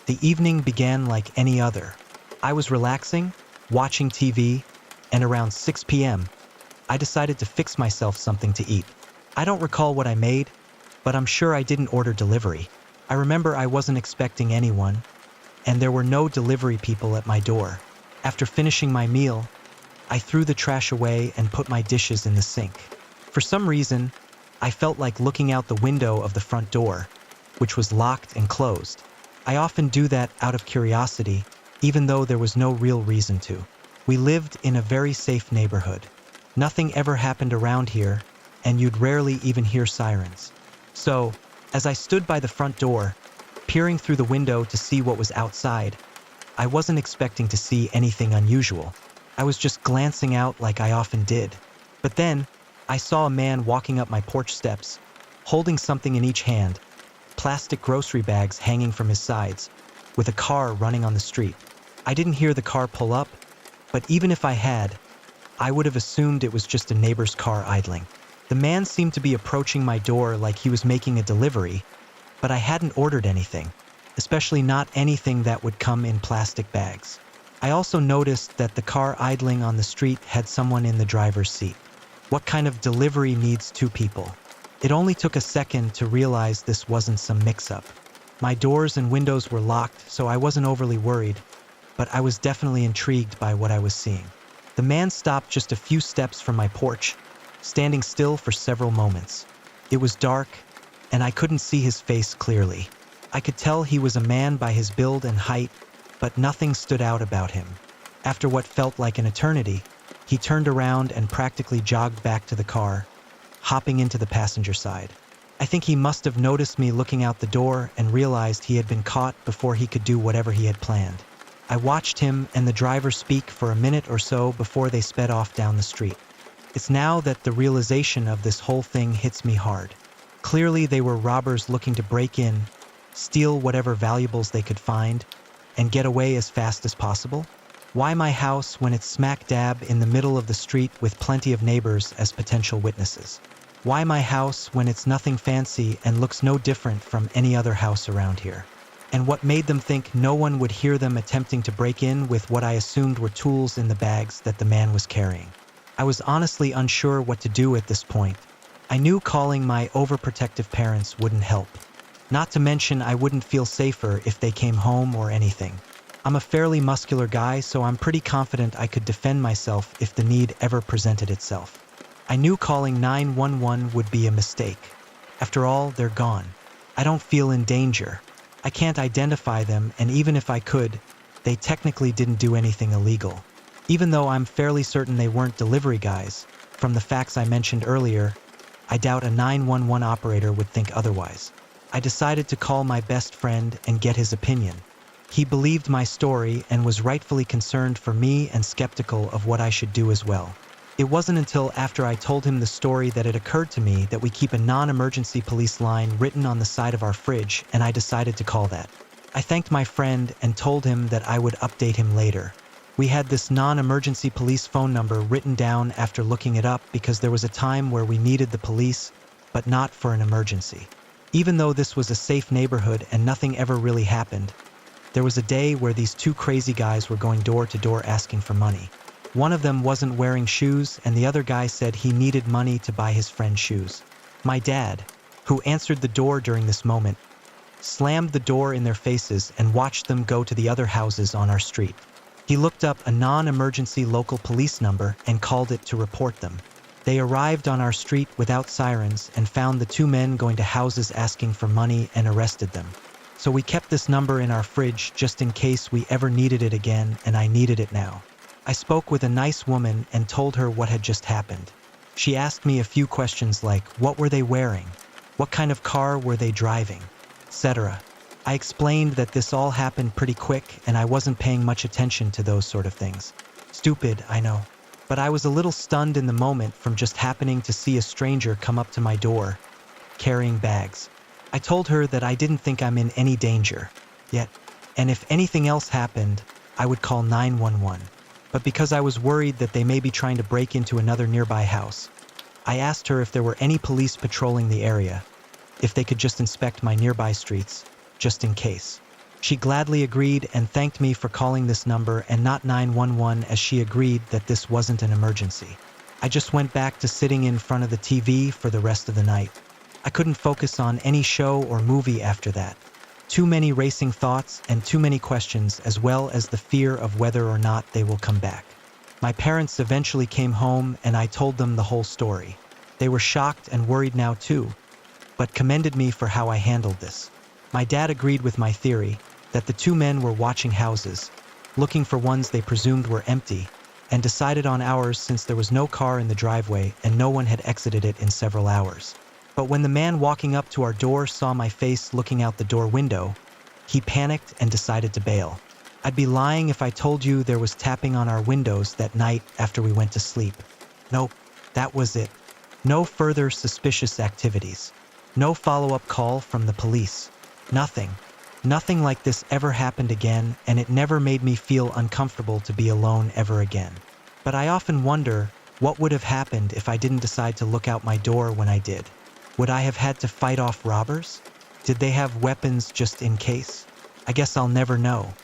The evening began like any other. I was relaxing, watching TV, and around 6 p.m., I decided to fix myself something to eat. I don't recall what I made, but I'm sure I didn't order delivery. I remember I wasn't expecting anyone, and there were no delivery people at my door. After finishing my meal, I threw the trash away and put my dishes in the sink. For some reason, I felt like looking out the window of the front door, which was locked and closed. I often do that out of curiosity, even though there was no real reason to. We lived in a very safe neighborhood. Nothing ever happened around here, and you'd rarely even hear sirens. So, as I stood by the front door, peering through the window to see what was outside, I wasn't expecting to see anything unusual. I was just glancing out like I often did. But then, I saw a man walking up my porch steps, holding something in each hand, plastic grocery bags hanging from his sides, with a car running on the street. I didn't hear the car pull up, but even if I had, I would have assumed it was just a neighbor's car idling. The man seemed to be approaching my door like he was making a delivery, but I hadn't ordered anything, especially not anything that would come in plastic bags. I also noticed that the car idling on the street had someone in the driver's seat. What kind of delivery needs two people? It only took a second to realize this wasn't some mix-up. My doors and windows were locked, so I wasn't overly worried, but I was definitely intrigued by what I was seeing. The man stopped just a few steps from my porch, standing still for several moments. It was dark, and I couldn't see his face clearly. I could tell he was a man by his build and height, but nothing stood out about him. After what felt like an eternity, he turned around and practically jogged back to the car, hopping into the passenger side. I think he must have noticed me looking out the door and realized he had been caught before he could do whatever he had planned. I watched him and the driver speak for a minute or so before they sped off down the street. It's now that the realization of this whole thing hits me hard. Clearly they were robbers looking to break in, steal whatever valuables they could find, and get away as fast as possible? Why my house when it's smack dab in the middle of the street with plenty of neighbors as potential witnesses? Why my house when it's nothing fancy and looks no different from any other house around here? And what made them think no one would hear them attempting to break in with what I assumed were tools in the bags that the man was carrying? I was honestly unsure what to do at this point. I knew calling my overprotective parents wouldn't help. Not to mention I wouldn't feel safer if they came home or anything. I'm a fairly muscular guy, so I'm pretty confident I could defend myself if the need ever presented itself. I knew calling 911 would be a mistake. After all, they're gone. I don't feel in danger. I can't identify them, and even if I could, they technically didn't do anything illegal. Even though I'm fairly certain they weren't delivery guys, from the facts I mentioned earlier, I doubt a 911 operator would think otherwise. I decided to call my best friend and get his opinion. He believed my story and was rightfully concerned for me and skeptical of what I should do as well. It wasn't until after I told him the story that it occurred to me that we keep a non-emergency police line written on the side of our fridge, and I decided to call that. I thanked my friend and told him that I would update him later. We had this non-emergency police phone number written down after looking it up because there was a time where we needed the police, but not for an emergency. Even though this was a safe neighborhood and nothing ever really happened, there was a day where these two crazy guys were going door to door asking for money. One of them wasn't wearing shoes, and the other guy said he needed money to buy his friend shoes. My dad, who answered the door during this moment, slammed the door in their faces and watched them go to the other houses on our street. He looked up a non-emergency local police number and called it to report them. They arrived on our street without sirens and found the two men going to houses asking for money and arrested them. So we kept this number in our fridge just in case we ever needed it again, and I needed it now. I spoke with a nice woman and told her what had just happened. She asked me a few questions like, what were they wearing? What kind of car were they driving? Etc. I explained that this all happened pretty quick and I wasn't paying much attention to those sort of things. Stupid, I know. But I was a little stunned in the moment from just happening to see a stranger come up to my door, carrying bags. I told her that I didn't think I'm in any danger yet, and if anything else happened, I would call 911. But because I was worried that they may be trying to break into another nearby house, I asked her if there were any police patrolling the area, if they could just inspect my nearby streets, just in case. She gladly agreed and thanked me for calling this number and not 911, as she agreed that this wasn't an emergency. I just went back to sitting in front of the TV for the rest of the night. I couldn't focus on any show or movie after that. Too many racing thoughts and too many questions, as well as the fear of whether or not they will come back. My parents eventually came home and I told them the whole story. They were shocked and worried now too, but commended me for how I handled this. My dad agreed with my theory that the two men were watching houses, looking for ones they presumed were empty, and decided on ours since there was no car in the driveway and no one had exited it in several hours. But when the man walking up to our door saw my face looking out the door window, he panicked and decided to bail. I'd be lying if I told you there was tapping on our windows that night after we went to sleep. Nope, that was it. No further suspicious activities. No follow-up call from the police. Nothing. Nothing like this ever happened again, and it never made me feel uncomfortable to be alone ever again. But I often wonder what would have happened if I didn't decide to look out my door when I did. Would I have had to fight off robbers? Did they have weapons just in case? I guess I'll never know.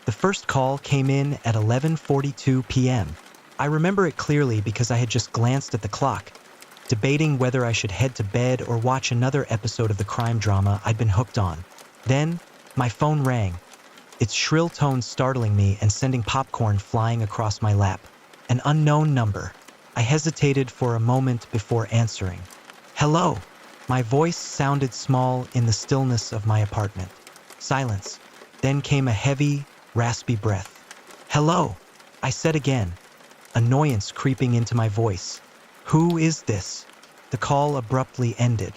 The first call came in at 11:42 p.m. I remember it clearly because I had just glanced at the clock, debating whether I should head to bed or watch another episode of the crime drama I'd been hooked on. Then, my phone rang, its shrill tones startling me and sending popcorn flying across my lap. An unknown number. I hesitated for a moment before answering. Hello. My voice sounded small in the stillness of my apartment. Silence. Then came a heavy, raspy breath. Hello, I said again, annoyance creeping into my voice. Who is this? The call abruptly ended.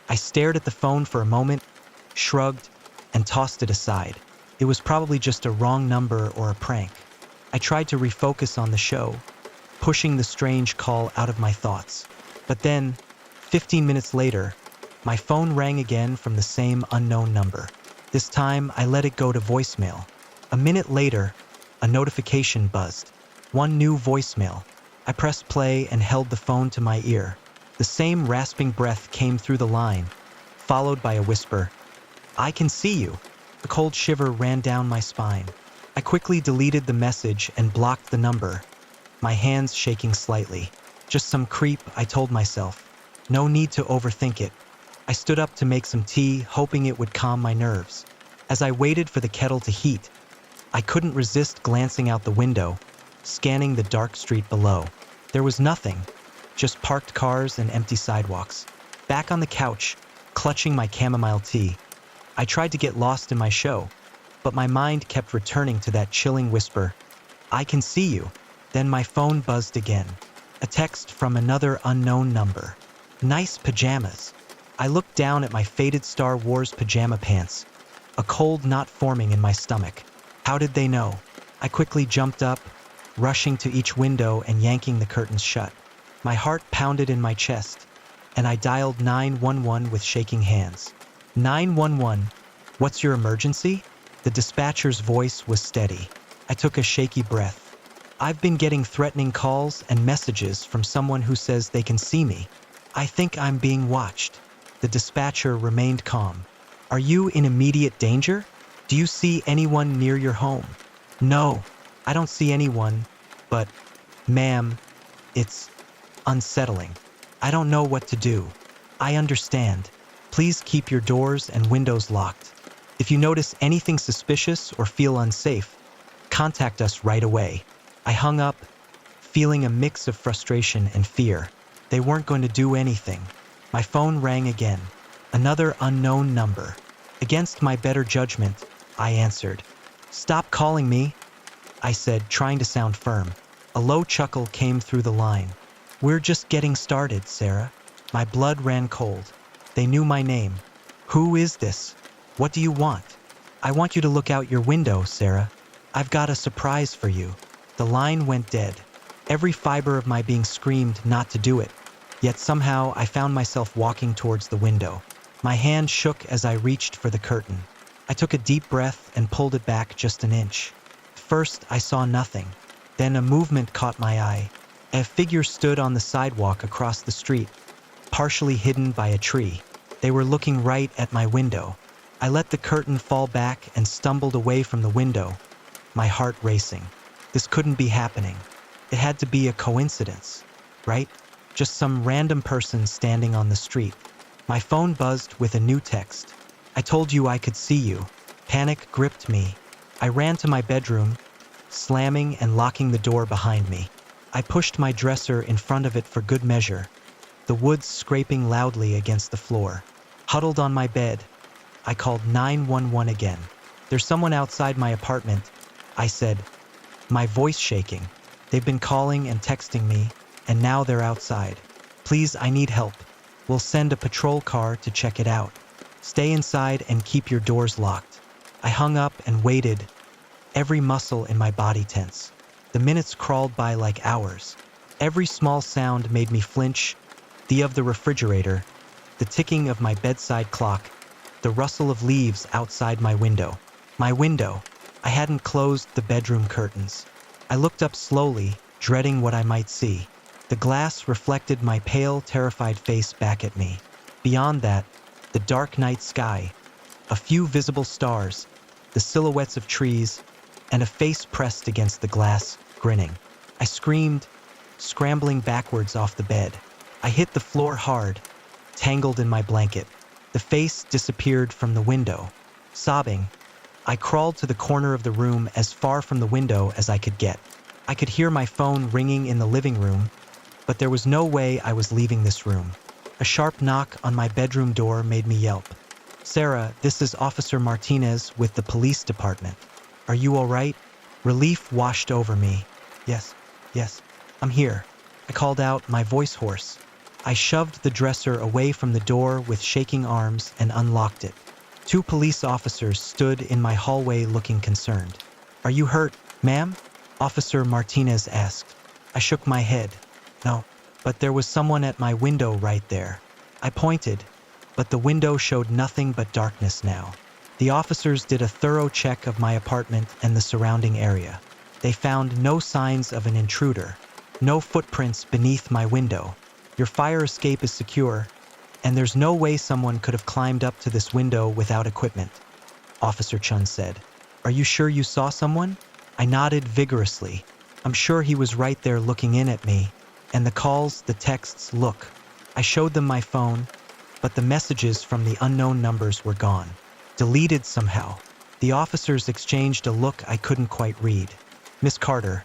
I stared at the phone for a moment, shrugged, and tossed it aside. It was probably just a wrong number or a prank. I tried to refocus on the show, pushing the strange call out of my thoughts. But then, 15 minutes later, my phone rang again from the same unknown number. This time, I let it go to voicemail. A minute later, a notification buzzed. One new voicemail. I pressed play and held the phone to my ear. The same rasping breath came through the line, followed by a whisper. I can see you. A cold shiver ran down my spine. I quickly deleted the message and blocked the number, my hands shaking slightly. Just some creep, I told myself. No need to overthink it. I stood up to make some tea, hoping it would calm my nerves. As I waited for the kettle to heat, I couldn't resist glancing out the window, scanning the dark street below. There was nothing, just parked cars and empty sidewalks. Back on the couch, clutching my chamomile tea, I tried to get lost in my show, but my mind kept returning to that chilling whisper, I can see you. Then my phone buzzed again. A text from another unknown number. Nice pajamas. I looked down at my faded Star Wars pajama pants, a cold knot forming in my stomach. How did they know? I quickly jumped up, rushing to each window and yanking the curtains shut. My heart pounded in my chest, and I dialed 911 with shaking hands. 911, what's your emergency? The dispatcher's voice was steady. I took a shaky breath. I've been getting threatening calls and messages from someone who says they can see me. I think I'm being watched. The dispatcher remained calm. Are you in immediate danger? Do you see anyone near your home? No, I don't see anyone, but, ma'am, it's unsettling. I don't know what to do. I understand. Please keep your doors and windows locked. If you notice anything suspicious or feel unsafe, contact us right away. I hung up, feeling a mix of frustration and fear. They weren't going to do anything. My phone rang again. Another unknown number. Against my better judgment, I answered. "Stop calling me," I said, trying to sound firm. A low chuckle came through the line. "We're just getting started, Sarah." My blood ran cold. They knew my name. "Who is this? What do you want?" "I want you to look out your window, Sarah. I've got a surprise for you." The line went dead. Every fiber of my being screamed not to do it. Yet somehow I found myself walking towards the window. My hand shook as I reached for the curtain. I took a deep breath and pulled it back just an inch. First, I saw nothing. Then a movement caught my eye. A figure stood on the sidewalk across the street, partially hidden by a tree. They were looking right at my window. I let the curtain fall back and stumbled away from the window, my heart racing. This couldn't be happening. It had to be a coincidence, right? Just some random person standing on the street. My phone buzzed with a new text. "I told you I could see you." Panic gripped me. I ran to my bedroom, slamming and locking the door behind me. I pushed my dresser in front of it for good measure, the wood scraping loudly against the floor. Huddled on my bed, I called 911 again. "There's someone outside my apartment," I said, my voice shaking. "They've been calling and texting me, and now they're outside. Please, I need help. We'll send a patrol car to check it out. Stay inside and keep your doors locked." I hung up and waited, every muscle in my body tense. The minutes crawled by like hours. Every small sound made me flinch, the of the refrigerator, the ticking of my bedside clock, the rustle of leaves outside my window. My window. I hadn't closed the bedroom curtains. I looked up slowly, dreading what I might see. The glass reflected my pale, terrified face back at me. Beyond that, the dark night sky, a few visible stars, the silhouettes of trees, and a face pressed against the glass, grinning. I screamed, scrambling backwards off the bed. I hit the floor hard, tangled in my blanket. The face disappeared from the window. Sobbing, I crawled to the corner of the room as far from the window as I could get. I could hear my phone ringing in the living room, but there was no way I was leaving this room. A sharp knock on my bedroom door made me yelp. "Sarah, this is Officer Martinez with the police department. Are you all right?" Relief washed over me. Yes, I'm here," I called out, my voice hoarse. I shoved the dresser away from the door with shaking arms and unlocked it. 2 police officers stood in my hallway looking concerned. "Are you hurt, ma'am?" Officer Martinez asked. I shook my head. "No, but there was someone at my window right there." I pointed, but the window showed nothing but darkness now. The officers did a thorough check of my apartment and the surrounding area. They found no signs of an intruder, no footprints beneath my window. "Your fire escape is secure, and there's no way someone could have climbed up to this window without equipment," Officer Chun said. "Are you sure you saw someone?" I nodded vigorously. I'm sure he was right there looking in at me. And the calls, the texts, look. I showed them my phone, but the messages from the unknown numbers were gone. Deleted somehow. The officers exchanged a look I couldn't quite read. "Miss Carter,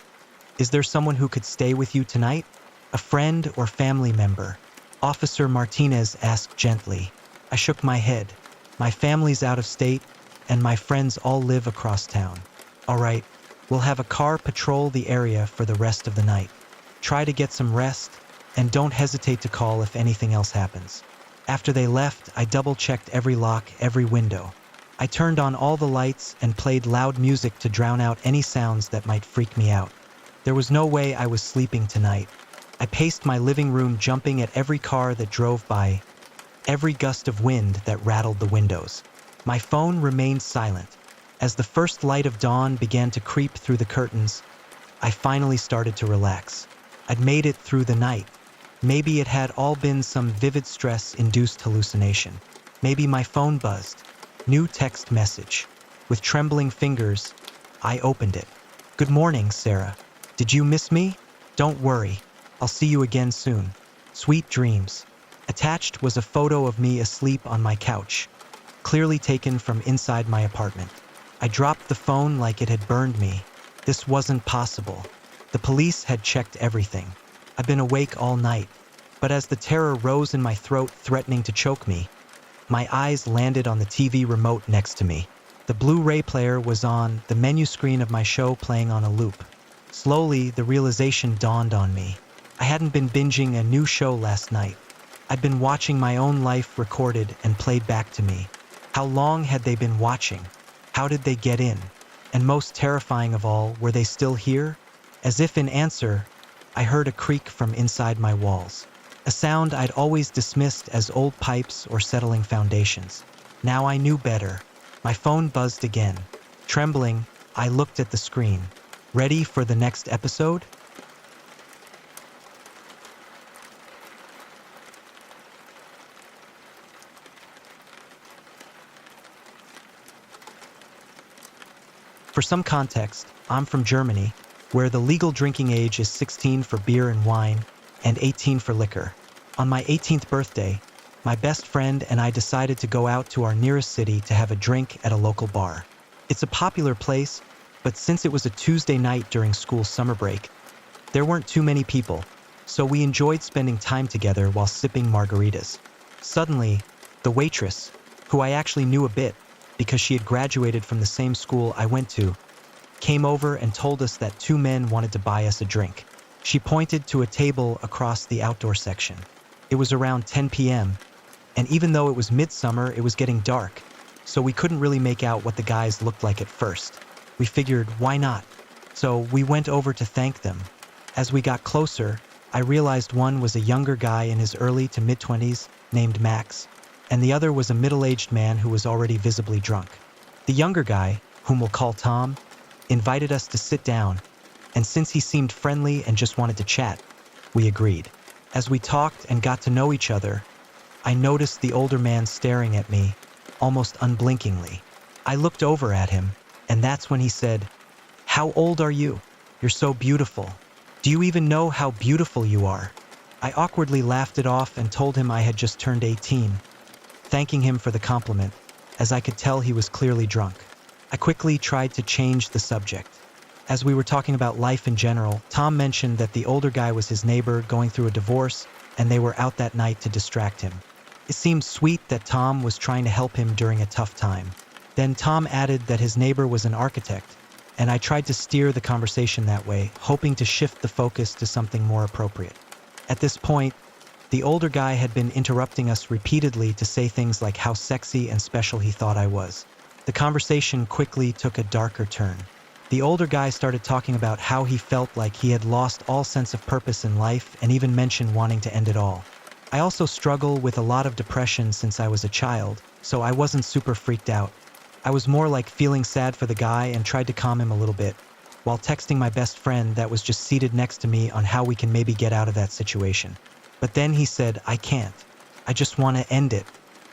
is there someone who could stay with you tonight? A friend or family member?" Officer Martinez asked gently. I shook my head. "My family's out of state, and my friends all live across town." "All right, we'll have a car patrol the area for the rest of the night. Try to get some rest, and don't hesitate to call if anything else happens." After they left, I double-checked every lock, every window. I turned on all the lights and played loud music to drown out any sounds that might freak me out. There was no way I was sleeping tonight. I paced my living room, jumping at every car that drove by, every gust of wind that rattled the windows. My phone remained silent. As the first light of dawn began to creep through the curtains, I finally started to relax. I'd made it through the night. Maybe it had all been some vivid stress-induced hallucination. Maybe my phone buzzed. New text message. With trembling fingers, I opened it. "Good morning, Sarah. Did you miss me? Don't worry. I'll see you again soon. Sweet dreams." Attached was a photo of me asleep on my couch, clearly taken from inside my apartment. I dropped the phone like it had burned me. This wasn't possible. The police had checked everything. I'd been awake all night, but as the terror rose in my throat, threatening to choke me, My eyes landed on the TV remote next to me. The Blu-ray player was on, the menu screen of my show playing on a loop. Slowly, the realization dawned on me. I hadn't been binging a new show last night. I'd been watching my own life recorded and played back to me. How long had they been watching? How did they get in? And most terrifying of all, were they still here? As if in answer, I heard a creak from inside my walls. A sound I'd always dismissed as old pipes or settling foundations. Now I knew better. My phone buzzed again. Trembling, I looked at the screen. Ready for the next episode? For some context, I'm from Germany, where the legal drinking age is 16 for beer and wine, and 18 for liquor. On my 18th birthday, my best friend and I decided to go out to our nearest city to have a drink at a local bar. It's a popular place, but since it was a Tuesday night during school summer break, there weren't too many people, so we enjoyed spending time together while sipping margaritas. Suddenly, the waitress, who I actually knew a bit, because she had graduated from the same school I went to, came over and told us that two men wanted to buy us a drink. She pointed to a table across the outdoor section. It was around 10 p.m., and even though it was midsummer, it was getting dark, so we couldn't really make out what the guys looked like at first. We figured, why not? So we went over to thank them. As we got closer, I realized one was a younger guy in his early to mid-20s named Max, and the other was a middle-aged man who was already visibly drunk. The younger guy, whom we'll call Tom, invited us to sit down, and since he seemed friendly and just wanted to chat, we agreed. As we talked and got to know each other, I noticed the older man staring at me, almost unblinkingly. I looked over at him, and that's when he said, "How old are you? You're so beautiful. Do you even know how beautiful you are?" I awkwardly laughed it off and told him I had just turned 18, thanking him for the compliment, as I could tell he was clearly drunk. I quickly tried to change the subject. As we were talking about life in general, Tom mentioned that the older guy was his neighbor going through a divorce, and they were out that night to distract him. It seemed sweet that Tom was trying to help him during a tough time. Then Tom added that his neighbor was an architect, and I tried to steer the conversation that way, hoping to shift the focus to something more appropriate. At this point, the older guy had been interrupting us repeatedly to say things like how sexy and special he thought I was. The conversation quickly took a darker turn. The older guy started talking about how he felt like he had lost all sense of purpose in life and even mentioned wanting to end it all. I also struggle with a lot of depression since I was a child, so I wasn't super freaked out. I was more like feeling sad for the guy and tried to calm him a little bit, while texting my best friend that was just seated next to me on how we can maybe get out of that situation. But then he said, "I can't. I just want to end it.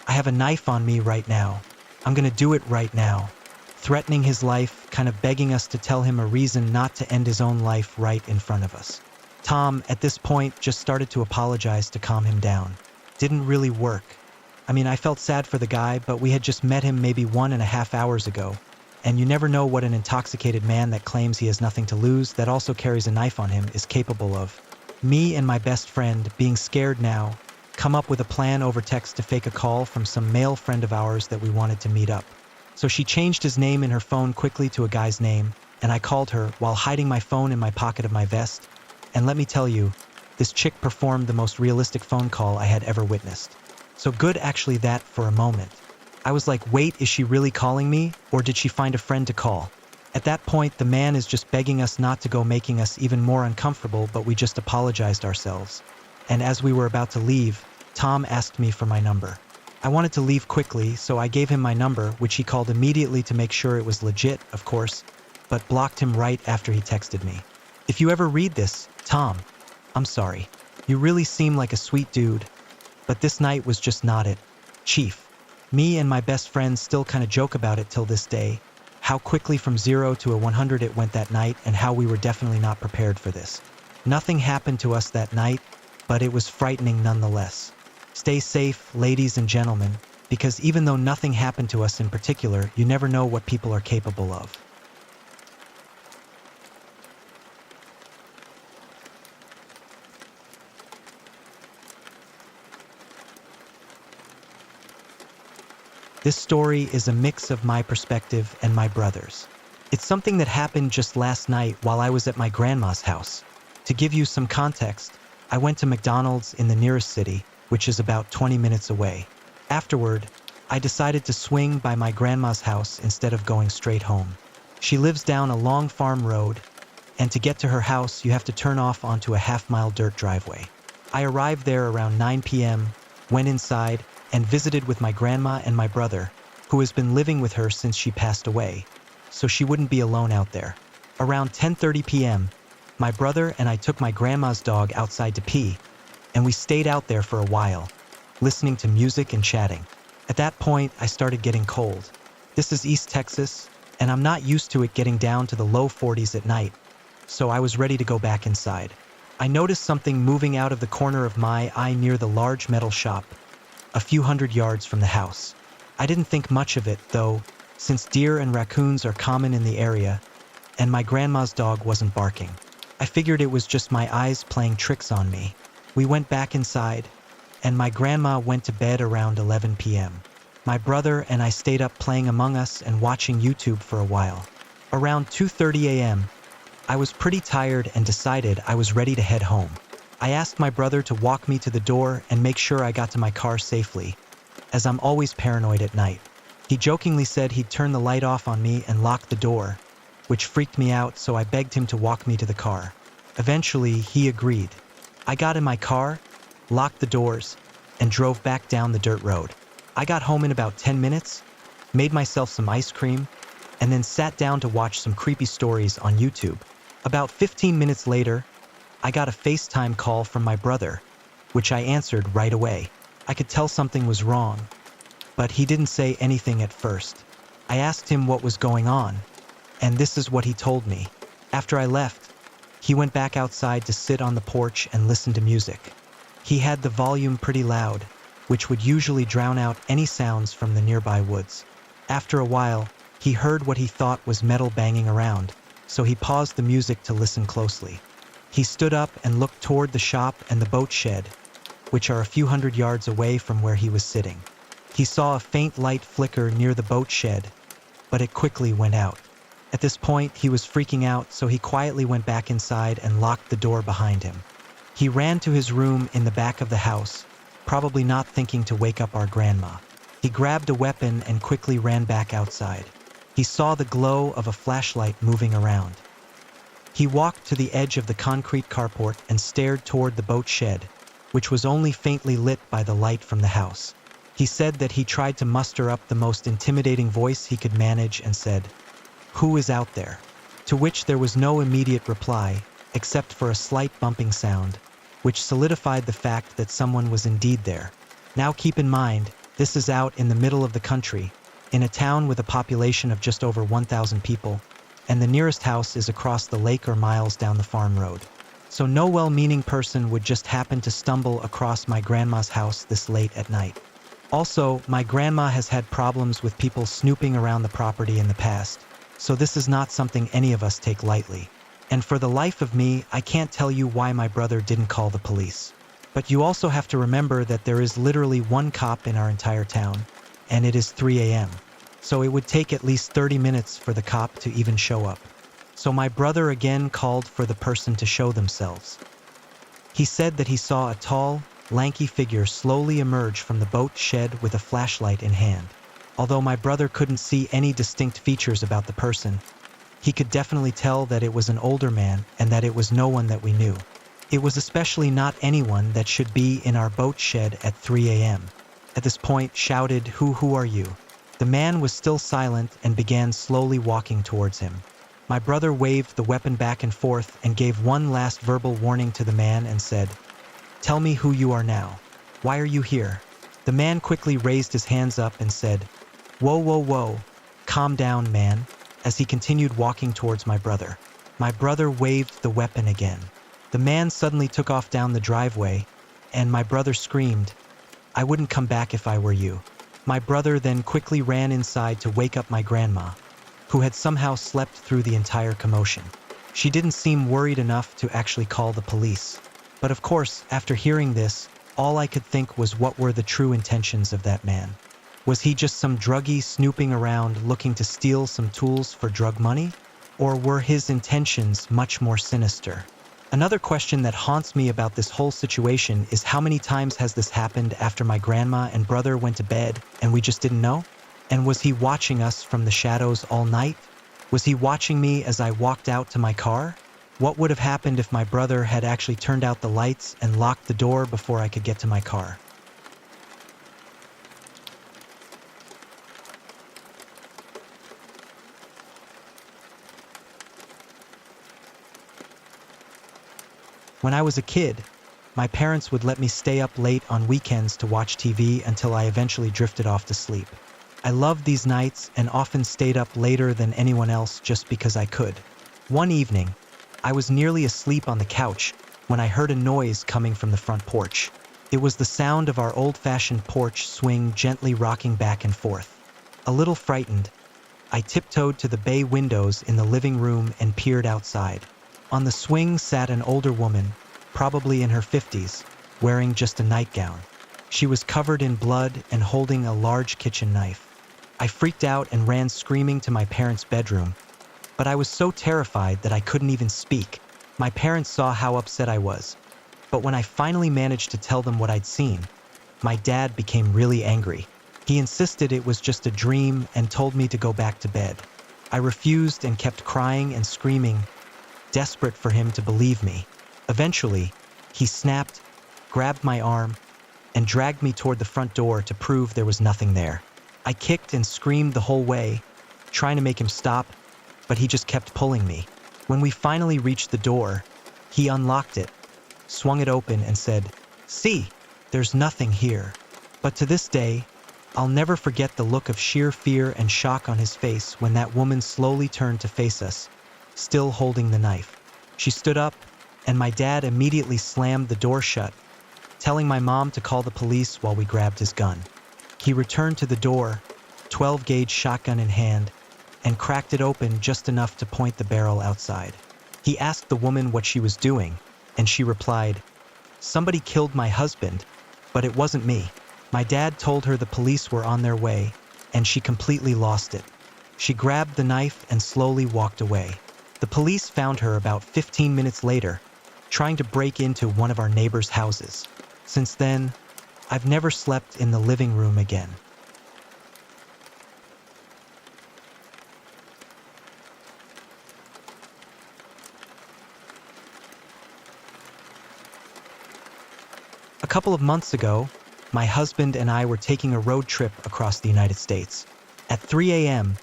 I have a knife on me right now. I'm gonna do it right now." Threatening his life, kind of begging us to tell him a reason not to end his own life right in front of us. Tom, at this point, just started to apologize to calm him down. Didn't really work. I mean, I felt sad for the guy, but we had just met him maybe 1.5 hours ago. And you never know what an intoxicated man that claims he has nothing to lose, that also carries a knife on him, is capable of. Me and my best friend, being scared now, come up with a plan over text to fake a call from some male friend of ours that we wanted to meet up. So she changed his name in her phone quickly to a guy's name, and I called her while hiding my phone in my pocket of my vest. And let me tell you, this chick performed the most realistic phone call I had ever witnessed. So good actually that for a moment. I was like, wait, is she really calling me? Or did she find a friend to call? At that point, the man is just begging us not to go, making us even more uncomfortable, but we just apologized ourselves. And as we were about to leave, Tom asked me for my number. I wanted to leave quickly, so I gave him my number, which he called immediately to make sure it was legit, of course, but blocked him right after he texted me. "If you ever read this, Tom, I'm sorry. You really seem like a sweet dude, but this night was just not it. Chief." Me and my best friend still kind of joke about it till this day, how quickly from 0 to a 100 it went that night, and how we were definitely not prepared for this. Nothing happened to us that night, but it was frightening nonetheless. Stay safe, ladies and gentlemen, because even though nothing happened to us in particular, you never know what people are capable of. This story is a mix of my perspective and my brother's. It's something that happened just last night while I was at my grandma's house. To give you some context, I went to McDonald's in the nearest city, which is about 20 minutes away. Afterward, I decided to swing by my grandma's house instead of going straight home. She lives down a long farm road, and to get to her house, you have to turn off onto a half-mile dirt driveway. I arrived there around 9 p.m., went inside, and visited with my grandma and my brother, who has been living with her since she passed away, so she wouldn't be alone out there. Around 10:30 p.m., my brother and I took my grandma's dog outside to pee, and we stayed out there for a while, listening to music and chatting. At that point, I started getting cold. This is East Texas, and I'm not used to it getting down to the low 40s at night, so I was ready to go back inside. I noticed something moving out of the corner of my eye near the large metal shop, a few hundred yards from the house. I didn't think much of it, though, since deer and raccoons are common in the area, and my grandma's dog wasn't barking. I figured it was just my eyes playing tricks on me. We went back inside, and my grandma went to bed around 11 p.m. My brother and I stayed up playing Among Us and watching YouTube for a while. Around 2:30 a.m., I was pretty tired and decided I was ready to head home. I asked my brother to walk me to the door and make sure I got to my car safely, as I'm always paranoid at night. He jokingly said he'd turn the light off on me and lock the door, which freaked me out, so I begged him to walk me to the car. Eventually, he agreed. I got in my car, locked the doors, and drove back down the dirt road. I got home in about 10 minutes, made myself some ice cream, and then sat down to watch some creepy stories on YouTube. About 15 minutes later, I got a FaceTime call from my brother, which I answered right away. I could tell something was wrong, but he didn't say anything at first. I asked him what was going on, and this is what he told me. After I left, he went back outside to sit on the porch and listen to music. He had the volume pretty loud, which would usually drown out any sounds from the nearby woods. After a while, he heard what he thought was metal banging around, so he paused the music to listen closely. He stood up and looked toward the shop and the boat shed, which are a few hundred yards away from where he was sitting. He saw a faint light flicker near the boat shed, but it quickly went out. At this point, he was freaking out, so he quietly went back inside and locked the door behind him. He ran to his room in the back of the house, probably not thinking to wake up our grandma. He grabbed a weapon and quickly ran back outside. He saw the glow of a flashlight moving around. He walked to the edge of the concrete carport and stared toward the boat shed, which was only faintly lit by the light from the house. He said that he tried to muster up the most intimidating voice he could manage and said, "Who is out there?" To which there was no immediate reply, except for a slight bumping sound, which solidified the fact that someone was indeed there. Now keep in mind, this is out in the middle of the country, in a town with a population of just over 1,000 people, and the nearest house is across the lake or miles down the farm road. So no well-meaning person would just happen to stumble across my grandma's house this late at night. Also, my grandma has had problems with people snooping around the property in the past, so this is not something any of us take lightly. And for the life of me, I can't tell you why my brother didn't call the police. But you also have to remember that there is literally one cop in our entire town, and it is 3 a.m. So it would take at least 30 minutes for the cop to even show up. So my brother again called for the person to show themselves. He said that he saw a tall, lanky figure slowly emerge from the boat shed with a flashlight in hand. Although my brother couldn't see any distinct features about the person, he could definitely tell that it was an older man and that it was no one that we knew. It was especially not anyone that should be in our boat shed at 3 a.m. At this point, shouted, Who are you?" The man was still silent and began slowly walking towards him. My brother waved the weapon back and forth and gave one last verbal warning to the man and said, "Tell me who you are now. Why are you here?" The man quickly raised his hands up and said, Whoa, calm down, man," as he continued walking towards my brother. My brother waved the weapon again. The man suddenly took off down the driveway, and my brother screamed, "I wouldn't come back if I were you." My brother then quickly ran inside to wake up my grandma, who had somehow slept through the entire commotion. She didn't seem worried enough to actually call the police. But of course, after hearing this, all I could think was what were the true intentions of that man. Was he just some druggie snooping around looking to steal some tools for drug money? Or were his intentions much more sinister? Another question that haunts me about this whole situation is how many times has this happened after my grandma and brother went to bed and we just didn't know? And was he watching us from the shadows all night? Was he watching me as I walked out to my car? What would have happened if my brother had actually turned out the lights and locked the door before I could get to my car? When I was a kid, my parents would let me stay up late on weekends to watch TV until I eventually drifted off to sleep. I loved these nights and often stayed up later than anyone else just because I could. One evening, I was nearly asleep on the couch when I heard a noise coming from the front porch. It was the sound of our old-fashioned porch swing gently rocking back and forth. A little frightened, I tiptoed to the bay windows in the living room and peered outside. On the swing sat an older woman, probably in her 50s, wearing just a nightgown. She was covered in blood and holding a large kitchen knife. I freaked out and ran screaming to my parents' bedroom, but I was so terrified that I couldn't even speak. My parents saw how upset I was, but when I finally managed to tell them what I'd seen, my dad became really angry. He insisted it was just a dream and told me to go back to bed. I refused and kept crying and screaming, desperate for him to believe me. Eventually, he snapped, grabbed my arm, and dragged me toward the front door to prove there was nothing there. I kicked and screamed the whole way, trying to make him stop, but he just kept pulling me. When we finally reached the door, he unlocked it, swung it open, and said, "See, there's nothing here." But to this day, I'll never forget the look of sheer fear and shock on his face when that woman slowly turned to face us, still holding the knife. She stood up, and my dad immediately slammed the door shut, telling my mom to call the police while we grabbed his gun. He returned to the door, 12-gauge shotgun in hand, and cracked it open just enough to point the barrel outside. He asked the woman what she was doing, and she replied, "Somebody killed my husband, but it wasn't me." My dad told her the police were on their way, and she completely lost it. She grabbed the knife and slowly walked away. The police found her about 15 minutes later, trying to break into one of our neighbors' houses. Since then, I've never slept in the living room again. A couple of months ago, my husband and I were taking a road trip across the United States. At 3 a.m.,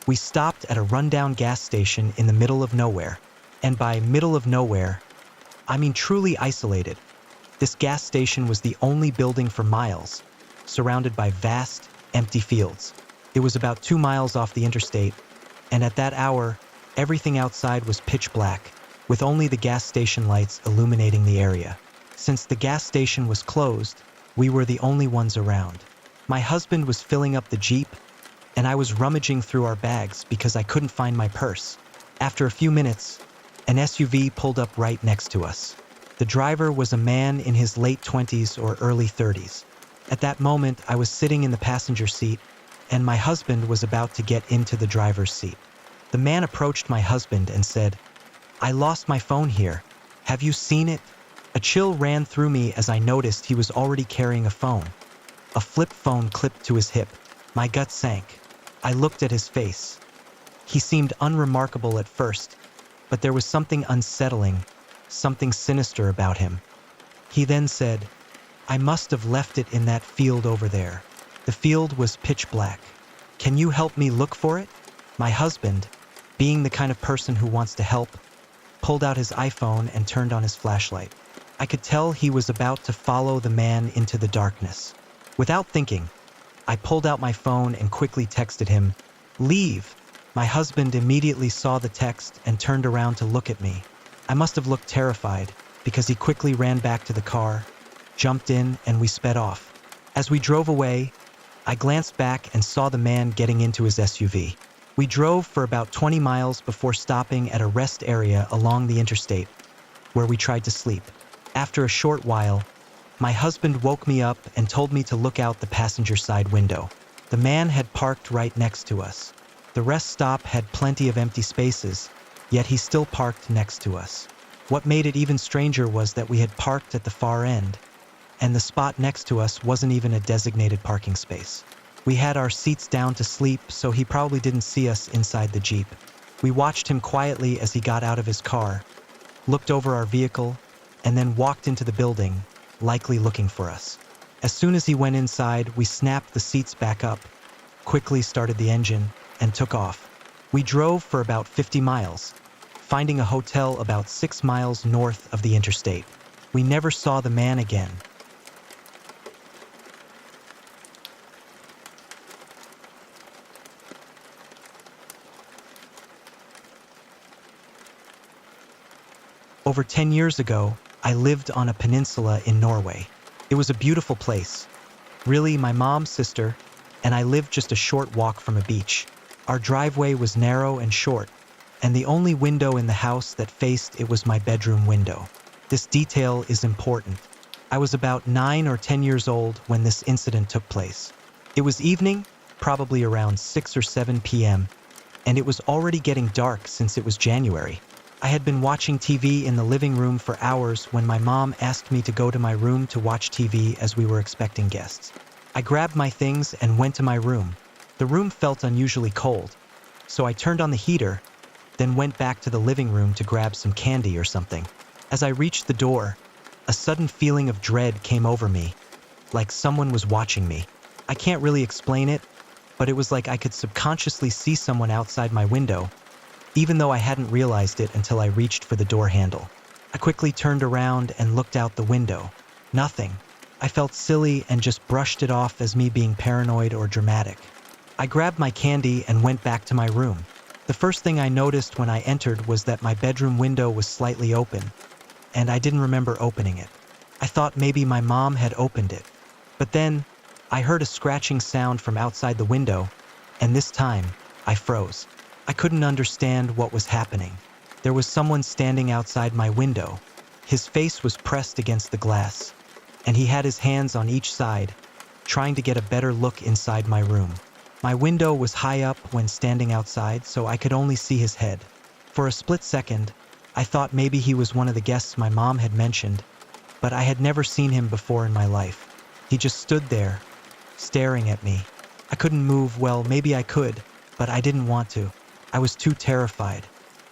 we stopped at a rundown gas station in the middle of nowhere. And by middle of nowhere, I mean truly isolated. This gas station was the only building for miles, surrounded by vast, empty fields. It was about 2 miles off the interstate, and at that hour, everything outside was pitch black, with only the gas station lights illuminating the area. Since the gas station was closed, we were the only ones around. My husband was filling up the Jeep, and I was rummaging through our bags because I couldn't find my purse. After a few minutes, an SUV pulled up right next to us. The driver was a man in his late 20s or early 30s. At that moment, I was sitting in the passenger seat, and my husband was about to get into the driver's seat. The man approached my husband and said, "I lost my phone here. Have you seen it?" A chill ran through me as I noticed he was already carrying a phone. A flip phone clipped to his hip. My gut sank. I looked at his face. He seemed unremarkable at first, but there was something unsettling, something sinister about him. He then said, "I must have left it in that field over there." The field was pitch black. "Can you help me look for it?" My husband, being the kind of person who wants to help, pulled out his iPhone and turned on his flashlight. I could tell he was about to follow the man into the darkness. Without thinking, I pulled out my phone and quickly texted him, "Leave." My husband immediately saw the text and turned around to look at me. I must have looked terrified because he quickly ran back to the car, jumped in, and we sped off. As we drove away, I glanced back and saw the man getting into his SUV. We drove for about 20 miles before stopping at a rest area along the interstate, where we tried to sleep. After a short while, my husband woke me up and told me to look out the passenger side window. The man had parked right next to us. The rest stop had plenty of empty spaces, yet he still parked next to us. What made it even stranger was that we had parked at the far end, and the spot next to us wasn't even a designated parking space. We had our seats down to sleep, so he probably didn't see us inside the Jeep. We watched him quietly as he got out of his car, looked over our vehicle, and then walked into the building, likely looking for us. As soon as he went inside, we snapped the seats back up, quickly started the engine, and took off. We drove for about 50 miles, finding a hotel about 6 miles north of the interstate. We never saw the man again. Over 10 years ago, I lived on a peninsula in Norway. It was a beautiful place. Really, my mom's sister and I lived just a short walk from a beach. Our driveway was narrow and short, and the only window in the house that faced it was my bedroom window. This detail is important. I was about 9 or 10 years old when this incident took place. It was evening, probably around 6 or 7 p.m., and it was already getting dark since it was January. I had been watching TV in the living room for hours when my mom asked me to go to my room to watch TV as we were expecting guests. I grabbed my things and went to my room. The room felt unusually cold, so I turned on the heater, then went back to the living room to grab some candy or something. As I reached the door, a sudden feeling of dread came over me, like someone was watching me. I can't really explain it, but it was like I could subconsciously see someone outside my window, even though I hadn't realized it until I reached for the door handle. I quickly turned around and looked out the window. Nothing. I felt silly and just brushed it off as me being paranoid or dramatic. I grabbed my candy and went back to my room. The first thing I noticed when I entered was that my bedroom window was slightly open, and I didn't remember opening it. I thought maybe my mom had opened it. But then, I heard a scratching sound from outside the window, and this time, I froze. I couldn't understand what was happening. There was someone standing outside my window. His face was pressed against the glass, and he had his hands on each side, trying to get a better look inside my room. My window was high up when standing outside, so I could only see his head. For a split second, I thought maybe he was one of the guests my mom had mentioned, but I had never seen him before in my life. He just stood there, staring at me. I couldn't move. Well, maybe I could, but I didn't want to. I was too terrified.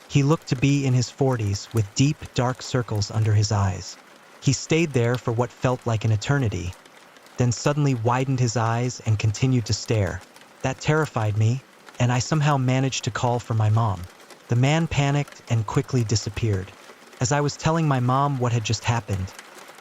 He looked to be in his 40s with deep, dark circles under his eyes. He stayed there for what felt like an eternity, then suddenly widened his eyes and continued to stare. That terrified me, and I somehow managed to call for my mom. The man panicked and quickly disappeared. As I was telling my mom what had just happened,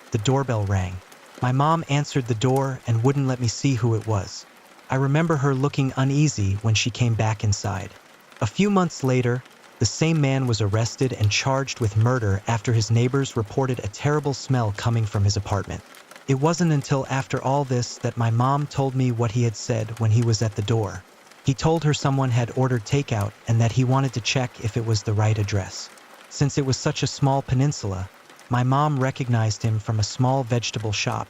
the doorbell rang. My mom answered the door and wouldn't let me see who it was. I remember her looking uneasy when she came back inside. A few months later, the same man was arrested and charged with murder after his neighbors reported a terrible smell coming from his apartment. It wasn't until after all this that my mom told me what he had said when he was at the door. He told her someone had ordered takeout and that he wanted to check if it was the right address. Since it was such a small peninsula, my mom recognized him from a small vegetable shop,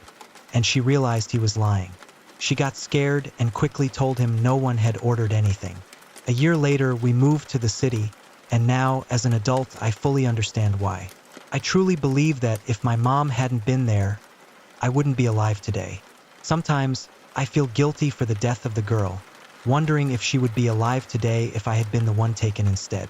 and she realized he was lying. She got scared and quickly told him no one had ordered anything. A year later, we moved to the city, and now, as an adult, I fully understand why. I truly believe that if my mom hadn't been there, I wouldn't be alive today. Sometimes, I feel guilty for the death of the girl, wondering if she would be alive today if I had been the one taken instead.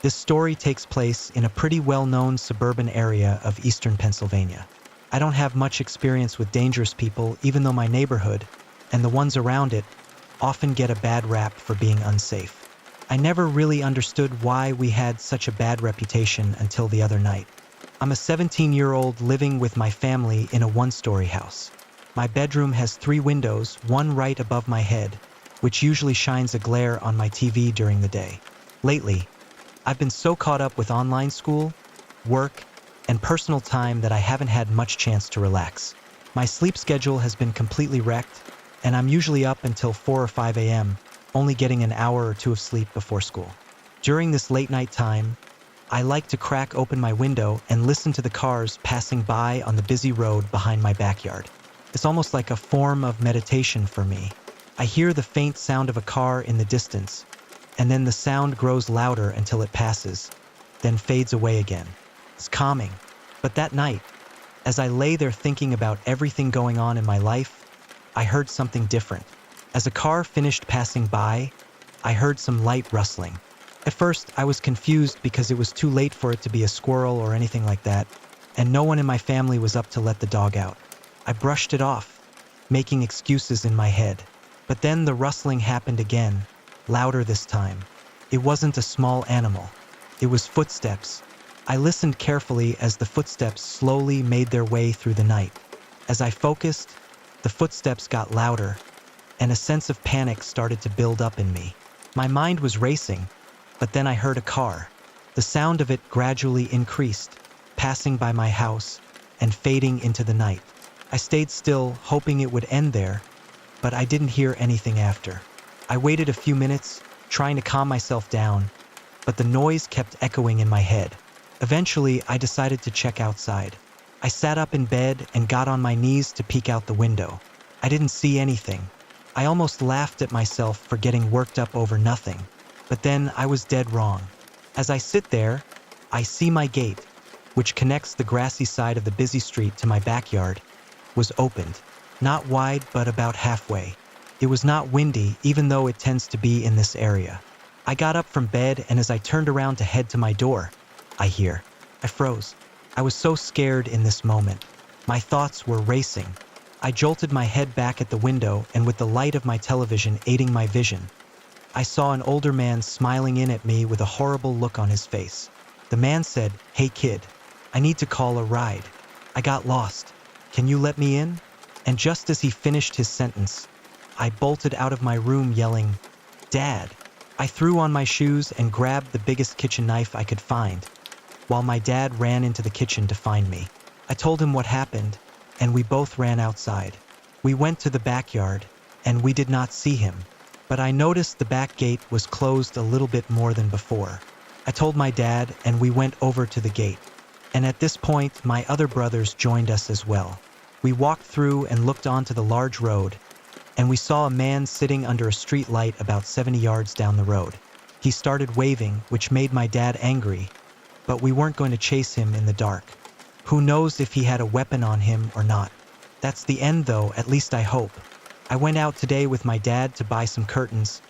This story takes place in a pretty well-known suburban area of eastern Pennsylvania. I don't have much experience with dangerous people, even though my neighborhood, and the ones around it, often get a bad rap for being unsafe. I never really understood why we had such a bad reputation until the other night. I'm a 17-year-old living with my family in a one-story house. My bedroom has 3 windows, one right above my head, which usually shines a glare on my TV during the day. Lately, I've been so caught up with online school, work, and personal time that I haven't had much chance to relax. My sleep schedule has been completely wrecked, and I'm usually up until 4 or 5 a.m., only getting an hour or 2 of sleep before school. During this late night time, I like to crack open my window and listen to the cars passing by on the busy road behind my backyard. It's almost like a form of meditation for me. I hear the faint sound of a car in the distance, and then the sound grows louder until it passes, then fades away again. It's calming. But that night, as I lay there thinking about everything going on in my life, I heard something different. As a car finished passing by, I heard some light rustling. At first, I was confused because it was too late for it to be a squirrel or anything like that, and no one in my family was up to let the dog out. I brushed it off, making excuses in my head. But then the rustling happened again, louder this time. It wasn't a small animal. It was footsteps. I listened carefully as the footsteps slowly made their way through the night. As I focused, the footsteps got louder, and a sense of panic started to build up in me. My mind was racing, but then I heard a car. The sound of it gradually increased, passing by my house and fading into the night. I stayed still, hoping it would end there, but I didn't hear anything after. I waited a few minutes, trying to calm myself down, but the noise kept echoing in my head. Eventually, I decided to check outside. I sat up in bed and got on my knees to peek out the window. I didn't see anything. I almost laughed at myself for getting worked up over nothing. But then I was dead wrong. As I sit there, I see my gate, which connects the grassy side of the busy street to my backyard, was opened. Not wide, but about halfway. It was not windy, even though it tends to be in this area. I got up from bed, and as I turned around to head to my door, I froze. I was so scared in this moment. My thoughts were racing. I jolted my head back at the window, and with the light of my television aiding my vision, I saw an older man smiling in at me with a horrible look on his face. The man said, "Hey kid, I need to call a ride. I got lost. Can you let me in?" And just as he finished his sentence, I bolted out of my room yelling, "Dad!" I threw on my shoes and grabbed the biggest kitchen knife I could find, while my dad ran into the kitchen to find me. I told him what happened, and we both ran outside. We went to the backyard, and we did not see him. But I noticed the back gate was closed a little bit more than before. I told my dad, and we went over to the gate. And at this point, my other brothers joined us as well. We walked through and looked onto the large road, and we saw a man sitting under a street light about 70 yards down the road. He started waving, which made my dad angry, but we weren't going to chase him in the dark. Who knows if he had a weapon on him or not. That's the end though, at least I hope. I went out today with my dad to buy some curtains,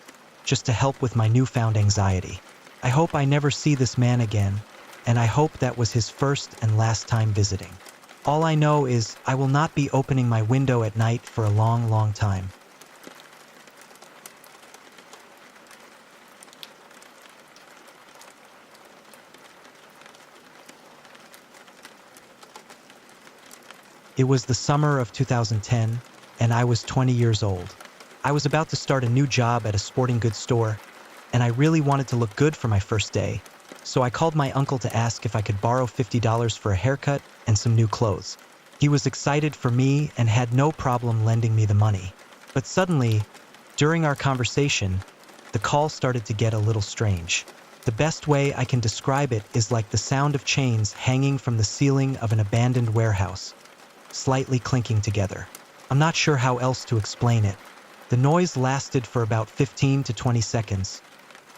just to help with my newfound anxiety. I hope I never see this man again, and I hope that was his first and last time visiting. All I know is I will not be opening my window at night for a long, long time. It was the summer of 2010, and I was 20 years old. I was about to start a new job at a sporting goods store, and I really wanted to look good for my first day, so I called my uncle to ask if I could borrow $50 for a haircut and some new clothes. He was excited for me and had no problem lending me the money. But suddenly, during our conversation, the call started to get a little strange. The best way I can describe it is like the sound of chains hanging from the ceiling of an abandoned warehouse, slightly clinking together. I'm not sure how else to explain it. The noise lasted for about 15 to 20 seconds.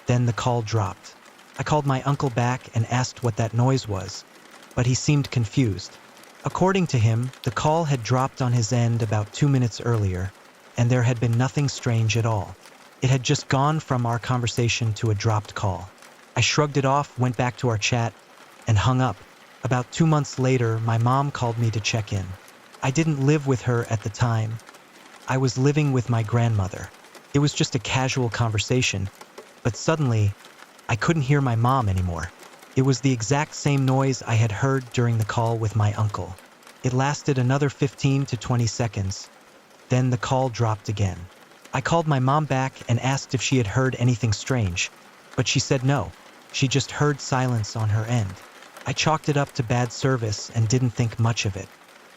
Then the call dropped. I called my uncle back and asked what that noise was, but he seemed confused. According to him, the call had dropped on his end about 2 minutes earlier, and there had been nothing strange at all. It had just gone from our conversation to a dropped call. I shrugged it off, went back to our chat, and hung up. About 2 months later, my mom called me to check in. I didn't live with her at the time. I was living with my grandmother. It was just a casual conversation, but suddenly, I couldn't hear my mom anymore. It was the exact same noise I had heard during the call with my uncle. It lasted another 15 to 20 seconds. Then the call dropped again. I called my mom back and asked if she had heard anything strange, but she said no. She just heard silence on her end. I chalked it up to bad service and didn't think much of it.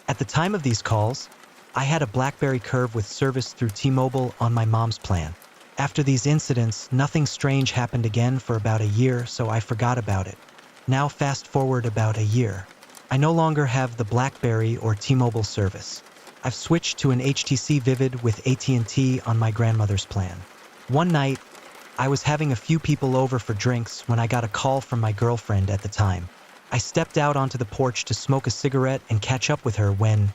At the time of these calls, I had a BlackBerry Curve with service through T-Mobile on my mom's plan. After these incidents, nothing strange happened again for about a year, so I forgot about it. Now fast forward about a year. I no longer have the BlackBerry or T-Mobile service. I've switched to an HTC Vivid with AT&T on my grandmother's plan. One night, I was having a few people over for drinks when I got a call from my girlfriend at the time. I stepped out onto the porch to smoke a cigarette and catch up with her when,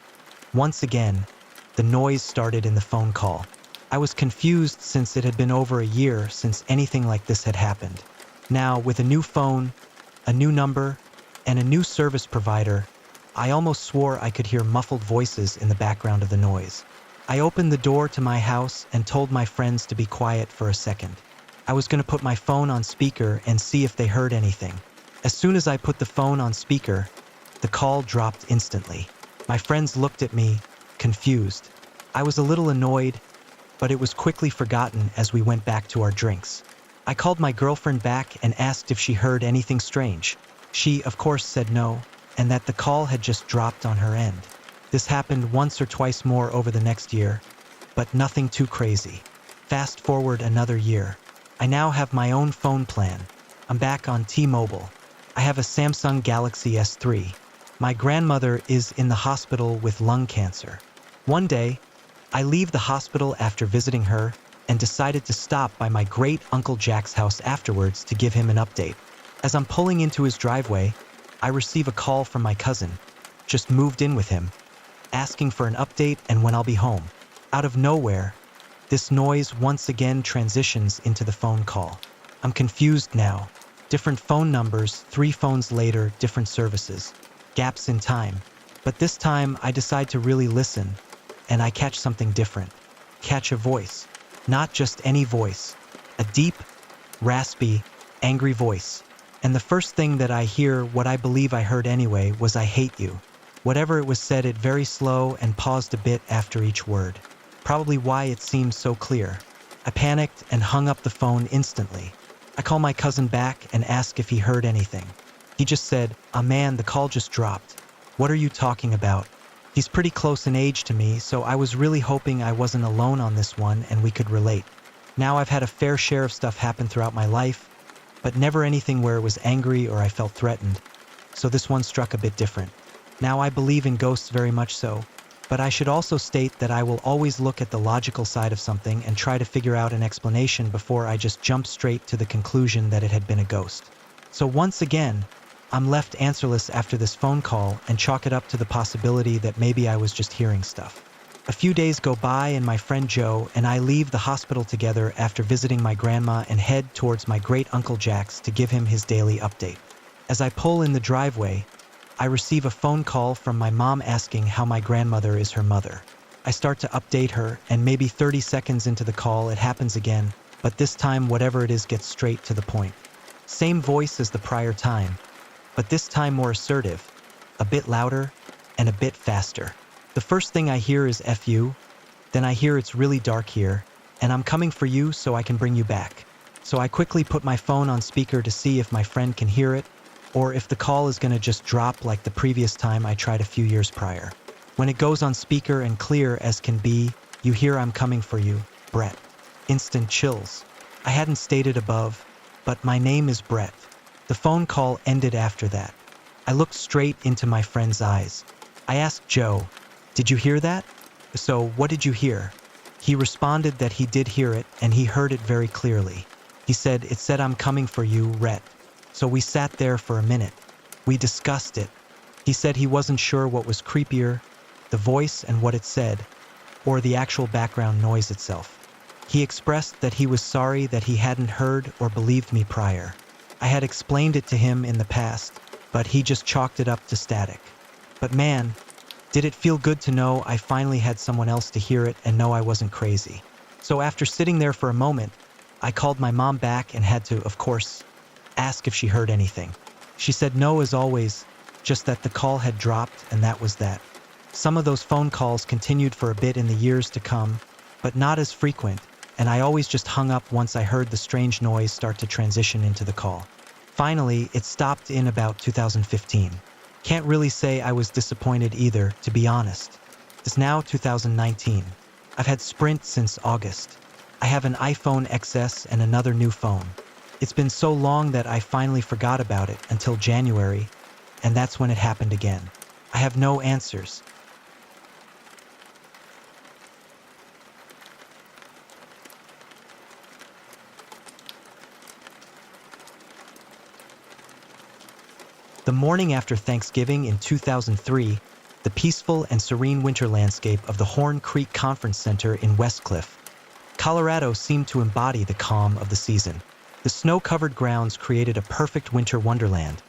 once again, the noise started in the phone call. I was confused since it had been over a year since anything like this had happened. Now, with a new phone, a new number, and a new service provider, I almost swore I could hear muffled voices in the background of the noise. I opened the door to my house and told my friends to be quiet for a second. I was going to put my phone on speaker and see if they heard anything. As soon as I put the phone on speaker, the call dropped instantly. My friends looked at me, confused. I was a little annoyed, but it was quickly forgotten as we went back to our drinks. I called my girlfriend back and asked if she heard anything strange. She, of course, said no, and that the call had just dropped on her end. This happened once or twice more over the next year, but nothing too crazy. Fast forward another year. I now have my own phone plan. I'm back on T-Mobile. I have a Samsung Galaxy S3. My grandmother is in the hospital with lung cancer. One day, I leave the hospital after visiting her and decided to stop by my great Uncle Jack's house afterwards to give him an update. As I'm pulling into his driveway, I receive a call from my cousin, just moved in with him, asking for an update and when I'll be home. Out of nowhere, this noise once again transitions into the phone call. I'm confused now. Different phone numbers, 3 phones later, different services. Gaps in time. But this time I decide to really listen, and I catch something different. Catch a voice. Not just any voice. A deep, raspy, angry voice. And the first thing that I hear, what I believe I heard anyway, was "I hate you." Whatever it was said it very slow and paused a bit after each word. Probably why it seemed so clear. I panicked and hung up the phone instantly. I call my cousin back and ask if he heard anything. He just said, "Ah man, the call just dropped. What are you talking about?" He's pretty close in age to me, so I was really hoping I wasn't alone on this one and we could relate. Now I've had a fair share of stuff happen throughout my life, but never anything where it was angry or I felt threatened. So this one struck a bit different. Now I believe in ghosts very much so, but I should also state that I will always look at the logical side of something and try to figure out an explanation before I just jump straight to the conclusion that it had been a ghost. So once again, I'm left answerless after this phone call and chalk it up to the possibility that maybe I was just hearing stuff. A few days go by and my friend Joe and I leave the hospital together after visiting my grandma and head towards my great Uncle Jack's to give him his daily update. As I pull in the driveway, I receive a phone call from my mom asking how my grandmother is her mother. I start to update her and maybe 30 seconds into the call it happens again, but this time whatever it is gets straight to the point. Same voice as the prior time, but this time more assertive, a bit louder, and a bit faster. The first thing I hear is "F you," then I hear "It's really dark here, and I'm coming for you so I can bring you back." So I quickly put my phone on speaker to see if my friend can hear it, or if the call is gonna just drop like the previous time I tried a few years prior. When it goes on speaker and clear as can be, you hear "I'm coming for you, Brett." Instant chills. I hadn't stated above, but my name is Brett. The phone call ended after that. I looked straight into my friend's eyes. I asked Joe, "Did you hear that? So what did you hear?" He responded that he did hear it and he heard it very clearly. He said, "It said I'm coming for you, Rhett." So we sat there for a minute. We discussed it. He said he wasn't sure what was creepier, the voice and what it said, or the actual background noise itself. He expressed that he was sorry that he hadn't heard or believed me prior. I had explained it to him in the past, but he just chalked it up to static. But man, did it feel good to know I finally had someone else to hear it and know I wasn't crazy. So after sitting there for a moment, I called my mom back and had to, of course, ask if she heard anything. She said no as always, just that the call had dropped and that was that. Some of those phone calls continued for a bit in the years to come, but not as frequent, and I always just hung up once I heard the strange noise start to transition into the call. Finally, it stopped in about 2015. Can't really say I was disappointed either, to be honest. It's now 2019. I've had Sprint since August. I have an iPhone XS and another new phone. It's been so long that I finally forgot about it until January, and that's when it happened again. I have no answers. The morning after Thanksgiving in 2003, the peaceful and serene winter landscape of the Horn Creek Conference Center in Westcliff, Colorado seemed to embody the calm of the season. The snow-covered grounds created a perfect winter wonderland,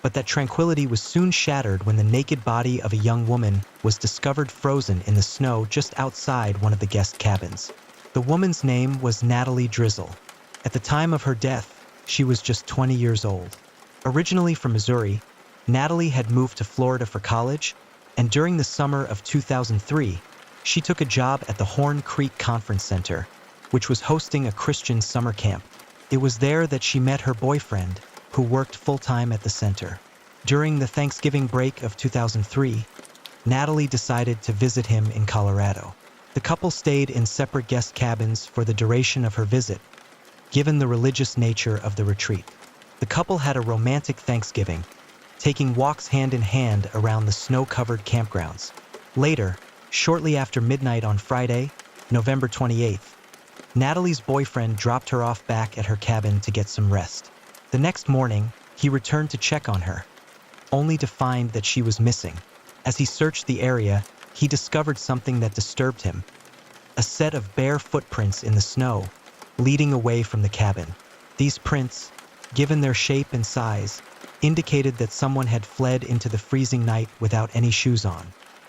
but that tranquility was soon shattered when the naked body of a young woman was discovered frozen in the snow just outside one of the guest cabins. The woman's name was Natalie Drizzle. At the time of her death, she was just 20 years old. Originally from Missouri, Natalie had moved to Florida for college, and during the summer of 2003, she took a job at the Horn Creek Conference Center, which was hosting a Christian summer camp. It was there that she met her boyfriend, who worked full-time at the center. During the Thanksgiving break of 2003, Natalie decided to visit him in Colorado. The couple stayed in separate guest cabins for the duration of her visit, given the religious nature of the retreat. The couple had a romantic Thanksgiving, taking walks hand in hand around the snow-covered campgrounds. Later, shortly after midnight on Friday, November 28th, Natalie's boyfriend dropped her off back at her cabin to get some rest. The next morning, he returned to check on her, only to find that she was missing. As he searched the area, he discovered something that disturbed him: a set of bare footprints in the snow, leading away from the cabin. These prints, given their shape and size, indicated that someone had fled into the freezing night without any shoes on.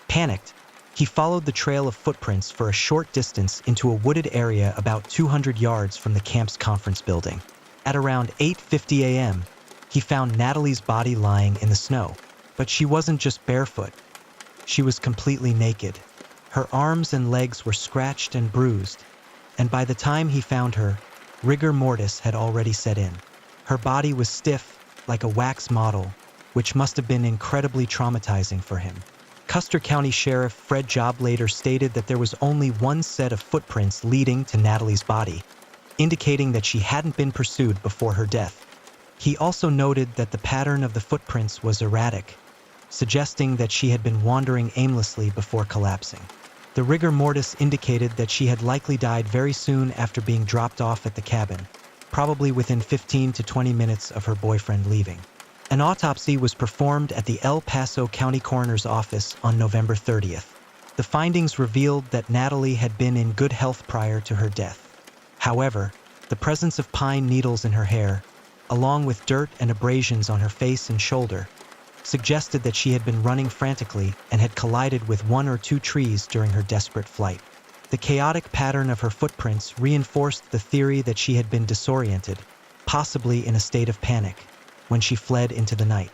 Panicked, he followed the trail of footprints for a short distance into a wooded area about 200 yards from the camp's conference building. At around 8:50 a.m., he found Natalie's body lying in the snow. But she wasn't just barefoot. She was completely naked. Her arms and legs were scratched and bruised, and by the time he found her, rigor mortis had already set in. Her body was stiff, like a wax model, which must have been incredibly traumatizing for him. Custer County Sheriff Fred Job later stated that there was only one set of footprints leading to Natalie's body, indicating that she hadn't been pursued before her death. He also noted that the pattern of the footprints was erratic, suggesting that she had been wandering aimlessly before collapsing. The rigor mortis indicated that she had likely died very soon after being dropped off at the cabin, probably within 15 to 20 minutes of her boyfriend leaving. An autopsy was performed at the El Paso County Coroner's Office on November 30th. The findings revealed that Natalie had been in good health prior to her death. However, the presence of pine needles in her hair, along with dirt and abrasions on her face and shoulder, suggested that she had been running frantically and had collided with one or two trees during her desperate flight. The chaotic pattern of her footprints reinforced the theory that she had been disoriented, possibly in a state of panic, when she fled into the night.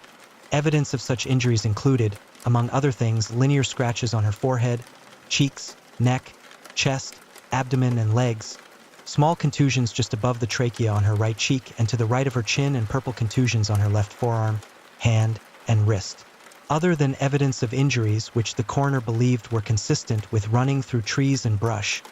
Evidence of such injuries included, among other things, linear scratches on her forehead, cheeks, neck, chest, abdomen, and legs, small contusions just above the trachea on her right cheek and to the right of her chin, and purple contusions on her left forearm, hand, and wrist. Other than evidence of injuries which the coroner believed were consistent with running through trees and brush,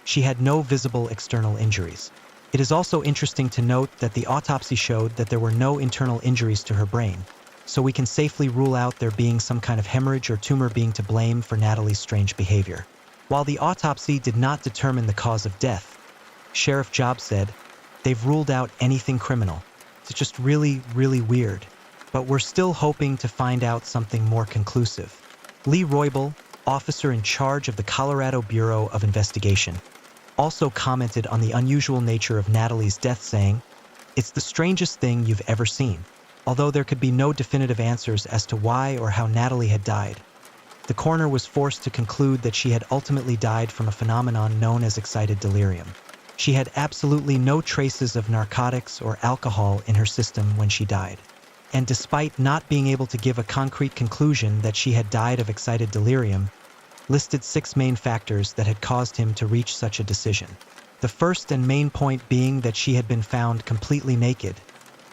she had no visible external injuries. It is also interesting to note that the autopsy showed that there were no internal injuries to her brain, so we can safely rule out there being some kind of hemorrhage or tumor being to blame for Natalie's strange behavior. While the autopsy did not determine the cause of death, Sheriff Job said, "They've ruled out anything criminal. It's just really, really weird. But we're still hoping to find out something more conclusive." Lee Roybal, officer in charge of the Colorado Bureau of Investigation, also commented on the unusual nature of Natalie's death, saying, "It's the strangest thing you've ever seen." Although there could be no definitive answers as to why or how Natalie had died, the coroner was forced to conclude that she had ultimately died from a phenomenon known as excited delirium. She had absolutely no traces of narcotics or alcohol in her system when she died. And despite not being able to give a concrete conclusion that she had died of excited delirium, listed 6 main factors that had caused him to reach such a decision. The first and main point being that she had been found completely naked,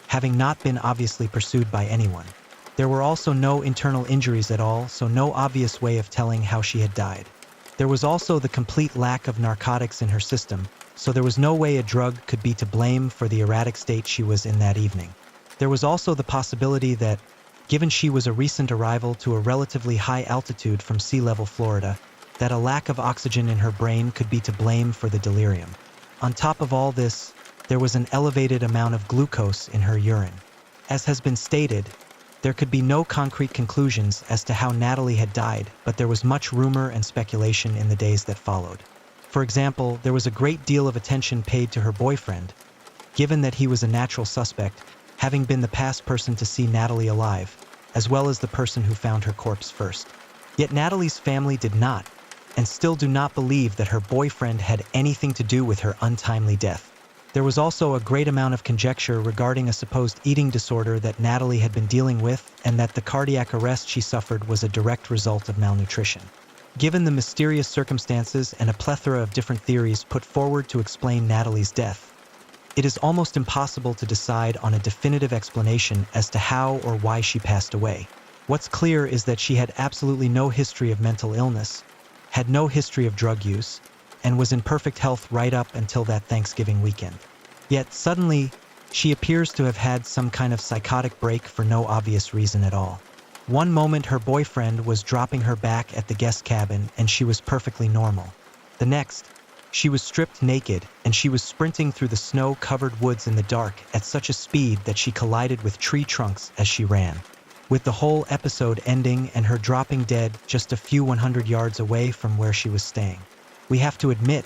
having not been obviously pursued by anyone. There were also no internal injuries at all, so no obvious way of telling how she had died. There was also the complete lack of narcotics in her system, so there was no way a drug could be to blame for the erratic state she was in that evening. There was also the possibility that, given she was a recent arrival to a relatively high altitude from sea-level Florida, that a lack of oxygen in her brain could be to blame for the delirium. On top of all this, there was an elevated amount of glucose in her urine. As has been stated, there could be no concrete conclusions as to how Natalie had died, but there was much rumor and speculation in the days that followed. For example, there was a great deal of attention paid to her boyfriend, given that he was a natural suspect, having been the past person to see Natalie alive, as well as the person who found her corpse first. Yet Natalie's family did not, and still do not believe that her boyfriend had anything to do with her untimely death. There was also a great amount of conjecture regarding a supposed eating disorder that Natalie had been dealing with, and that the cardiac arrest she suffered was a direct result of malnutrition. Given the mysterious circumstances and a plethora of different theories put forward to explain Natalie's death, it is almost impossible to decide on a definitive explanation as to how or why she passed away. What's clear is that she had absolutely no history of mental illness, had no history of drug use, and was in perfect health right up until that Thanksgiving weekend. Yet suddenly, she appears to have had some kind of psychotic break for no obvious reason at all. One moment her boyfriend was dropping her back at the guest cabin and she was perfectly normal. The next, she was stripped naked and she was sprinting through the snow-covered woods in the dark at such a speed that she collided with tree trunks as she ran, with the whole episode ending and her dropping dead just a few 100 yards away from where she was staying. We have to admit,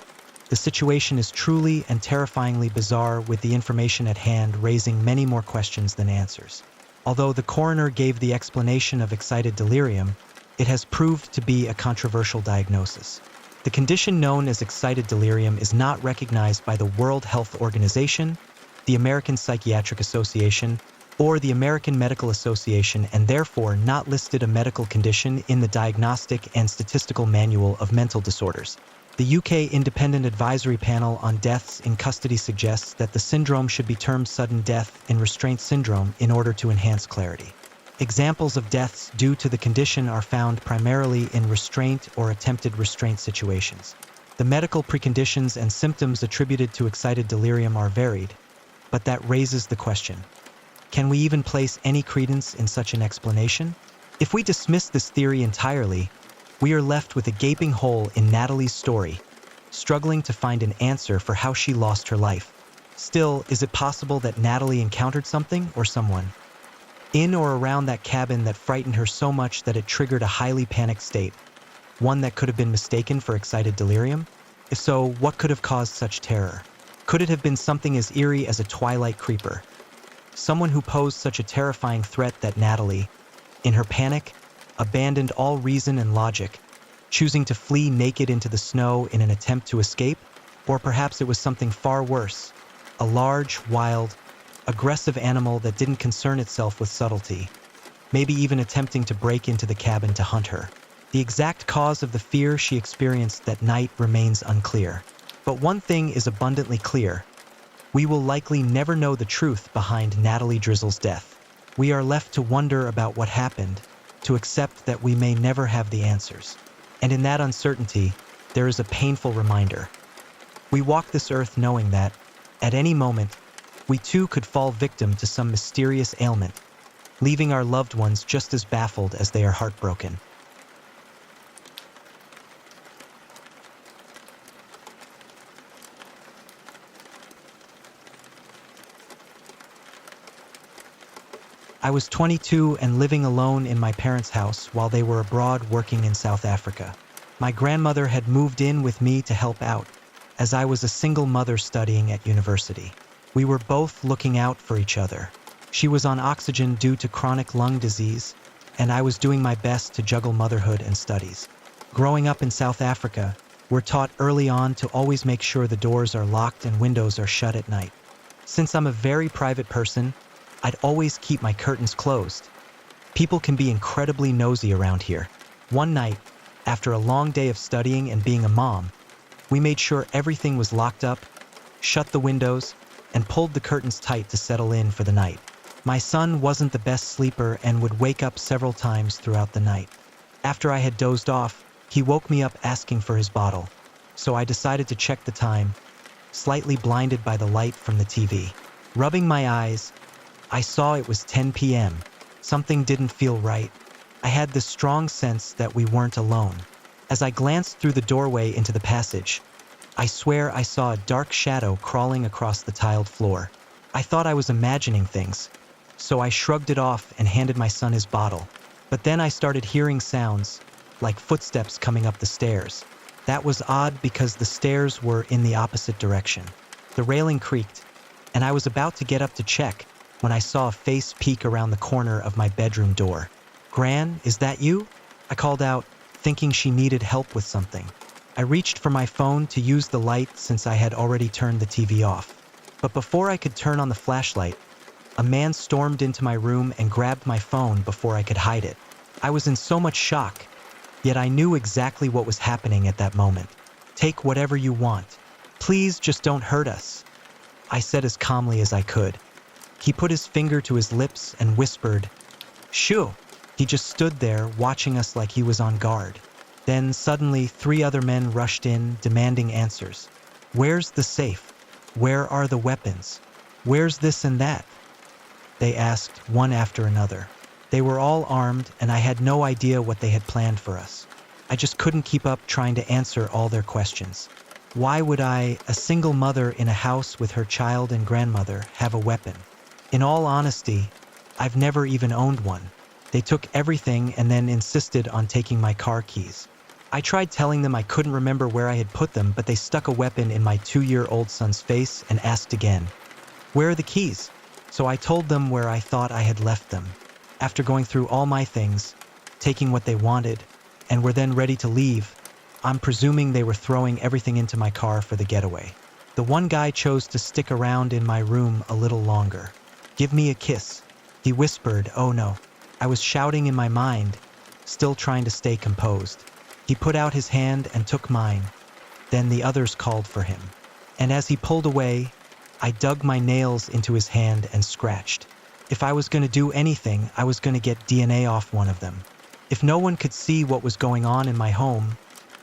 the situation is truly and terrifyingly bizarre, with the information at hand raising many more questions than answers. Although the coroner gave the explanation of excited delirium, it has proved to be a controversial diagnosis. The condition known as excited delirium is not recognized by the World Health Organization, the American Psychiatric Association, or the American Medical Association, and therefore not listed a medical condition in the Diagnostic and Statistical Manual of Mental Disorders. The UK Independent Advisory Panel on Deaths in Custody suggests that the syndrome should be termed sudden death in restraint syndrome in order to enhance clarity. Examples of deaths due to the condition are found primarily in restraint or attempted restraint situations. The medical preconditions and symptoms attributed to excited delirium are varied, but that raises the question: can we even place any credence in such an explanation? If we dismiss this theory entirely, we are left with a gaping hole in Natalie's story, struggling to find an answer for how she lost her life. Still, is it possible that Natalie encountered something or someone in or around that cabin that frightened her so much that it triggered a highly panicked state, one that could have been mistaken for excited delirium? If so, what could have caused such terror? Could it have been something as eerie as a twilight creeper? Someone who posed such a terrifying threat that Natalie, in her panic, abandoned all reason and logic, choosing to flee naked into the snow in an attempt to escape? Or perhaps it was something far worse, a large, wild, aggressive animal that didn't concern itself with subtlety, maybe even attempting to break into the cabin to hunt her. The exact cause of the fear she experienced that night remains unclear. But one thing is abundantly clear: we will likely never know the truth behind Natalie Drizzle's death. We are left to wonder about what happened, to accept that we may never have the answers. And in that uncertainty, there is a painful reminder. We walk this earth knowing that, at any moment, we too could fall victim to some mysterious ailment, leaving our loved ones just as baffled as they are heartbroken. I was 22 and living alone in my parents' house while they were abroad working in South Africa. My grandmother had moved in with me to help out, as I was a single mother studying at university. We were both looking out for each other. She was on oxygen due to chronic lung disease, and I was doing my best to juggle motherhood and studies. Growing up in South Africa, we're taught early on to always make sure the doors are locked and windows are shut at night. Since I'm a very private person, I'd always keep my curtains closed. People can be incredibly nosy around here. One night, after a long day of studying and being a mom, we made sure everything was locked up, shut the windows, and pulled the curtains tight to settle in for the night. My son wasn't the best sleeper and would wake up several times throughout the night. After I had dozed off, he woke me up asking for his bottle. So I decided to check the time, slightly blinded by the light from the TV. Rubbing my eyes, I saw it was 10 p.m. Something didn't feel right. I had this strong sense that we weren't alone. As I glanced through the doorway into the passage, I swear I saw a dark shadow crawling across the tiled floor. I thought I was imagining things, so I shrugged it off and handed my son his bottle. But then I started hearing sounds, like footsteps coming up the stairs. That was odd because the stairs were in the opposite direction. The railing creaked, and I was about to get up to check when I saw a face peek around the corner of my bedroom door. "Gran, is that you?" I called out, thinking she needed help with something. I reached for my phone to use the light since I had already turned the TV off. But before I could turn on the flashlight, a man stormed into my room and grabbed my phone before I could hide it. I was in so much shock, yet I knew exactly what was happening at that moment. "Take whatever you want. Please just don't hurt us," I said as calmly as I could. He put his finger to his lips and whispered, "Shoo." He just stood there watching us like he was on guard. Then suddenly 3 other men rushed in, demanding answers. "Where's the safe? Where are the weapons? Where's this and that?" They asked, one after another. They were all armed, and I had no idea what they had planned for us. I just couldn't keep up trying to answer all their questions. Why would I, a single mother in a house with her child and grandmother, have a weapon? In all honesty, I've never even owned one. They took everything and then insisted on taking my car keys. I tried telling them I couldn't remember where I had put them, but they stuck a weapon in my 2-year-old son's face and asked again, "Where are the keys?" So I told them where I thought I had left them. After going through all my things, taking what they wanted, and were then ready to leave, I'm presuming they were throwing everything into my car for the getaway. The one guy chose to stick around in my room a little longer. "Give me a kiss," he whispered. "Oh no." I was shouting in my mind, still trying to stay composed. He put out his hand and took mine. Then the others called for him. And as he pulled away, I dug my nails into his hand and scratched. If I was going to do anything, I was going to get DNA off one of them. If no one could see what was going on in my home,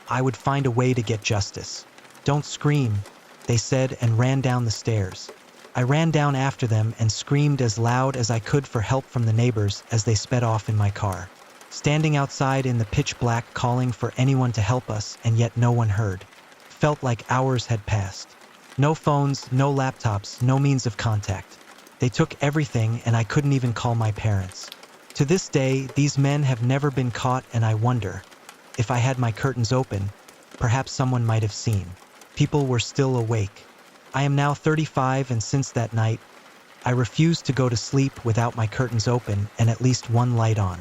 I would find a way to get justice. "Don't scream," they said, and ran down the stairs. I ran down after them and screamed as loud as I could for help from the neighbors as they sped off in my car. Standing outside in the pitch black calling for anyone to help us, and yet no one heard. Felt like hours had passed. No phones, no laptops, no means of contact. They took everything, and I couldn't even call my parents. To this day, these men have never been caught, and I wonder, if I had my curtains open, perhaps someone might have seen. People were still awake. I am now 35, and since that night, I refuse to go to sleep without my curtains open and at least one light on.